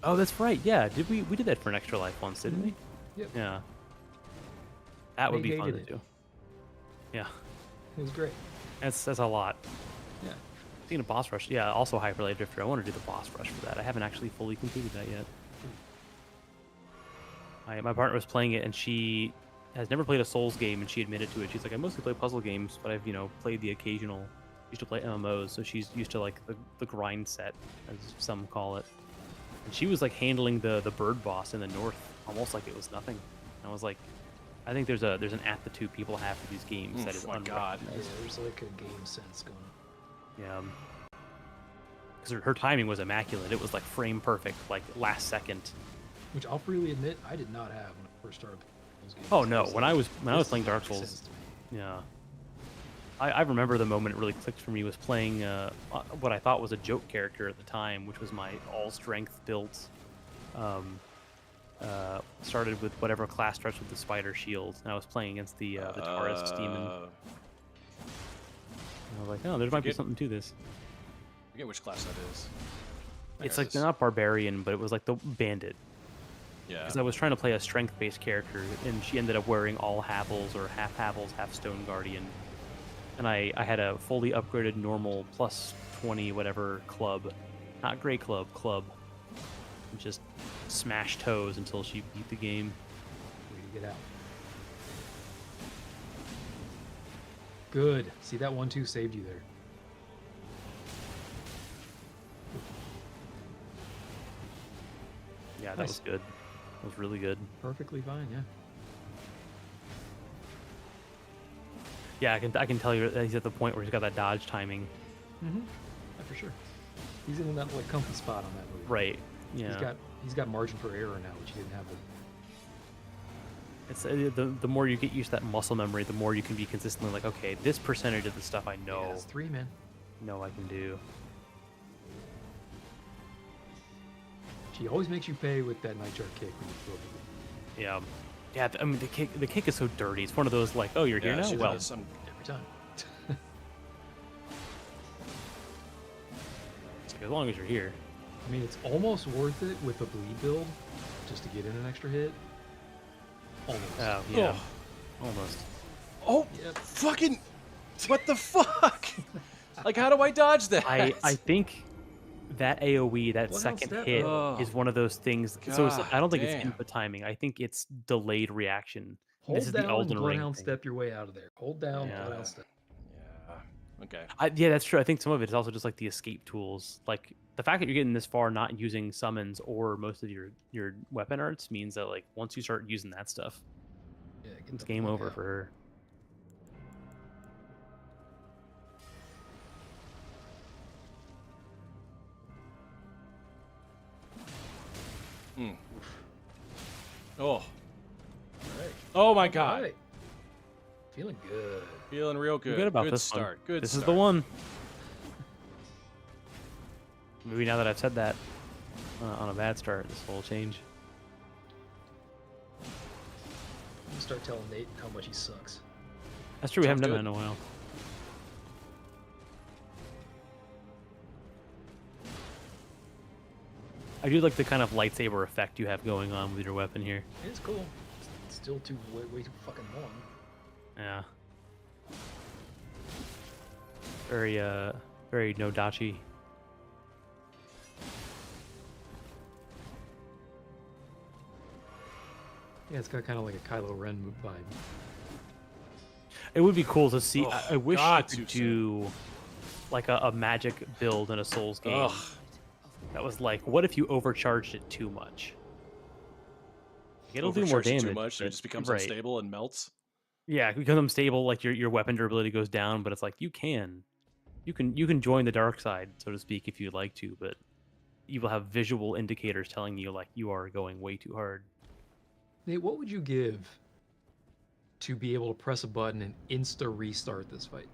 Oh, that's right. Yeah, we did that for an extra life once, didn't we? Yep. Yeah. That would be Nate fun to hated it. do. Yeah, It was great. that's a lot. Yeah. Speaking of boss rush, yeah, also Hyper Light Drifter. I want to do the boss rush for that. I haven't actually fully completed that yet. My partner was playing it, and she has never played a Souls game, and she admitted to it. She's like, I mostly play puzzle games, but I've, you know, played the occasional. Used to play MMOs, so she's used to like the grind set, as some call it. And she was like handling the bird boss in the north almost like it was nothing. And I was like, I think there's an aptitude people have for these games that is my God. Yeah, unrecognized. there's like a game sense going on. Yeah. Because her timing was immaculate. It was like frame perfect, like last second. Which I'll freely admit I did not have when I first started playing those games. Oh no, when I was this playing Dark makes Souls, sense to me. yeah. I remember the moment it really clicked for me was playing what I thought was a joke character at the time, which was my all-strength build. Started with whatever class starts with the spider shield, and I was playing against the Taurus demon. And I was like, oh, there might be forget- something to this. I forget which class that is. It's like they're not barbarian, but it was like the bandit. Yeah. Because I was trying to play a strength-based character, and she ended up wearing all Havels or half Havels, half Stone Guardian. And I had a fully upgraded normal plus 20 whatever club, not Grey Club, and just smash toes until she beat the game. Way to get out. Good. See, that 1-2 saved you there. Yeah, that Nice. was good. That was really good. Perfectly fine, yeah. Yeah, I can tell you that he's at the point where he's got that dodge timing. Mm-hmm. Yeah, for sure. He's in that like comfy spot on that move. Right. Yeah. He's got margin for error now, which he didn't have. It's the more you get used to that muscle memory, the more you can be consistently like, okay, this percentage of the stuff I know, Yeah, it's 3, man. know I can do. She always makes you pay with that nitro kick when you throw it. Yeah. Yeah, I mean the kick is so dirty. It's one of those like, oh, you're here Yeah, now. she Well, does. Every time. it's like, as long as you're here. I mean, it's almost worth it with a bleed build just to get in an extra hit. Almost. Oh yeah, almost. Oh, Yep. fucking! What the fuck? Like, how do I dodge that? I think that AOE, that Bloodhound second step. hit, Oh. is one of those things. So it's, I don't think it's damn. input timing. I think it's delayed reaction. Hold This is down the Elden and Ring Bloodhound thing. step your way out of there. Hold down, Yeah. Bloodhound step. Yeah. Okay. Yeah, that's true. I think some of it is also just like the escape tools. Like the fact that you're getting this far not using summons or most of your weapon arts means that like once you start using that stuff, Yeah, get it's the game fuck over out. for her. Mm. Oh. All right. Oh my god. All right. Feeling good. Feeling real I'm good. good about good this start. one. Good This start. is the one. Maybe now that I've said that, on a bad start, this will change. I'm gonna start telling Nate how much he sucks. That's true. We haven't Sounds done that in a while. I do like the kind of lightsaber effect you have going on with your weapon here. It's cool. It's still way too fucking long. Yeah. Very no dachi. Yeah, it's got kind of like a Kylo Ren vibe. It would be cool to see. Oh, I wish God, you could too do like a magic build in a Souls game. Ugh. That was like, what if you overcharged it too much? It'll do more Overcharge it damage. too much, so it but- just becomes right. unstable and melts. Yeah, it becomes unstable. Like your weapon durability goes down, but it's like you can join the dark side, so to speak, if you'd like to. But you will have visual indicators telling you like you are going way too hard. Nate, what would you give to be able to press a button and insta restart this fight?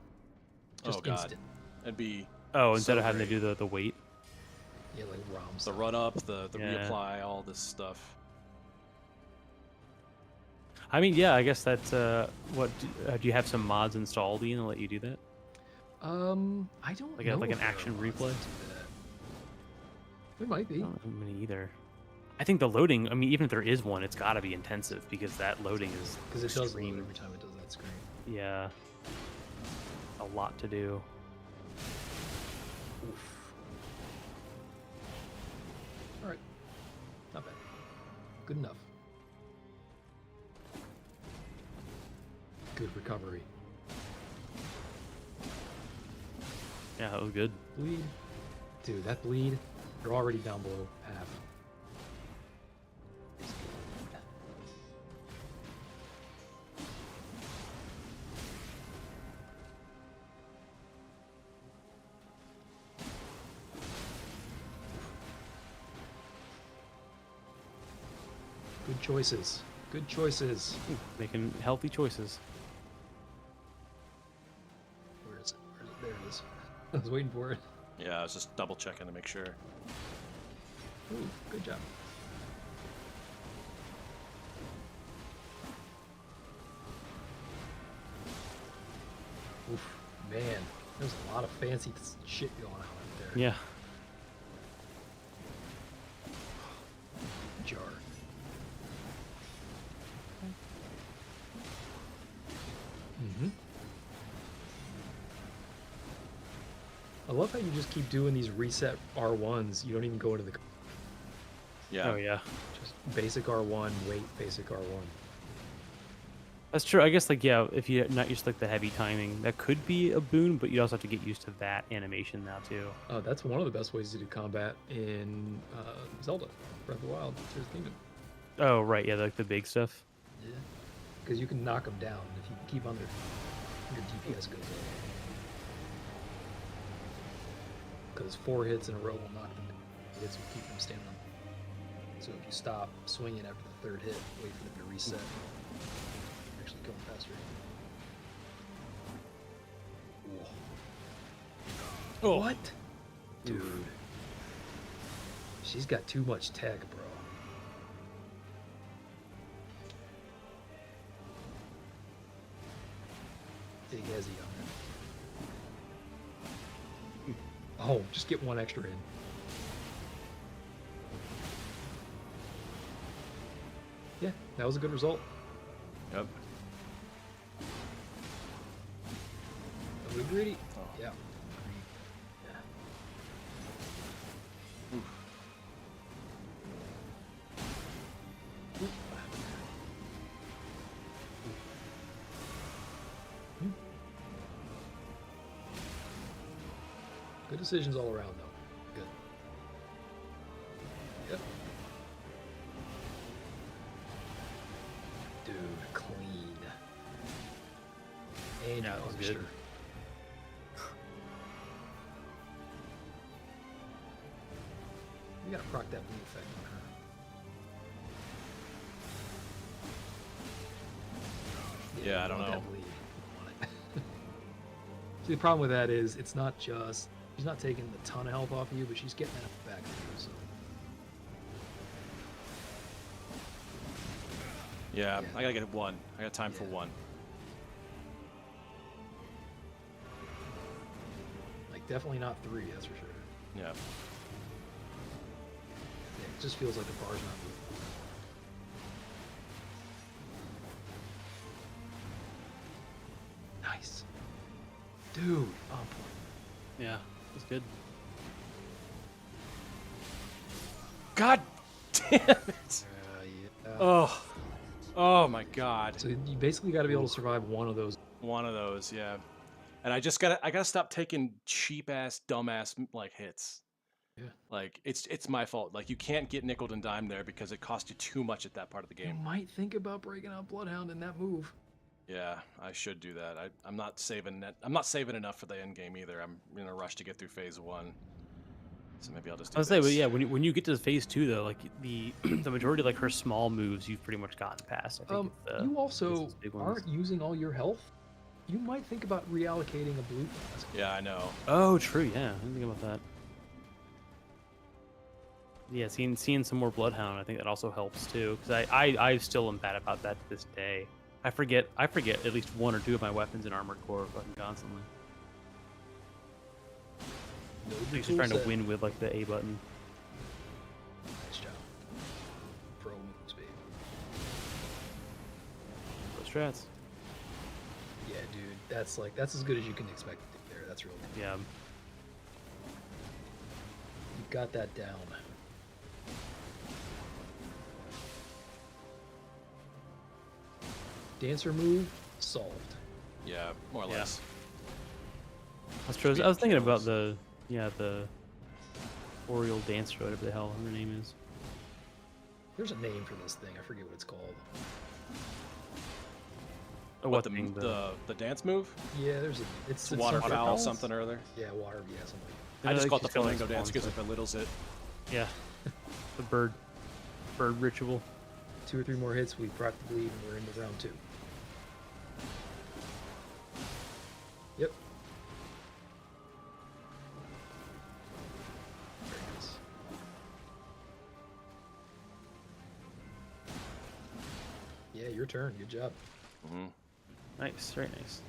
Just Oh, God. instant. It'd be Oh, instead So of having great. to do the wait. Yeah, like ROM the stuff. run up, the Yeah. reapply, all this stuff. I mean, yeah, I guess that's what do you have some mods installed, Ian, to let you do that? I don't Like know. like if an there are action mods replay? that do that. There might I be. don't have many either. I think the loading. I mean, even if there is one, it's got to be intensive because that loading is Because it does load extreme. every time it does that screen. Yeah, a lot to do. Oof. Alright. Not bad. Good enough. Good recovery. Yeah, that was good. Bleed. Dude, that bleed, you're already down below half. Good choices. Good choices. Ooh, making healthy choices. Where is it? Where is it? There it is. I was waiting for it. Yeah, I was just double checking to make sure. Ooh, good job. Oof, man, there's a lot of fancy shit going on right there. Yeah. love how you just keep doing these reset R1s. You don't even go into the Yeah. Oh yeah, just basic R1, wait, basic R1. that's true. I guess like yeah, if you're not used to like the heavy timing, that could be a boon, but you also have to get used to that animation now too. That's one of the best ways to do combat in Zelda Breath of the Wild, Tears of the Kingdom. Oh right, yeah, like the big stuff. Yeah. Because you can knock them down if you keep under. Your DPS goes up. Because 4 hits in a row will knock them down. Hits will keep them standing. So if you stop swinging after the 3rd hit, wait for them to reset. Actually kill them faster. Oh. What? Dude. She's got too much tech, bro. Big hezzy on her. Oh, just get 1 extra in. Yeah, that was a good result. Yep. A little greedy. Oh. Yeah. Good decisions all around, though. Good. Yep. Dude, clean. And Yeah, that was punished good. her. You gotta proc that blue effect on her. Yeah, I don't want know. that bleed. You want it. See, the problem with that is it's not just she's not taking a ton of health off of you, but she's getting that back to you. So Yeah, Yeah. I gotta get 1. I got time for Yeah. 1. like definitely not 3, that's for sure. Yeah. Yeah, it just feels like the bar's not moving. Nice. Dude, on point. Yeah, that's good. God damn it! Yeah. Oh. Oh my God. So you basically got to be able to survive one of those. One of those, yeah. And I gotta stop taking cheap ass, dumbass like hits. Yeah. Like it's my fault. Like you can't get nickled and dimed there because it cost you too much at that part of the You game. might think about breaking out Bloodhound in that move. Yeah, I should do that. I'm not saving that. I'm not saving enough for the end game either. I'm in a rush to get through phase 1. So maybe I'll just do I was say, but this. yeah, when you get to phase 2 though, like the the majority of like her small moves, you've pretty much gotten past. I think it's the, You also those big ones. aren't using all your health. You might think about reallocating a blue flask. Yeah, I know. Oh, true. Yeah, I didn't think about that. Yeah, seeing some more Bloodhound, I think that also helps too. Because I still am bad about that to this day. I forget at least 1 or 2 of my weapons in Armored Core fucking constantly. Know I'm your just trying to toolset. win with like the A button. Nice job. Pro moves, baby. Those strats. Yeah, dude. That's as good as you can expect to do there. That's real good. Yeah. You got that down. Dancer move solved. Yeah, more or Yeah. less. That's true. I Sweet was thinking about kills. the Oriole Dancer, whatever the hell her name is. There's a name for this thing. I forget what it's called. Oh, What thing, the dance move? Yeah, there's a. It's Waterfowl waterfowls? something or other. Yeah, water. Yeah, something. I just like call it the she's kinda like flamingo dance spawn because it stuff. belittles it. Yeah, the bird ritual. 2 or 3 more hits, we proc the bleed, and we're into round 2. Yep. Very nice. Yeah, your turn. Good job. Hmm. Nice, very nice.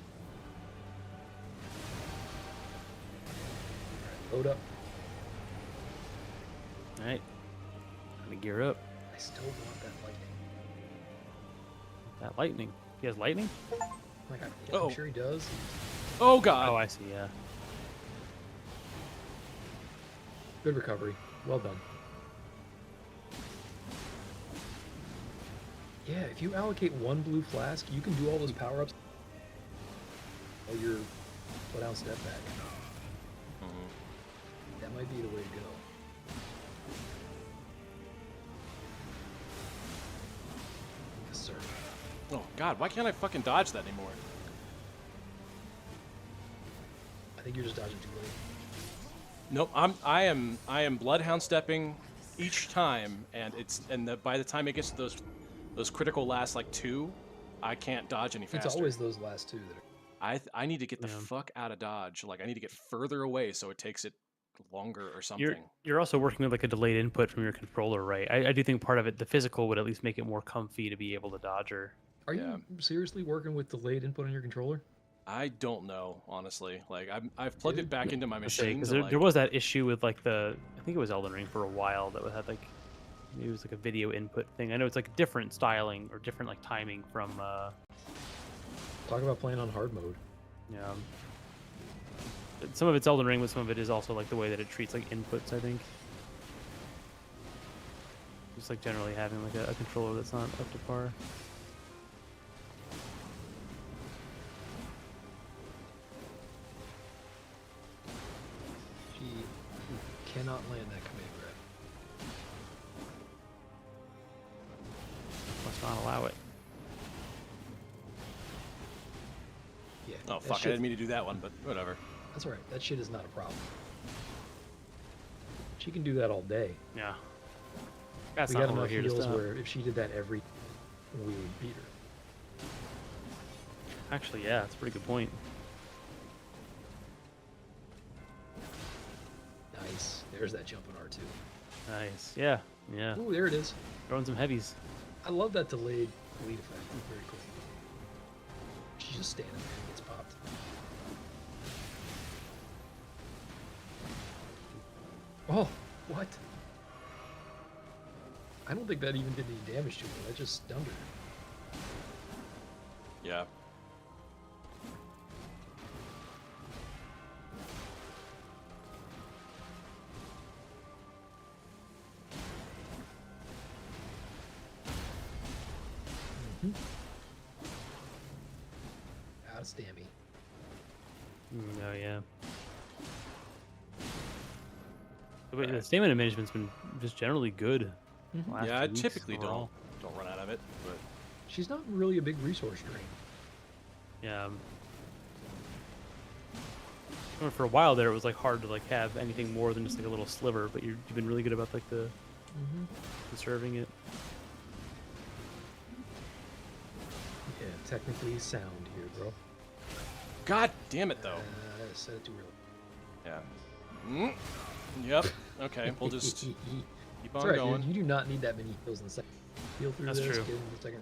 Load up. All right, time to gear up. I still want that lightning. That lightning. He has lightning? Like, Uh-oh. I'm sure he does. Oh God! Oh, I see. Yeah. Good recovery. Well done. Yeah, if you allocate one blue flask, you can do all those power-ups while you're put down step back. That might be the way to go. Yes, sir. Oh God, why can't I fucking dodge that anymore? I think you're just dodging too late. Nope, I am bloodhound stepping each time, and by the time it gets to those critical last like 2, I can't dodge any faster. It's always those last 2 that are... I need to get the fuck out of dodge. Like I need to get further away so it takes it longer or something. You're also working with like a delayed input from your controller, right? I do think part of it, the physical, would at least make it more comfy to be able to dodge her. Are you seriously working with delayed input on your controller? I don't know, honestly. Like I've plugged it back into my machine. Because there was that issue with like I think it was Elden Ring for a while that had like, it was like a video input thing. I know it's like different styling or different like timing from. Talk about playing on hard mode. Yeah. Some of it's Elden Ring, but some of it is also like the way that it treats like inputs, I think. Just like generally having like a controller that's not up to par. She cannot land that command grab. Must not allow it. Yeah. Oh fuck! I didn't mean to do that one, but whatever. That's all right. That shit is not a problem. She can do that all day. Yeah. That's we not got enough here heals where if she did that every, we would beat her. Actually, yeah, that's a pretty good point. Nice. There's that jump in R2. Nice. Yeah. Yeah. Ooh, there it is. Throwing some heavies. I love that delayed bleed effect. Very cool. She's just standing there and gets popped. Oh, what? I don't think that even did any damage to her. That just stunned her. Yeah. Out of stammy. Oh yeah. The stamina management's been just generally good. Yeah, I typically don't run out of it, but she's not really a big resource drain. Yeah. For a while there, it was like hard to like have anything more than just like a little sliver, but you've been really good about like the conserving it. Yeah, technically sound here, bro. God damn it, though. I said it too early. Yeah. Yep. Okay, we'll just keep on going. You do not need that many heals in the second. Heal through That's this, true. get into the second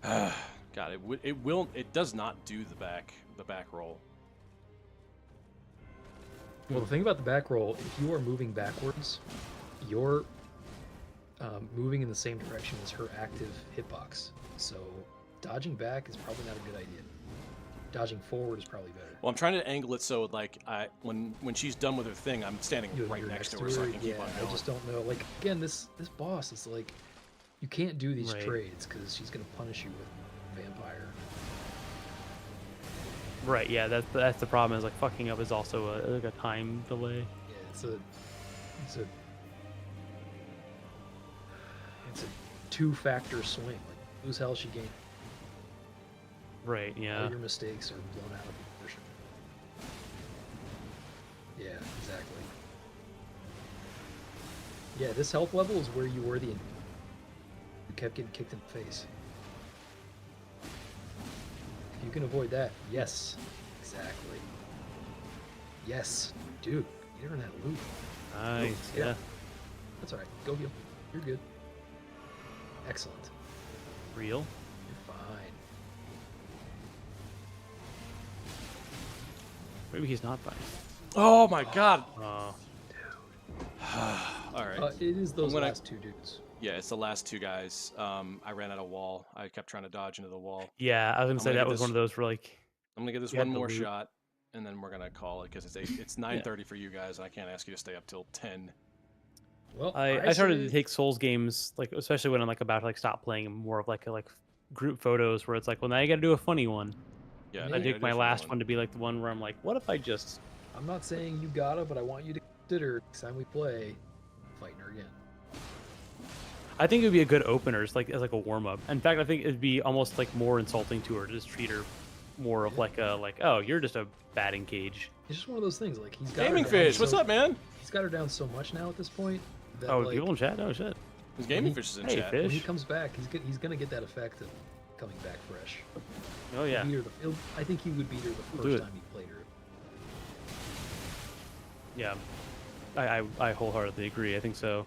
round. God, it does not do the back roll. Well, the thing about the back roll, if you are moving backwards, you're moving in the same direction as her active hitbox. So dodging back is probably not a good idea. Dodging forward is probably better. Well, I'm trying to angle it so like when she's done with her thing, I'm standing right next to her so I can keep on going. I just don't know. Like again, this boss is like you can't do these trades because she's gonna punish you with vampire. Right. Yeah. That's the problem. Is like fucking up is also like a time delay. Yeah. It's a 2-factor swing. Like lose health, she gains. Right. Yeah. All your mistakes are blown out of proportion. Yeah, exactly. Yeah, this health level is where you were you kept getting kicked in the face. If you can avoid that, yes, exactly. Yes, dude, you're in that loop. Nice. Oh, yeah. That's all right. Go heal. You're good. Excellent. Real. You're fine. Maybe he's not fine. Oh my god. Oh. All right. It is those last 2 dudes. Yeah, it's the last 2 guys. I ran out of wall. I kept trying to dodge into the wall. Yeah, I was gonna say that was one of those where like I'm gonna give this one more shot. and then we're gonna call it because it's 9:30 for you guys, and I can't ask you to stay up till 10. Well, I started to say- take Souls games, like especially when I'm like about to like stop playing, more of like group photos where it's like, well, now you got to do a funny one. Yeah, I I you take gotta do my a funny last one to be like the one where I'm like, what if I just? I'm not saying you gotta, but I want you to consider next time we play fighting her again. I think it would be a good opener, just like as like a warm up. In fact, I think it'd be almost like more insulting to her to just treat her more of like a oh, you're just a batting cage. It's just one of those things. Like he's got Gaming her down Fish, what's so- up, man? He's got her down so much now at this point that Oh, like, people in chat? Oh shit. His Gaming Fish is in Hey, chat. Fish. when he comes back, he's gonna get that effect of coming back fresh. Oh yeah. Beat her I think he would beat her the We'll do first it. time he played her. Yeah. I wholeheartedly agree. I think so.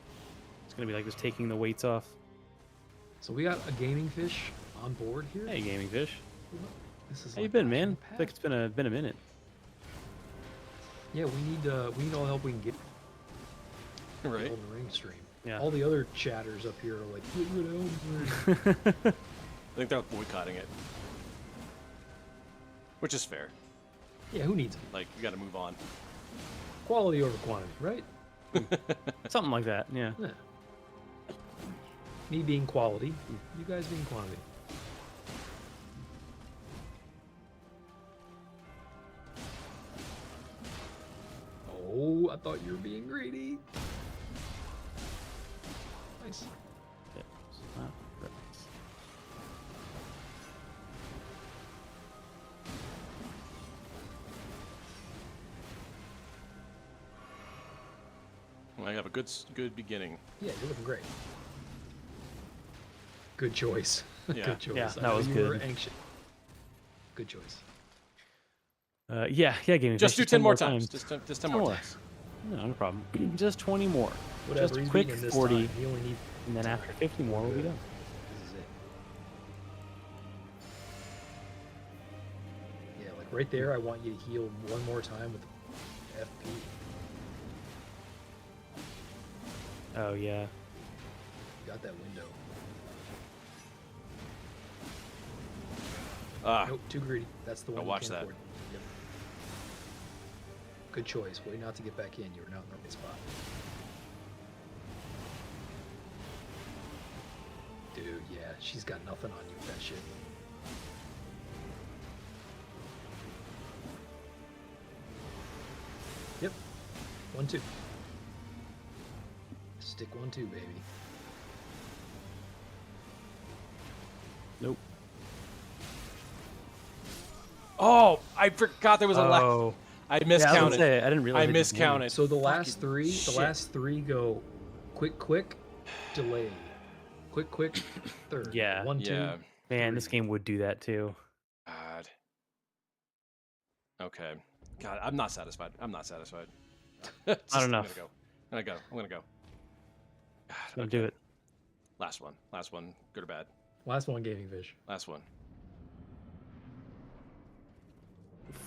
It's gonna be like just taking the weights off. So we got a gaming fish on board here. Hey, gaming fish. This is How you like been, a man? path. I think it's been a minute. Yeah, we need all the help we can get. for the Right? Elden Ring stream. Yeah. All the other chatters up here are like, get rid of Elden Ring. I think they're boycotting it, which is fair. Yeah, who needs it? Like, you got to move on. Quality over quantity, right? Something like that. Yeah. Yeah. Me being quality, you guys being quantity. Oh, I thought you were being greedy. Nice. Yeah, it's not right. I have a good beginning. Yeah, you're looking great. Good choice. Yeah. Good choice. Yeah, I that know was you good. were anxious. Good choice. Yeah, gaming Just fish. do 10 more times. Just 10 more more. times. No, no problem. Just 20 more. Whatever. Just a he's quick beating this 40, time. He only needs and then after 50 more, we'll be done. This is it. Yeah, like right there, I want you to heal one more time with FP. Oh yeah. You got that window. Ah, Nope, too greedy. That's the one. I'll you watch can't that. afford. Yep. Good choice. Wait not to get back in. You're not in the right spot. Dude, yeah, she's got nothing on you with that shit. Yep. 1-2. Stick 1-2, baby. Nope. oh, I forgot there was a left. Oh. I Yeah, I was gonna miscounted. say, I didn't realize. I it just moved. miscounted. So the last Fucking three, shit. the last three go quick, delay. Quick, third. Yeah. 1-2. Yeah. Man, this game would do that too. God. Okay. God, I'm not satisfied. I'm not satisfied. Not enough. I'm gonna go. God, Don't do it. Last one. Good or bad? Last one, gaming fish. Last one.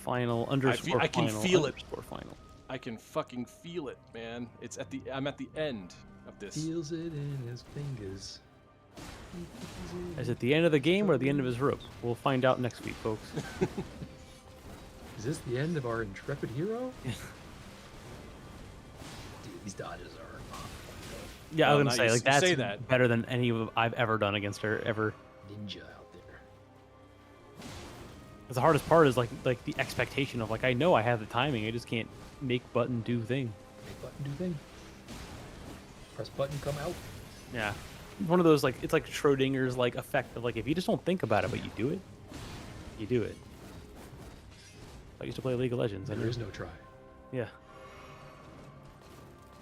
Final underscore I can final, feel it. underscore final. I can fucking feel it, man. I'm at the end of this. Feels it in his fingers. Is it the end of the game or the end of his rope? We'll find out next week, folks. Is this the end of our intrepid hero? Dude, these dodges are Yeah, I Well, was now gonna say you like that's say that. better than any of I've ever done against her ever. ninja out there. 'Cause the hardest part is like the expectation of like I know I have the timing, I just can't make button do thing. Make button do thing. Press button, come out. Yeah, one of those like it's like Schrodinger's like effect of like if you just don't think about it but you do it, you do it. I used to play League of Legends. There is no try. Yeah.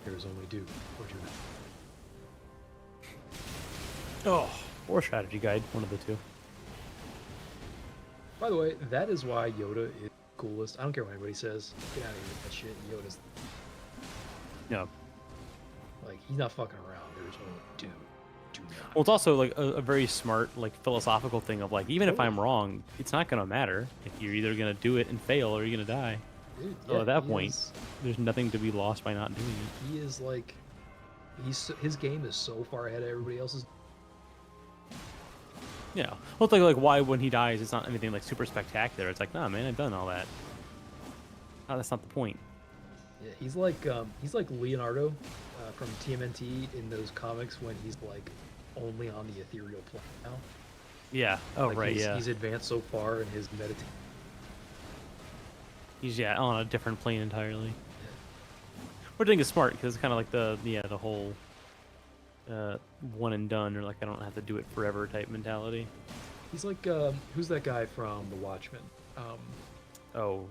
There is only do or do not. Oh, Or strategy guide, one of the two. By the way, that is why Yoda is coolest. I don't care what anybody says. Get out of here with that shit. Yoda's No. like he's not fucking around. There's only do not. Well, it's also like a very smart, like philosophical thing of like, even if I'm wrong, it's not gonna matter. If you're either gonna do it and fail or you're gonna die. Dude, So at that he point, is- there's nothing to be lost by not doing it. he is like, his game is so far ahead of everybody else's. Yeah. Well, it's like why when he dies, it's not anything like super spectacular. It's like, nah, man, I've done all that. that's not the point. Yeah, he's like Leonardo from TMNT in those comics when he's like only on the ethereal plane now. Yeah. Oh, Like, right. He's advanced so far in his meditation. He's on a different plane entirely. Which I think is smart because it's kind of like the whole one and done, or like I don't have to do it forever type mentality. He's like who's that guy from The Watchmen? Oh,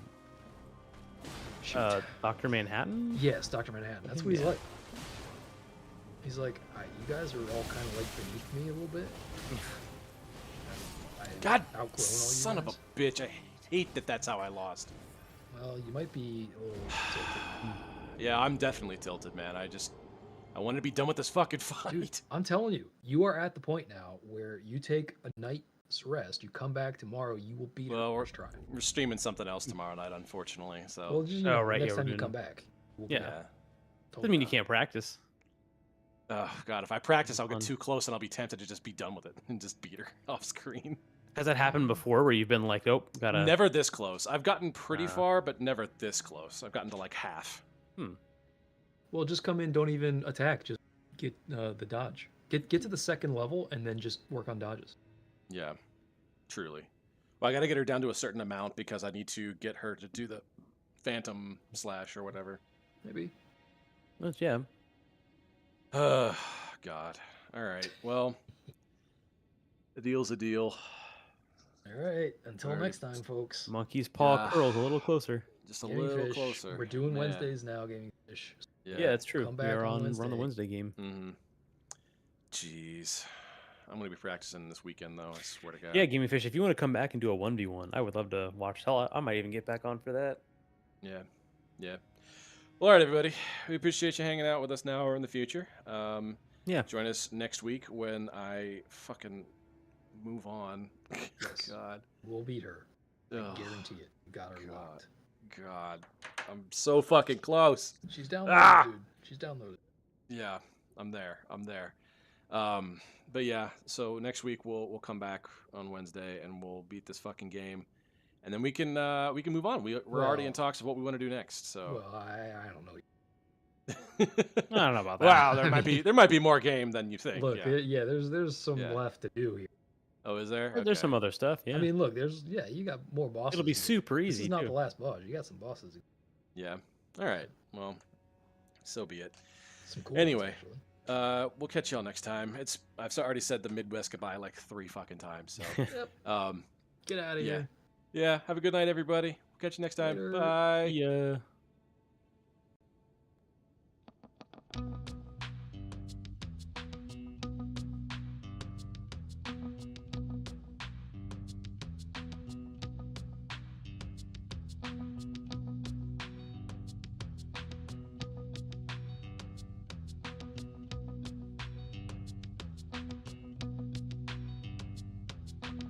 Shoot. Dr. Manhattan? Yes, Dr. Manhattan. That's what he's Yeah. like. He's like, you guys are all kind of like beneath me a little bit. God, outgrown all you son of a guys. bitch! I hate that. That's how I lost. Well, you might be a little tilted. Yeah, I'm definitely tilted, man. I wanted to be done with this fucking fight. Dude, I'm telling you, you are at the point now where you take a night's rest, you come back tomorrow, you will beat Well, it we're, first try. we're streaming something else tomorrow night, unfortunately. So Well, just, Oh, right, next yeah, time we're you doing- come back. We'll Yeah. yeah. Doesn't mean you can't practice. Oh god, if I practice, I'll get Fun. too close and I'll be tempted to just be done with it and just beat her off screen. Has that happened before where you've been like, oh, gotta. Never this close. I've gotten pretty Ah. far, but never this close. I've gotten to like half. Well, just come in, don't even attack, just get the dodge. Get to the second level and then just work on dodges. Yeah, truly. Well, I got to get her down to a certain amount because I need to get her to do the phantom slash or whatever. Maybe. Yeah. Oh, God. All right. Well, a deal's a deal. All right. Until Alright. next time, folks. Monkey's paw Yeah. curls a little closer. Just a Gaming little Fish. closer. We're doing Man. Wednesdays now, Gaming Fish. Yeah, it's true. Come We back are on we're on the Wednesday. Wednesday game. Mm-hmm. Jeez. I'm going to be practicing this weekend, though. I swear to God. Yeah, Gaming Fish, if you want to come back and do a 1v1, I would love to watch. Hell, I might even get back on for that. Yeah. Yeah. Well, all right, everybody. We appreciate you hanging out with us now or in the future. Yeah. Join us next week when I fucking move on. Yes. God. We'll beat her. I Ugh. guarantee it. You got her God. locked. God. I'm so fucking close. She's downloaded, Ah! dude. She's downloaded. Yeah, I'm there. I'm there. But yeah, so next week we'll come back on Wednesday and we'll beat this fucking game, and then we can move on. We're already in Well- talks of what we want to do next. So Well, I don't know. I don't know about that. wow, there might be more game than you think. Look, yeah. there's some Yeah. left to do here. Oh, is there? There's Okay. some other stuff. Yeah. I mean, look, you got more bosses. it'll be to do. super This easy. is not too. the last boss. You got some bosses. Yeah. All right. Well, so be it. Some cool Anyway. ones, actually. We'll catch y'all next time. I've already said the Midwest goodbye like 3 fucking times. So, Yep. Get out of yeah. here. Yeah. Have a good night, everybody. We'll catch you next time. Later. Bye. Yeah.